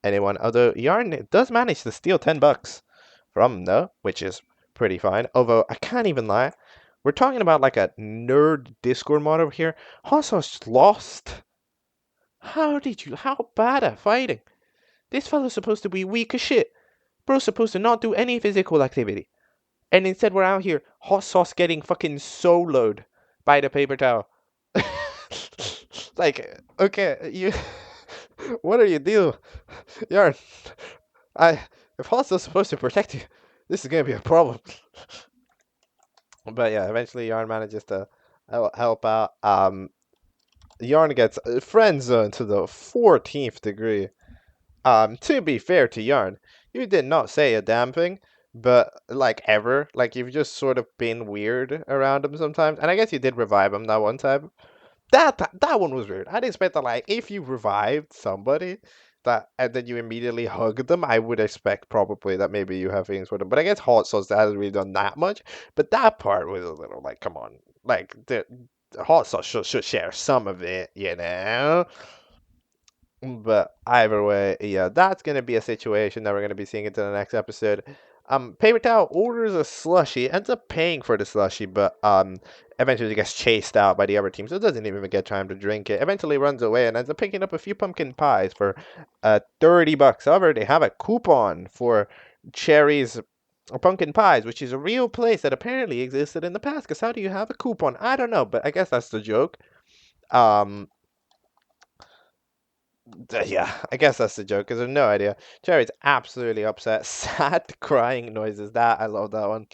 anyone, although Yarn does manage to steal $10 from them, which is pretty fine. Although I can't even lie, we're talking about like a nerd Discord mod over here. Hot Sauce lost. How bad at fighting? This fella's supposed to be weak as shit. Bro's supposed to not do any physical activity. And instead we're out here, Hot Sauce getting fucking soloed by the paper towel. Like, okay, what are you doing? Yarn, if Hot Sauce is supposed to protect you, this is gonna be a problem. But yeah, eventually Yarn manages to help out. Yarn gets friend zone to the 14th degree. To be fair to Yarn, you did not say a damn thing, but like ever, like you've just sort of been weird around him sometimes. And I guess you did revive him that one time. That one was weird. I'd expect that, like, if you revived somebody that and then you immediately hugged them, I would expect probably that maybe you have feelings for them. But I guess Hot Sauce hasn't really done that much. But that part was a little like, come on, like the Hot Sauce should share some of it, you know. But either way, yeah, that's gonna be a situation that we're gonna be seeing into the next episode. Paper Towel orders a slushy, ends up paying for the slushy, but eventually gets chased out by the other team, so it doesn't even get time to drink it. Eventually runs away and ends up picking up a few pumpkin pies for $30. However, they have a coupon for Cherry's Pumpkin Pies, which is a real place that apparently existed in the past. Because how do you have a coupon? I don't know, but I guess that's the joke. Um, yeah, I guess that's the joke because I have no idea. Cherry's absolutely upset. Sad crying noises. That I love that one.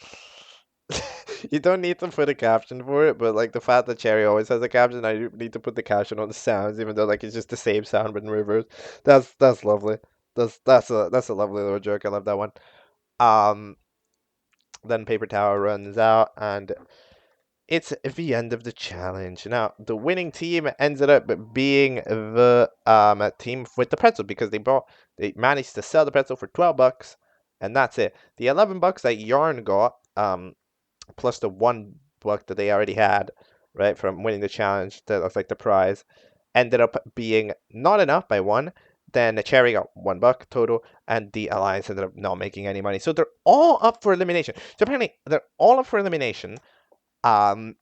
You don't need to put a caption for it, but like the fact that Cherry always has a caption, I need to put the caption on the sounds, even though like it's just the same sound but in reverse. That's lovely. That's a lovely little joke. I love that one. Um, then Paper Tower runs out, and it's the end of the challenge. Now, the winning team ended up being the team with the pretzel because they managed to sell the pretzel for $12, and that's it. The $11 that Yarn got, plus the $1 that they already had, right, from winning the challenge, that was like the prize, ended up being not enough by one. Then the Cherry got $1 total, and the Alliance ended up not making any money. So they're all up for elimination. So apparently they're all up for elimination.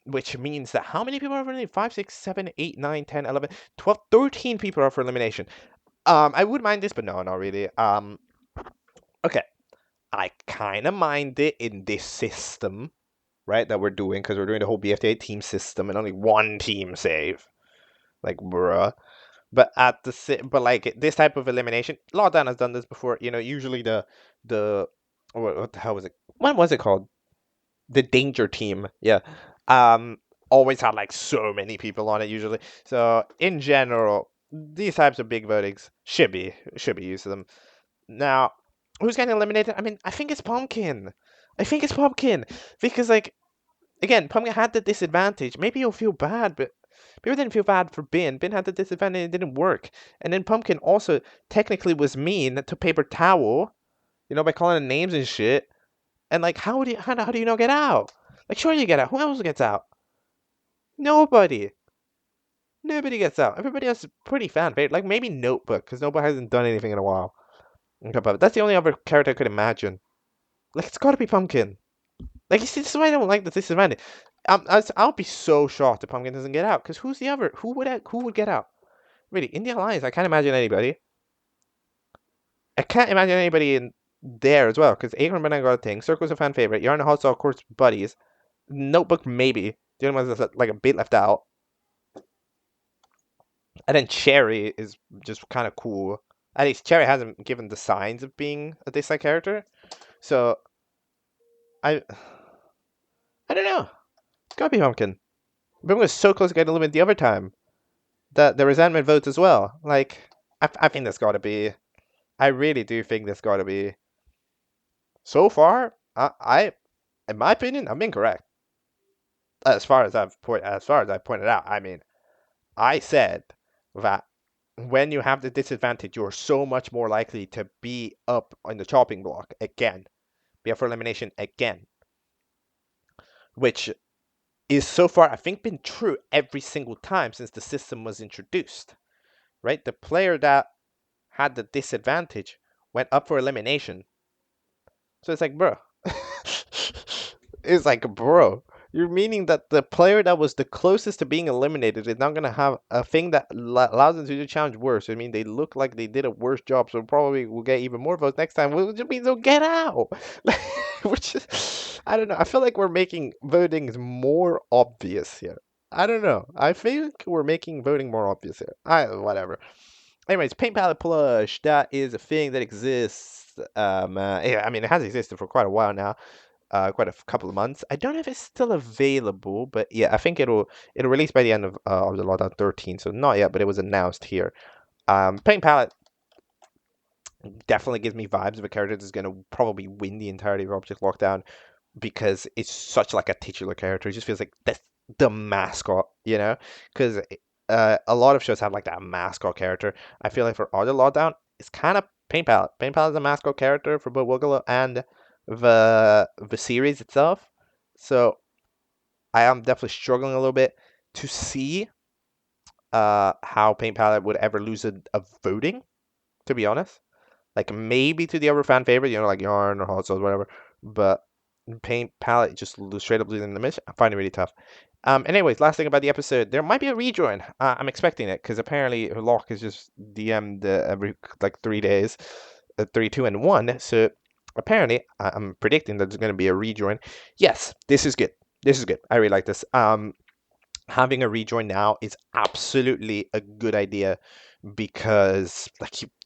Which means that how many people are for elimination? 5, 6, 7, 8, 9, 10, 11, 12, 13 people are for elimination. I would mind this, but no, not really. Okay. I kind of mind it in this system, right, that we're doing, because we're doing the whole BFTA team system and only one team save. Like, bruh. But but like this type of elimination, Lawdown has done this before. Usually what the hell was it? What was it called? The danger team, yeah, always had like so many people on it usually. So in general, these types of big votings should be used to them. Now, who's getting eliminated? I mean, I think it's Pumpkin. Because like again, Pumpkin had the disadvantage. Maybe you'll feel bad, but people didn't feel bad for Bin. Bin had the disadvantage; it didn't work. And then Pumpkin also technically was mean to Paper Towel, by calling them names and shit. And like, how do you not get out? Like, sure you get out. Who else gets out? Nobody. Nobody gets out. Everybody else is pretty fan favorite. Like maybe Notebook, because Notebook hasn't done anything in a while. But that's the only other character I could imagine. Like, it's got to be Pumpkin. Like, you see, this is why I don't like the disadvantage. I'll be so shocked if Pumpkin doesn't get out. Because who's the other? Who would get out? Really, in the Alliance, I can't imagine anybody. I can't imagine anybody in there as well. Because Acorn Banana got a thing. Circle's a fan favorite. Yarn and Hot Saw, of course, buddies. Notebook, maybe. The only one that's like a bit left out. And then Cherry is just kind of cool. At least Cherry hasn't given the signs of being a dislike character. So, I don't know. It's gotta be Pumpkin. Pumpkin was so close to getting eliminated the other time. The resentment votes as well. Like, I think that's gotta be. I really do think that's gotta be. So far, in my opinion, I'm incorrect. As far as I've pointed out, I mean, I said that when you have the disadvantage, you're so much more likely to be up on the chopping block again, be up for elimination again, which is so far, I think, been true every single time since the system was introduced, right? The player that had the disadvantage went up for elimination. So it's like, bro. It's like, bro. You're meaning that the player that was the closest to being eliminated is not going to have a thing that allows them to do the challenge worse. I mean, they look like they did a worse job, so probably will get even more votes next time, which means they'll get out. Which is, I don't know. I feel like we're making voting more obvious here. I don't know. I think we're making voting more obvious here. Whatever. Anyways, Paint Palette Plush, that is a thing that exists. Yeah, I mean, it has existed for quite a while now. Quite a couple of months. I don't know if it's still available, but yeah, I think it'll release by the end of the Lockdown 13, so not yet, but it was announced here. Paint Palette definitely gives me vibes of a character that's going to probably win the entirety of Object Lockdown because it's such like a titular character. It just feels like that's the mascot, because a lot of shows have like that mascot character. I feel like for Object Lockdown, it's kind of Paint Palette. Paint Palette is a mascot character for both Wuggolo and the series itself. So I am definitely struggling a little bit to see how Paint Palette would ever lose a voting, to be honest. Like maybe to the other fan favorite, like Yarn or Hot Sauce, whatever. But Paint Palette just straight up losing the mission. I find it really tough. Anyways, last thing about the episode, there might be a rejoin. I'm expecting it because apparently Locke is just DM'd every like 3 days, 3, 2, and 1. So apparently, I'm predicting that there's going to be a rejoin. Yes, this is good. This is good. I really like this. Having a rejoin now is absolutely a good idea because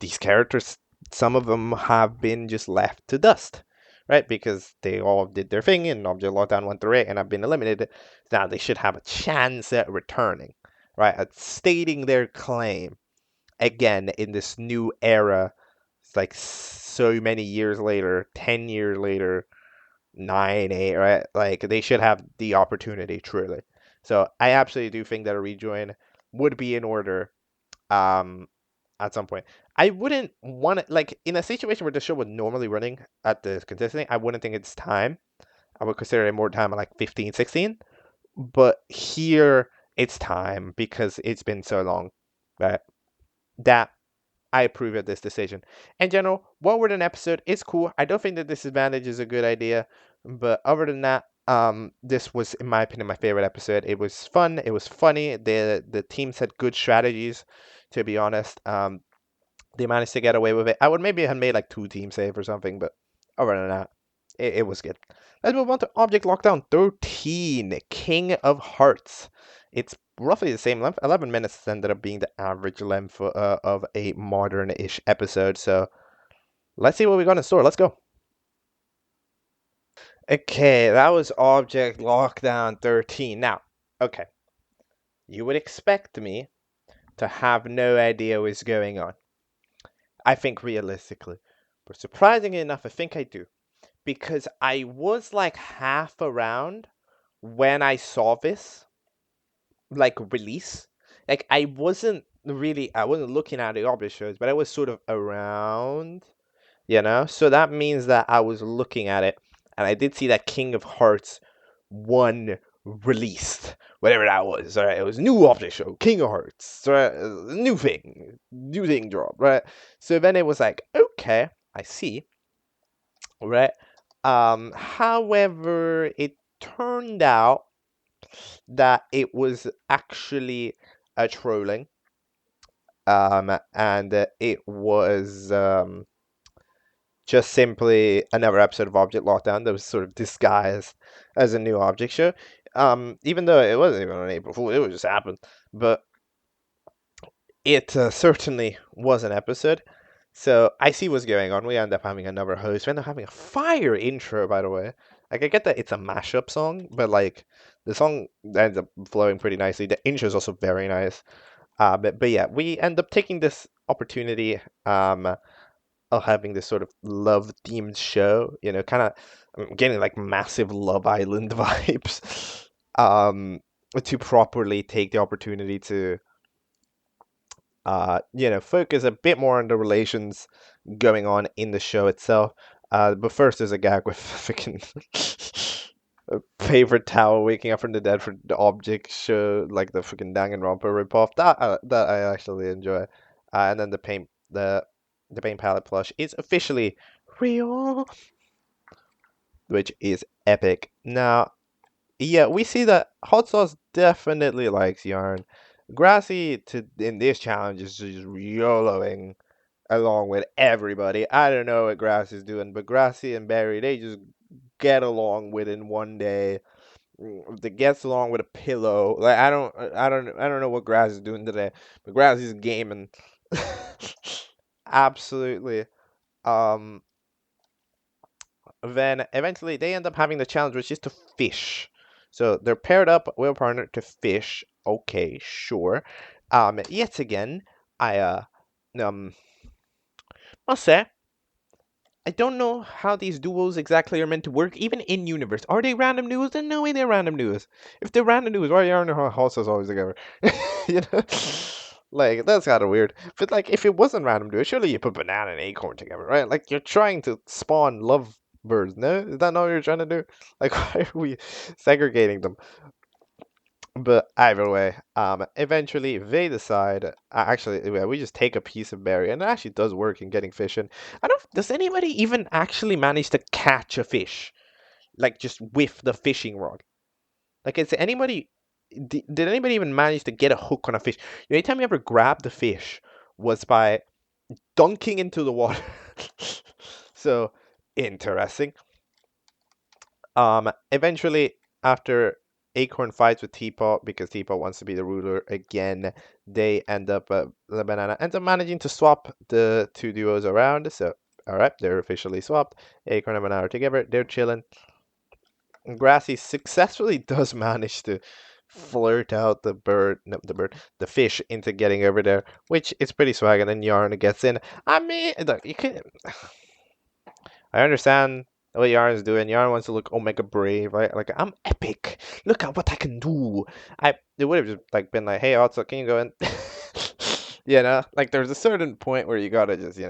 these characters, some of them have been just left to dust, right? Because they all did their thing and Object Lockdown went through it and have been eliminated. Now they should have a chance at returning, right? At stating their claim again in this new era. It's like so many years later, 10 years later, 9, 8, right? Like they should have the opportunity truly. So I absolutely do think that a rejoin would be in order um at some point. I wouldn't want it like in a situation where the show was normally running at the consistently, I wouldn't think it's time. I would consider it more time like 15, 16. But here it's time because it's been so long. Right? That I approve of this decision. In general, one word an episode is cool. I don't think that Disadvantage is a good idea, but other than that, this was, in my opinion, my favorite episode. It was fun. It was funny. The teams had good strategies, to be honest. They managed to get away with it. I would maybe have made like 2 team save or something, but other than that, it was good. Let's move on to Object Lockdown 13, King of Hearts. It's roughly the same length. 11 minutes ended up being the average length of a modern-ish episode. So let's see what we got in store. Let's go. Okay, that was Object Lockdown 13. Now, okay, you would expect me to have no idea what's going on. I think realistically. But surprisingly enough, I think I do. Because I was like half around when I saw this, like release. Like I wasn't looking at the obvious shows, but I was sort of around, So that means that I was looking at it, and I did see that King of Hearts 1 released, whatever that was. All right, it was new object show, King of Hearts, right? New thing dropped, right? So then it was like, okay, I see, right? However, it turned out that it was actually a trolling, and it was just simply another episode of Object Lockdown that was sort of disguised as a new object show. Even though it wasn't even on April Fool, it would just happen. But it certainly was an episode. So I see what's going on. We end up having another host. We end up having a fire intro, by the way. Like I get that it's a mashup song, but like the song ends up flowing pretty nicely. The intro is also very nice. But yeah, we end up taking this opportunity of having this sort of love themed show. Kind of I'm getting like massive Love Island vibes. To properly take the opportunity to focus a bit more on the relations going on in the show itself. But first, there's a gag with freaking favorite towel waking up from the dead for the object show, like the freaking Danganronpa ripoff. That I actually enjoy. And then the paint palette plush is officially real, which is epic. Now, yeah, we see that hot sauce definitely likes yarn. Grassy in this challenge is just YOLOing along with everybody. I don't know what Grass is doing, but Grassy and Barry, they just get along within one day. That gets along with a pillow. Like I don't know what Grass is doing today, but Grass is gaming. Absolutely. Um then eventually they end up having the challenge which is to fish. So they're paired up with a partner to fish. Okay, sure. Yet again, I um must say I don't know how these duos exactly are meant to work, even in universe. Are they random duos? There's no way they're random duos. If they're random duos, why aren't their houses always together? you know, like that's kind of weird. But like, if it wasn't random duos, surely you put banana and acorn together, right? Like you're trying to spawn love birds. No, is that not what you're trying to do? Like, why are we segregating them? But either way, eventually they decide. Actually, yeah, we just take a piece of berry, and it actually does work in getting fish in. I don't. Does anybody even actually manage to catch a fish, like just with the fishing rod? Like, is anybody? Did anybody even manage to get a hook on a fish? The only time you ever grabbed the fish was by dunking into the water. So interesting. Eventually, after Acorn fights with Teapot because Teapot wants to be the ruler again, they end up the banana ends up managing to swap the two duos around. So, all right, they're officially swapped. Acorn and banana are together. They're chilling. And Grassy successfully does manage to flirt out the bird, no, the fish into getting over there, which is pretty swag. And then Yarn gets in. I mean, look, you can. I understand what Yarn's doing. Yarn wants to look Omega Brave, right? Like, I'm epic. Look at what I can do. It would have just like been like, hey, also, can you go in? Like there's a certain point where you gotta just,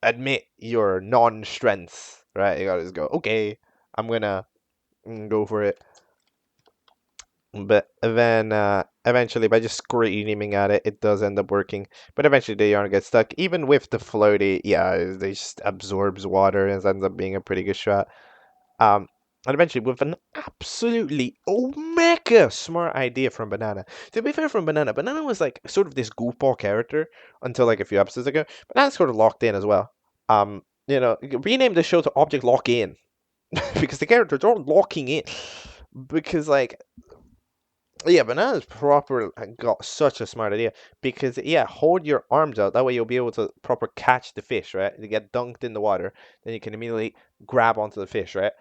admit your non-strengths, right? You gotta just go, okay, I'm gonna go for it. But then, eventually, by just screaming at it, it does end up working. But eventually, the yarn gets stuck. Even with the floaty, yeah, they just absorbs water and ends up being a pretty good shot. And eventually, with an absolutely omega smart idea from Banana. To be fair, from Banana, Banana was like sort of this goofball character until like a few episodes ago. Banana's sort of locked in as well. Rename the show to Object Lock In because the characters are locking in. Because like, yeah, Banana's proper got such a smart idea because yeah, hold your arms out. That way you'll be able to proper catch the fish, right? You get dunked in the water, then you can immediately grab onto the fish, right?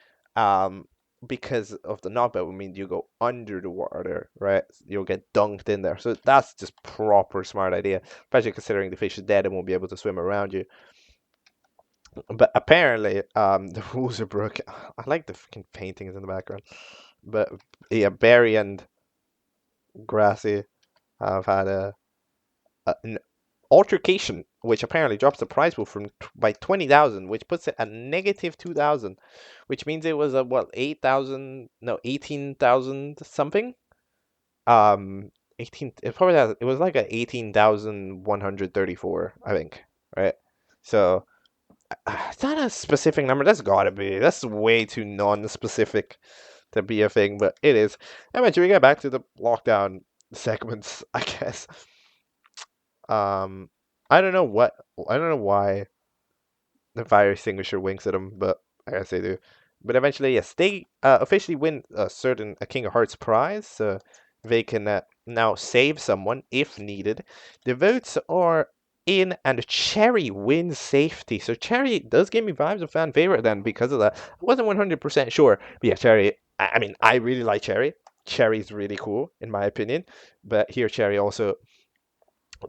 Because of the knockback, would mean you go under the water, right? You'll get dunked in there. So that's just proper smart idea, especially considering the fish is dead and won't be able to swim around you. But apparently, the rules are broken. I like the freaking paintings in the background. But yeah, Barry and Grassy have had an altercation, which apparently drops the prize pool by 20,000, which puts it at negative 2,000, which means it was a what 8,000, no 18,000 something. 18. It was like a 18,134, I think, right? So it's not a specific number. That's gotta be. That's way too non-specific to be a thing, but it is. Eventually, we get back to the lockdown segments, I guess. Um, I don't know what, I don't know why the fire extinguisher winks at them, but I guess they do. But eventually, yes, they officially win a King of Hearts prize, so they can now save someone if needed. The votes are in, and Cherry wins safety. So Cherry does give me vibes of fan favorite then because of that. I wasn't 100% sure, but yeah, Cherry. I mean, I really like Cherry. Cherry's really cool in my opinion, but here Cherry also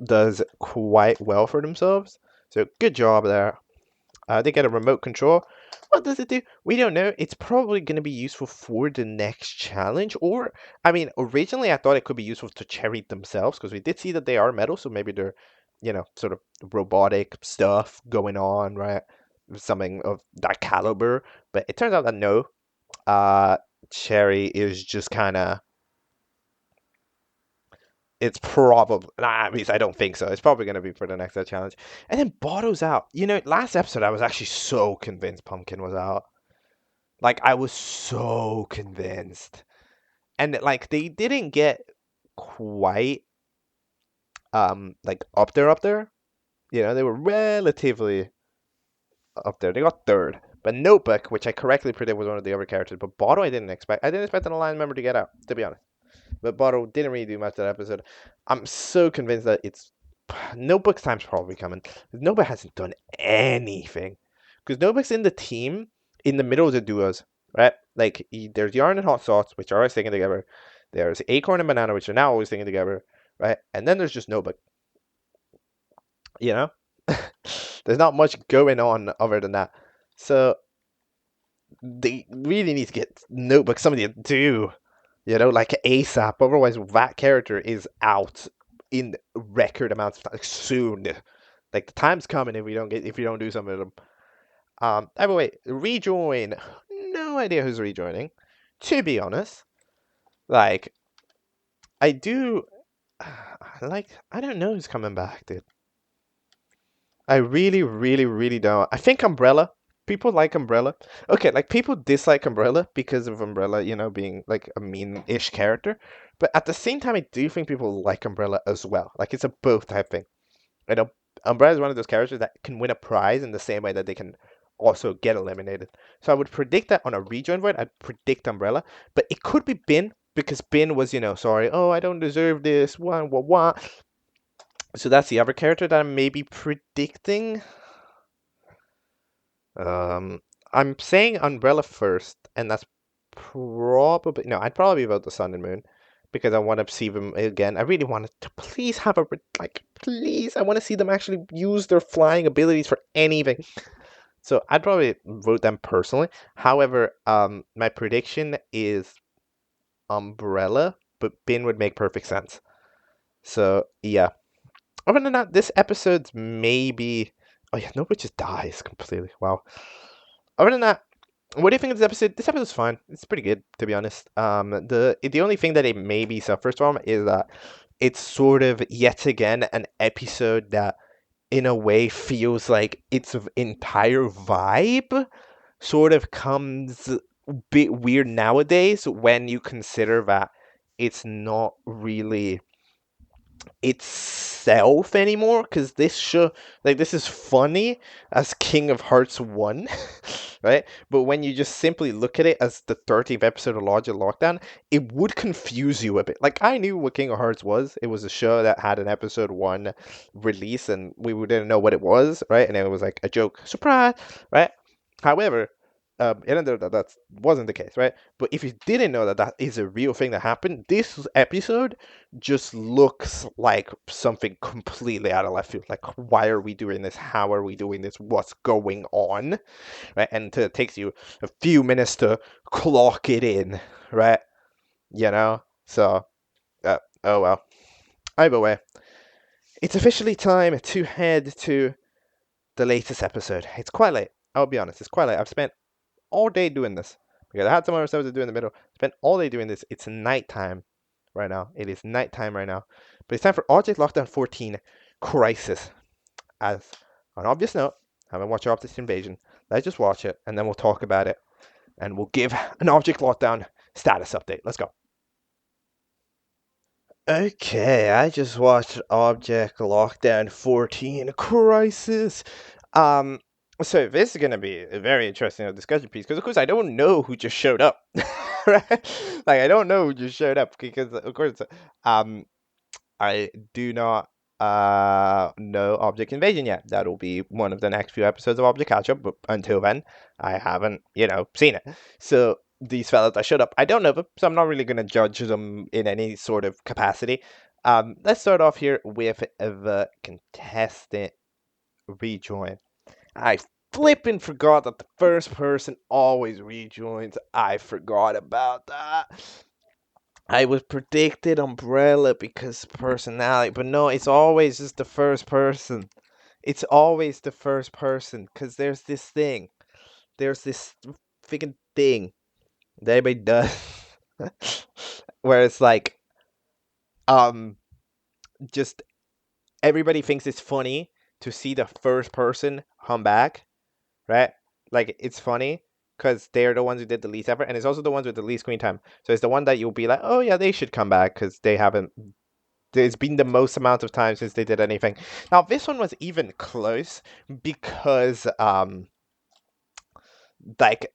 does quite well for themselves. So good job there. They get a remote control. What does it do? We don't know. It's probably going to be useful for the next challenge. Or, I mean, originally I thought it could be useful to Cherry themselves because we did see that they are metal. So maybe they're, sort of robotic stuff going on, right? Something of that caliber. But it turns out that no. Cherry is just kind of it's probably, nah, at least I don't think so. It's probably going to be for the next challenge. And then Bottle's out. Last episode I was actually so convinced Pumpkin was out. Like I was so convinced. And like they didn't get quite like up there. They were relatively up there. They got third. But Notebook, which I correctly predicted was one of the other characters, but Bottle I didn't expect. I didn't expect an alliance member to get out, to be honest. But Bottle didn't really do much that episode. I'm so convinced that it's Notebook's time's probably coming. Notebook hasn't done anything because Notebook's in the team in the middle of the duos, right? Like there's Yarn and Hot Sauce, which are always sticking together. There's Acorn and Banana, which are now always sticking together, right? And then there's just Notebook. You know, there's not much going on other than that. So they really need to get Notebook somebody to do like ASAP. Otherwise, that character is out in record amounts of time soon. Like the time's coming if you don't do something with them. Anyway, rejoin. No idea who's rejoining. To be honest, like I do, I don't know who's coming back, dude. I really, really, really don't. I think Umbrella. People like Umbrella. Okay, like people dislike Umbrella because of Umbrella, being like a mean-ish character. But at the same time, I do think people like Umbrella as well. Like it's a both type thing. I know Umbrella is one of those characters that can win a prize in the same way that they can also get eliminated. So I would predict that on a rejoin vote. I'd predict Umbrella, but it could be Bin because Bin was, sorry, oh, I don't deserve this, wah. So that's the other character that I'm maybe predicting. I'm saying Umbrella first, and that's probably no. I'd probably vote the Sun and Moon because I want to see them again. I really want to please have please. I want to see them actually use their flying abilities for anything. So I'd probably vote them personally. However, my prediction is Umbrella, but Bin would make perfect sense. So yeah. Other than that, this episode's maybe. Oh yeah, nobody just dies completely. Wow. Other than that, what do you think of this episode? This episode's fine. It's pretty good, to be honest. The only thing that it maybe suffers from is that it's sort of yet again an episode that, in a way, feels like its entire vibe sort of comes a bit weird nowadays when you consider that it's not really itself anymore, because this show, this is funny as King of Hearts 1, right? But when you just simply look at it as the 13th episode of Logic Lockdown, it would confuse you a bit. Like, I knew what King of Hearts was. It was a show that had an episode 1 release, and we didn't know what it was, right? And it was like a joke, surprise, right? However, it ended up that wasn't the case, right? But if you didn't know that that is a real thing that happened, this episode just looks like something completely out of left field. Like, why are we doing this? How are we doing this? What's going on? Right? And it takes you a few minutes to clock it in, right? So, oh well. Either way, it's officially time to head to the latest episode. It's quite late. I'll be honest, it's quite late. I've spent all day doing this because I had some other stuff to do in the middle. Spent all day doing this. It's nighttime right now. It is nighttime right now. But it's time for Object Lockdown 14 Crisis. As an obvious note, I haven't watched Object Invasion. Let's just watch it and then we'll talk about it. And we'll give an Object Lockdown status update. Let's go. Okay, I just watched Object Lockdown 14 Crisis. Um, so this is going to be a very interesting discussion piece because, of course, I don't know who just showed up. Right? Like, I don't know who just showed up because, of course, I do not know Object Invasion yet. That'll be one of the next few episodes of Object Catchup, but until then, I haven't, seen it. So these fellas that showed up, I don't know them, so I'm not really going to judge them in any sort of capacity. Let's start off here with the contestant rejoin. I flipping forgot that the first person always rejoins. I forgot about that. I was predicted Umbrella because personality, but no, it's always just the first person. It's always the first person because there's this thing. There's this freaking thing that everybody does where it's like, just everybody thinks it's funny to see the first person come back, right? Like, it's funny because they're the ones who did the least effort, and it's also the ones with the least screen time. So it's the one that you'll be like, oh yeah, they should come back because they haven't. It's been the most amount of time since they did anything. Now this one was even close because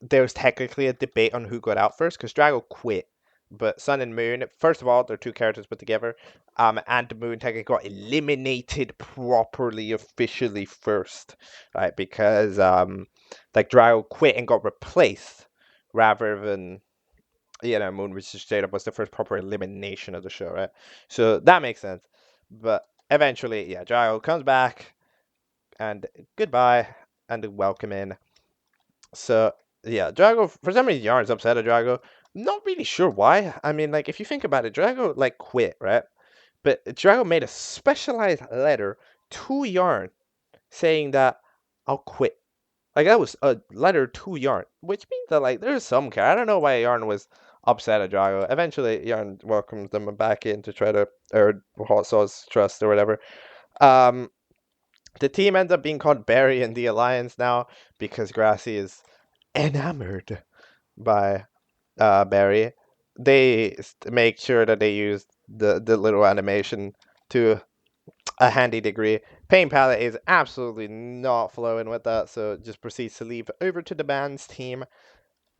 there's technically a debate on who got out first because Drago quit. But Sun and Moon, first of all, they're two characters put together. And Moon technically got eliminated properly, officially first, right? Because Drago quit and got replaced rather than Moon was just straight up was the first proper elimination of the show, right? So that makes sense. But eventually, yeah, Drago comes back and goodbye and welcome in. So yeah, Drago, for some reason, Yarn's upset at Drago. Not really sure why. I mean, if you think about it, Drago quit, right? But Drago made a specialized letter to Yarn saying that I'll quit. That was a letter to Yarn, which means that there's some care. I don't know why Yarn was upset at Drago. Eventually, Yarn welcomes them back in to try to earn Hot Sauce trust or whatever. The team ends up being called Barry in the Alliance now because Grassy is enamored by Barry. They make sure that they use the little animation to a handy degree. Pain palette is absolutely not flowing with that, so just proceeds to leave over to the band's team,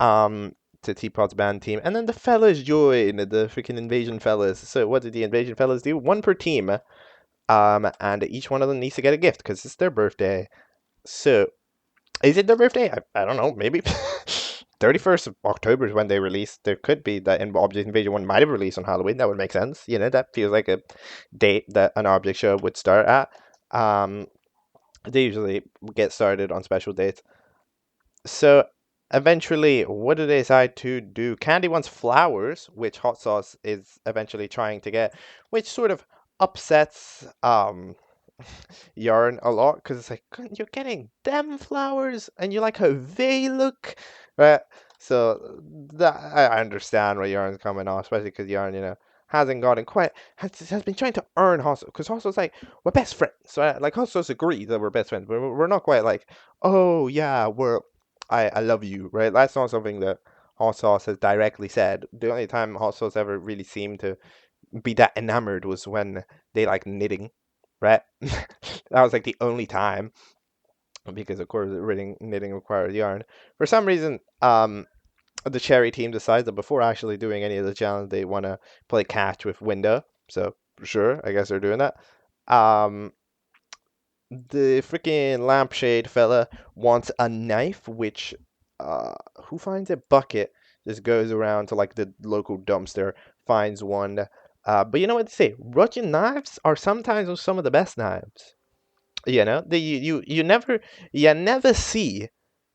to Teapot's band team, and then the fellas join the freaking invasion fellas. So what did the invasion fellas do? One per team, and each one of them needs to get a gift because it's their birthday. So is it their birthday? I don't know. Maybe 31st of October is when they released. There could be that Object Invasion one might have released on Halloween. That would make sense. You know, that feels like a date that an object show would start at. Um, they usually get started on special dates. So eventually, what do they decide to do? Candy wants flowers, which Hot Sauce is eventually trying to get, which sort of upsets Yarn a lot because it's like you're getting them flowers and you like how they look, right? So that I understand where Yarn's coming off, especially because Yarn, hasn't gotten quite has been trying to earn Hostel because Hostel's like we're best friends, right? Like Hostel's agree that we're best friends, but we're not quite like oh yeah I love you, right? That's not something that Hot Sauce has directly said. The only time Hot Sauce ever really seemed to be that enamored was when they like knitting, right? That was like the only time because of course knitting requires yarn. For some reason, the Cherry team decides that before actually doing any of the challenge, they want to play catch with Window. So sure, I guess they're doing that. Um, the freaking lampshade fella wants a knife, which who finds a bucket? Just goes around to like the local dumpster, finds one. But you know what they say? Russian knives are sometimes some of the best knives. You never see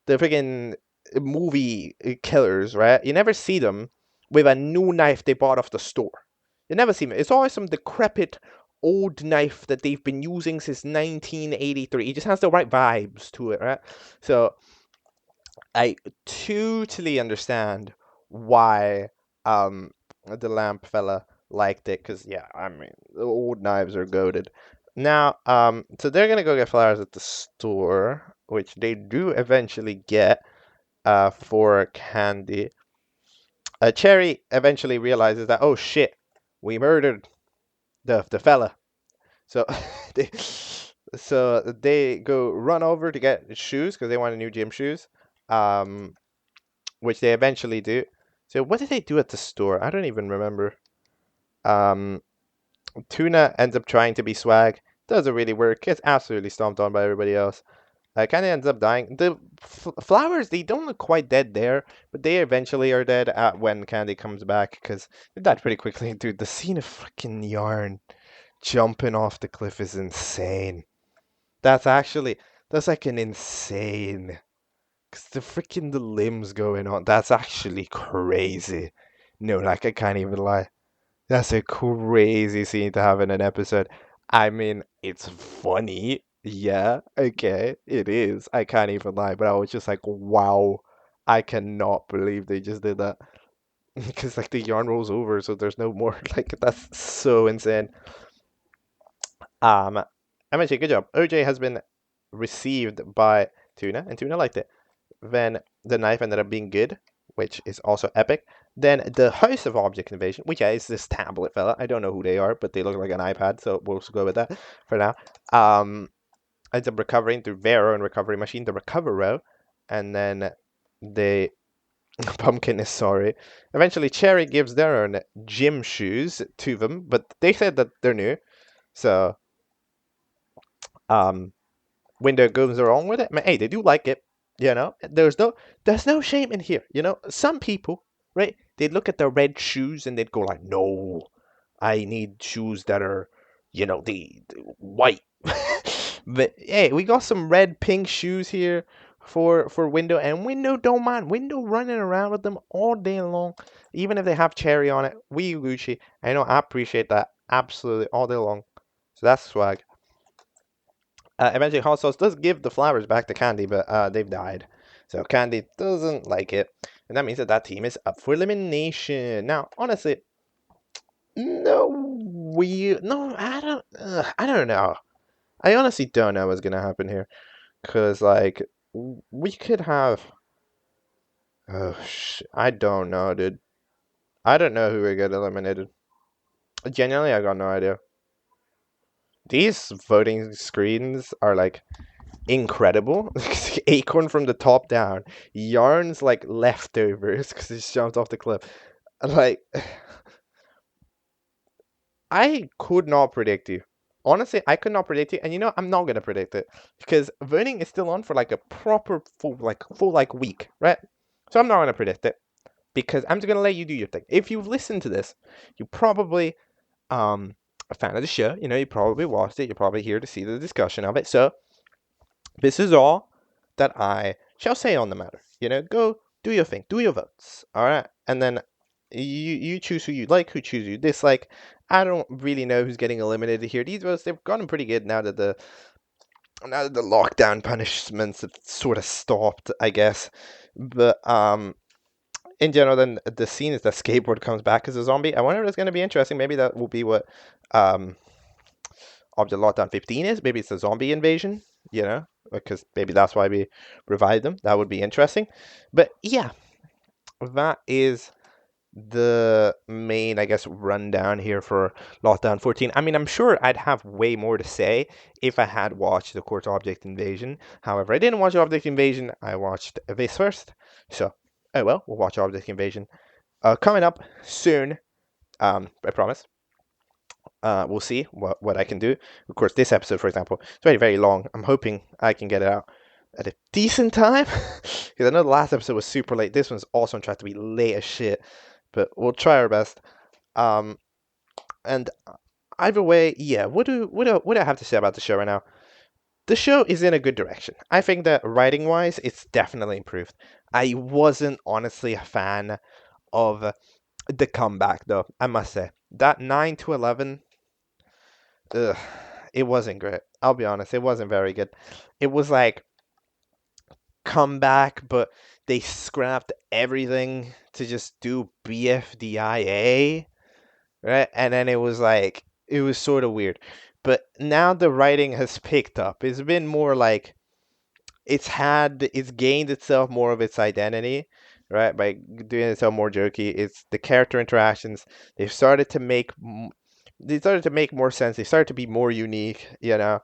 the freaking movie killers, right? You never see them with a new knife they bought off the store. You never see them. It's always some decrepit old knife that they've been using since 1983. It just has the right vibes to it, right? So I totally understand why the lamp fella liked it because yeah, I mean the old knives are goaded. Now, so they're gonna go get flowers at the store, which they do eventually get for Candy. Cherry eventually realizes that oh shit, we murdered the fella. So they they go run over to get shoes because they want new gym shoes. Um, which they eventually do. So what did they do at the store? I don't even remember. Um, Tuna ends up trying to be swag. Doesn't really work. Gets absolutely stomped on by everybody else. Kind of ends up dying. The flowers, they don't look quite dead there, but they eventually are dead at when Candy comes back because they died pretty quickly. Dude, the scene of freaking Yarn jumping off the cliff is insane. That's like an insane. Cause the limbs going on, that's actually crazy. No, like I can't even lie. That's a crazy scene to have in an episode. I mean, it's funny. Yeah, okay, it is. I can't even lie, but I was just like, wow, I cannot believe they just did that. Because like the yarn rolls over, so there's no more. Like that's so insane. Um, MJ, good job. OJ has been received by Tuna, and Tuna liked it. Then the knife ended up being good, which is also epic. Then the House of Object Invasion, which is this tablet fella. I don't know who they are, but they look like an iPad, so we'll just go with that for now. Ends up recovering through their own recovery machine, the Recovero, and then they Pumpkin is sorry. Eventually, Cherry gives their own gym shoes to them, but they said that they're new, so um, Window goes along with it. I mean, hey, they do like it. There's no shame in here. Some people, right? They'd look at their red shoes and they'd go like, "No, I need shoes that are, the white." But hey, we got some red pink shoes here for Window, and Window don't mind. Window running around with them all day long, even if they have cherry on it. We Gucci. I appreciate that absolutely all day long. So that's swag. Eventually, Hot Sauce does give the flowers back to Candy, but they've died. So Candy doesn't like it. And that means that team is up for elimination. Now, honestly, no, I don't know. I honestly don't know what's gonna happen here. Cause like, we could have, I don't know, dude. I don't know who will get eliminated. Genuinely, I got no idea. These voting screens are like incredible. Acorn from the top down, Yarn's like leftovers because he jumped off the cliff. Like, I could not predict you. Honestly, I could not predict you, and I'm not gonna predict it because voting is still on for like a proper full week, right? So I'm not gonna predict it because I'm just gonna let you do your thing. If you've listened to this, you probably a fan of the show. You probably watched it. You're probably here to see the discussion of it. So this is all that I shall say on the matter. Go do your thing, do your votes, all right, and then you choose who you like, who choose you dislike. I don't really know who's getting eliminated here. These votes, they've gotten pretty good now that the lockdown punishments have sort of stopped, I guess. But in general, then the scene is that Skateboard comes back as a zombie. I wonder if it's going to be interesting. Maybe that will be what um Object Lockdown 15 is. Maybe it's a zombie invasion, because maybe that's why we revived them. That would be interesting. But yeah, that is the main, I guess, rundown here for Lockdown 14. I mean, I'm sure I'd have way more to say if I had watched the Court Object Invasion. However, I didn't watch Object Invasion. I watched this first. So, oh well, we'll watch Object Invasion. Coming up soon, I promise. We'll see what I can do. Of course, this episode, for example, it's very, very long. I'm hoping I can get it out at a decent time. Because I know the last episode was super late. This one's also on track to be late as shit. But we'll try our best. And either way, yeah, what do I have to say about the show right now? The show is in a good direction. I think that writing-wise, it's definitely improved. I wasn't honestly a fan of the comeback, though, I must say. That 9 to 11, ugh, it wasn't great. I'll be honest, it wasn't very good. It was like comeback, but they scrapped everything to just do BFDIA, right? And then it was sort of weird. But now the writing has picked up. It's been more like it's gained itself more of its identity, right? By doing itself more jokey. It's the character interactions. They've started to make they started to make more sense. They started to be more unique. And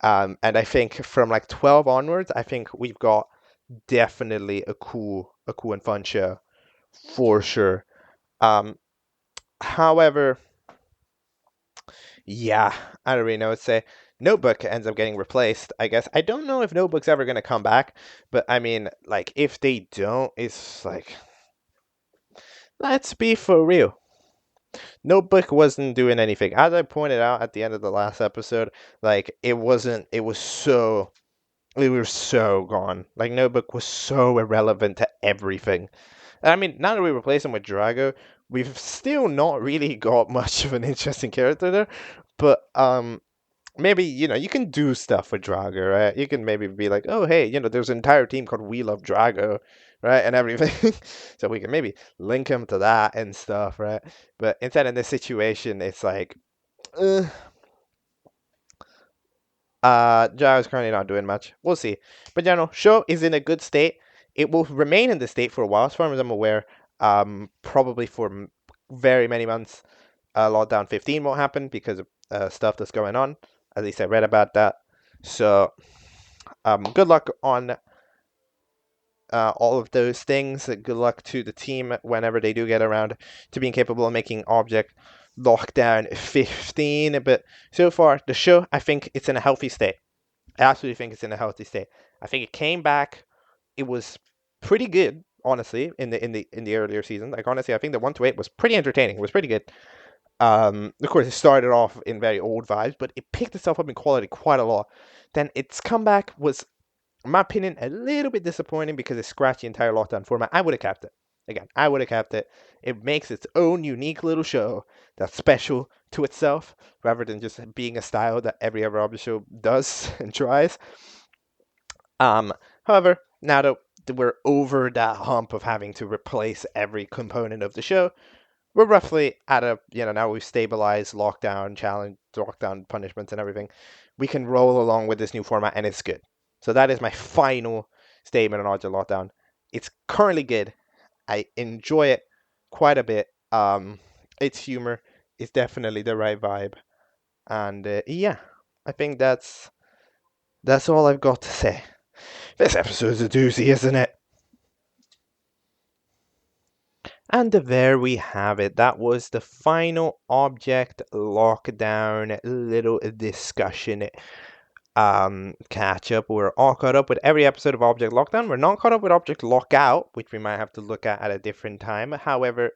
I think from like 12 onwards, I think we've got definitely a cool and fun show for sure. Um, however, yeah, I don't really know what to say. Notebook ends up getting replaced, I guess. I don't know if Notebook's ever gonna come back, but I mean, like, if they don't, it's like, let's be for real. Notebook wasn't doing anything. As I pointed out at the end of the last episode, like, we were so gone. Like, Notebook was so irrelevant to everything. And I mean, now that we replace him with Drago, we've still not really got much of an interesting character there. But maybe you can do stuff with Drago, right? You can maybe be like, oh hey, there's an entire team called We Love Drago, right, and everything. So we can maybe link him to that and stuff, right? But instead, in this situation, it's like, uh, Drago's currently not doing much. We'll see. But show is in a good state. It will remain in the state for a while, as far as I'm aware. Probably for very many months. Lockdown 15 won't happen because of stuff that's going on. At least I read about that. So, good luck on all of those things. Good luck to the team whenever they do get around to being capable of making Object Lockdown 15. But so far, the show, I think it's in a healthy state. I absolutely think it's in a healthy state. I think it came back. It was pretty good, honestly, in the earlier season. Like honestly, I think the 1 to 8 was pretty entertaining. It was pretty good. Of course, it started off in very old vibes, but it picked itself up in quality quite a lot. Then its comeback was, in my opinion, a little bit disappointing because it scratched the entire lockdown format. I would have kept it. Again, I would have kept it. It makes its own unique little show that's special to itself, rather than just being a style that every other Object show does and tries. However, now that we're over that hump of having to replace every component of the show, we're roughly at now we've stabilized lockdown challenge, lockdown punishments and everything. We can roll along with this new format and it's good. So that is my final statement on Object Lockdown. It's currently good. I enjoy it quite a bit. Its humor is definitely the right vibe. And yeah. I think that's all I've got to say. This episode's a doozy, isn't it? And there we have it. That was the final object lockdown little discussion catch up. We're all caught up with every episode of Object Lockdown. We're not caught up with Object Lockout, which we might have to look at a different time. However,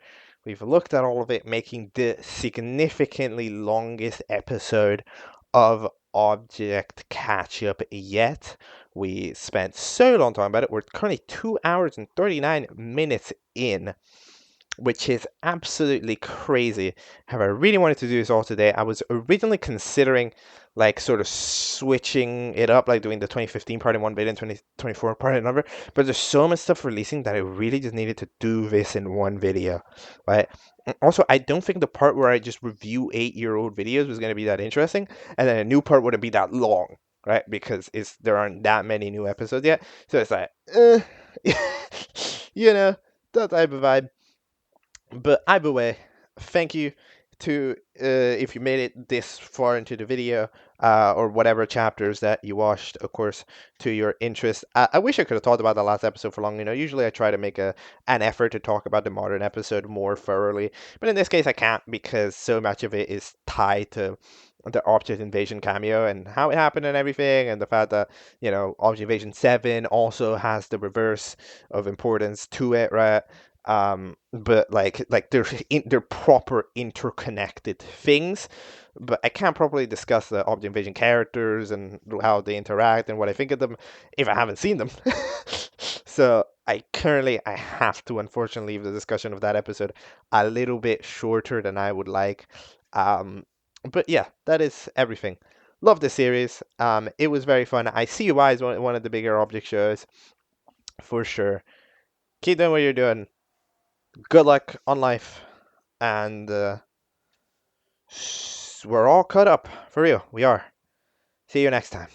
we've looked at all of it, making the significantly longest episode of Object Catchup yet. We spent so long talking about it. We're currently 2 hours and 39 minutes in, which is absolutely crazy. However, I really wanted to do this all today. I was originally considering like sort of switching it up, like doing the 2015 part in one video and 2024 part in another. But there's so much stuff releasing that I really just needed to do this in one video, right? And also, I don't think the part where I just review 8-year-old videos was going to be that interesting, and then a new part wouldn't be that long, right? Because there aren't that many new episodes yet. So it's like, you know, that type of vibe. But either way, thank you to if you made it this far into the video, or whatever chapters that you watched, of course, to your interest. I wish I could have talked about the last episode for long. Usually I try to make an effort to talk about the modern episode more thoroughly, but in this case I can't because so much of it is tied to the Object Invasion cameo and how it happened and everything, and the fact that Object Invasion 7 also has the reverse of importance to it, right? But like they're proper interconnected things, but I can't properly discuss the Object Invasion characters and how they interact and what I think of them if I haven't seen them. So I have to unfortunately leave the discussion of that episode a little bit shorter than I would like. But yeah, that is everything. Love the series. It was very fun. I see you as one of the bigger object shows for sure. Keep doing what you're doing. Good luck on life, and we're all caught up for real. We are. See you next time.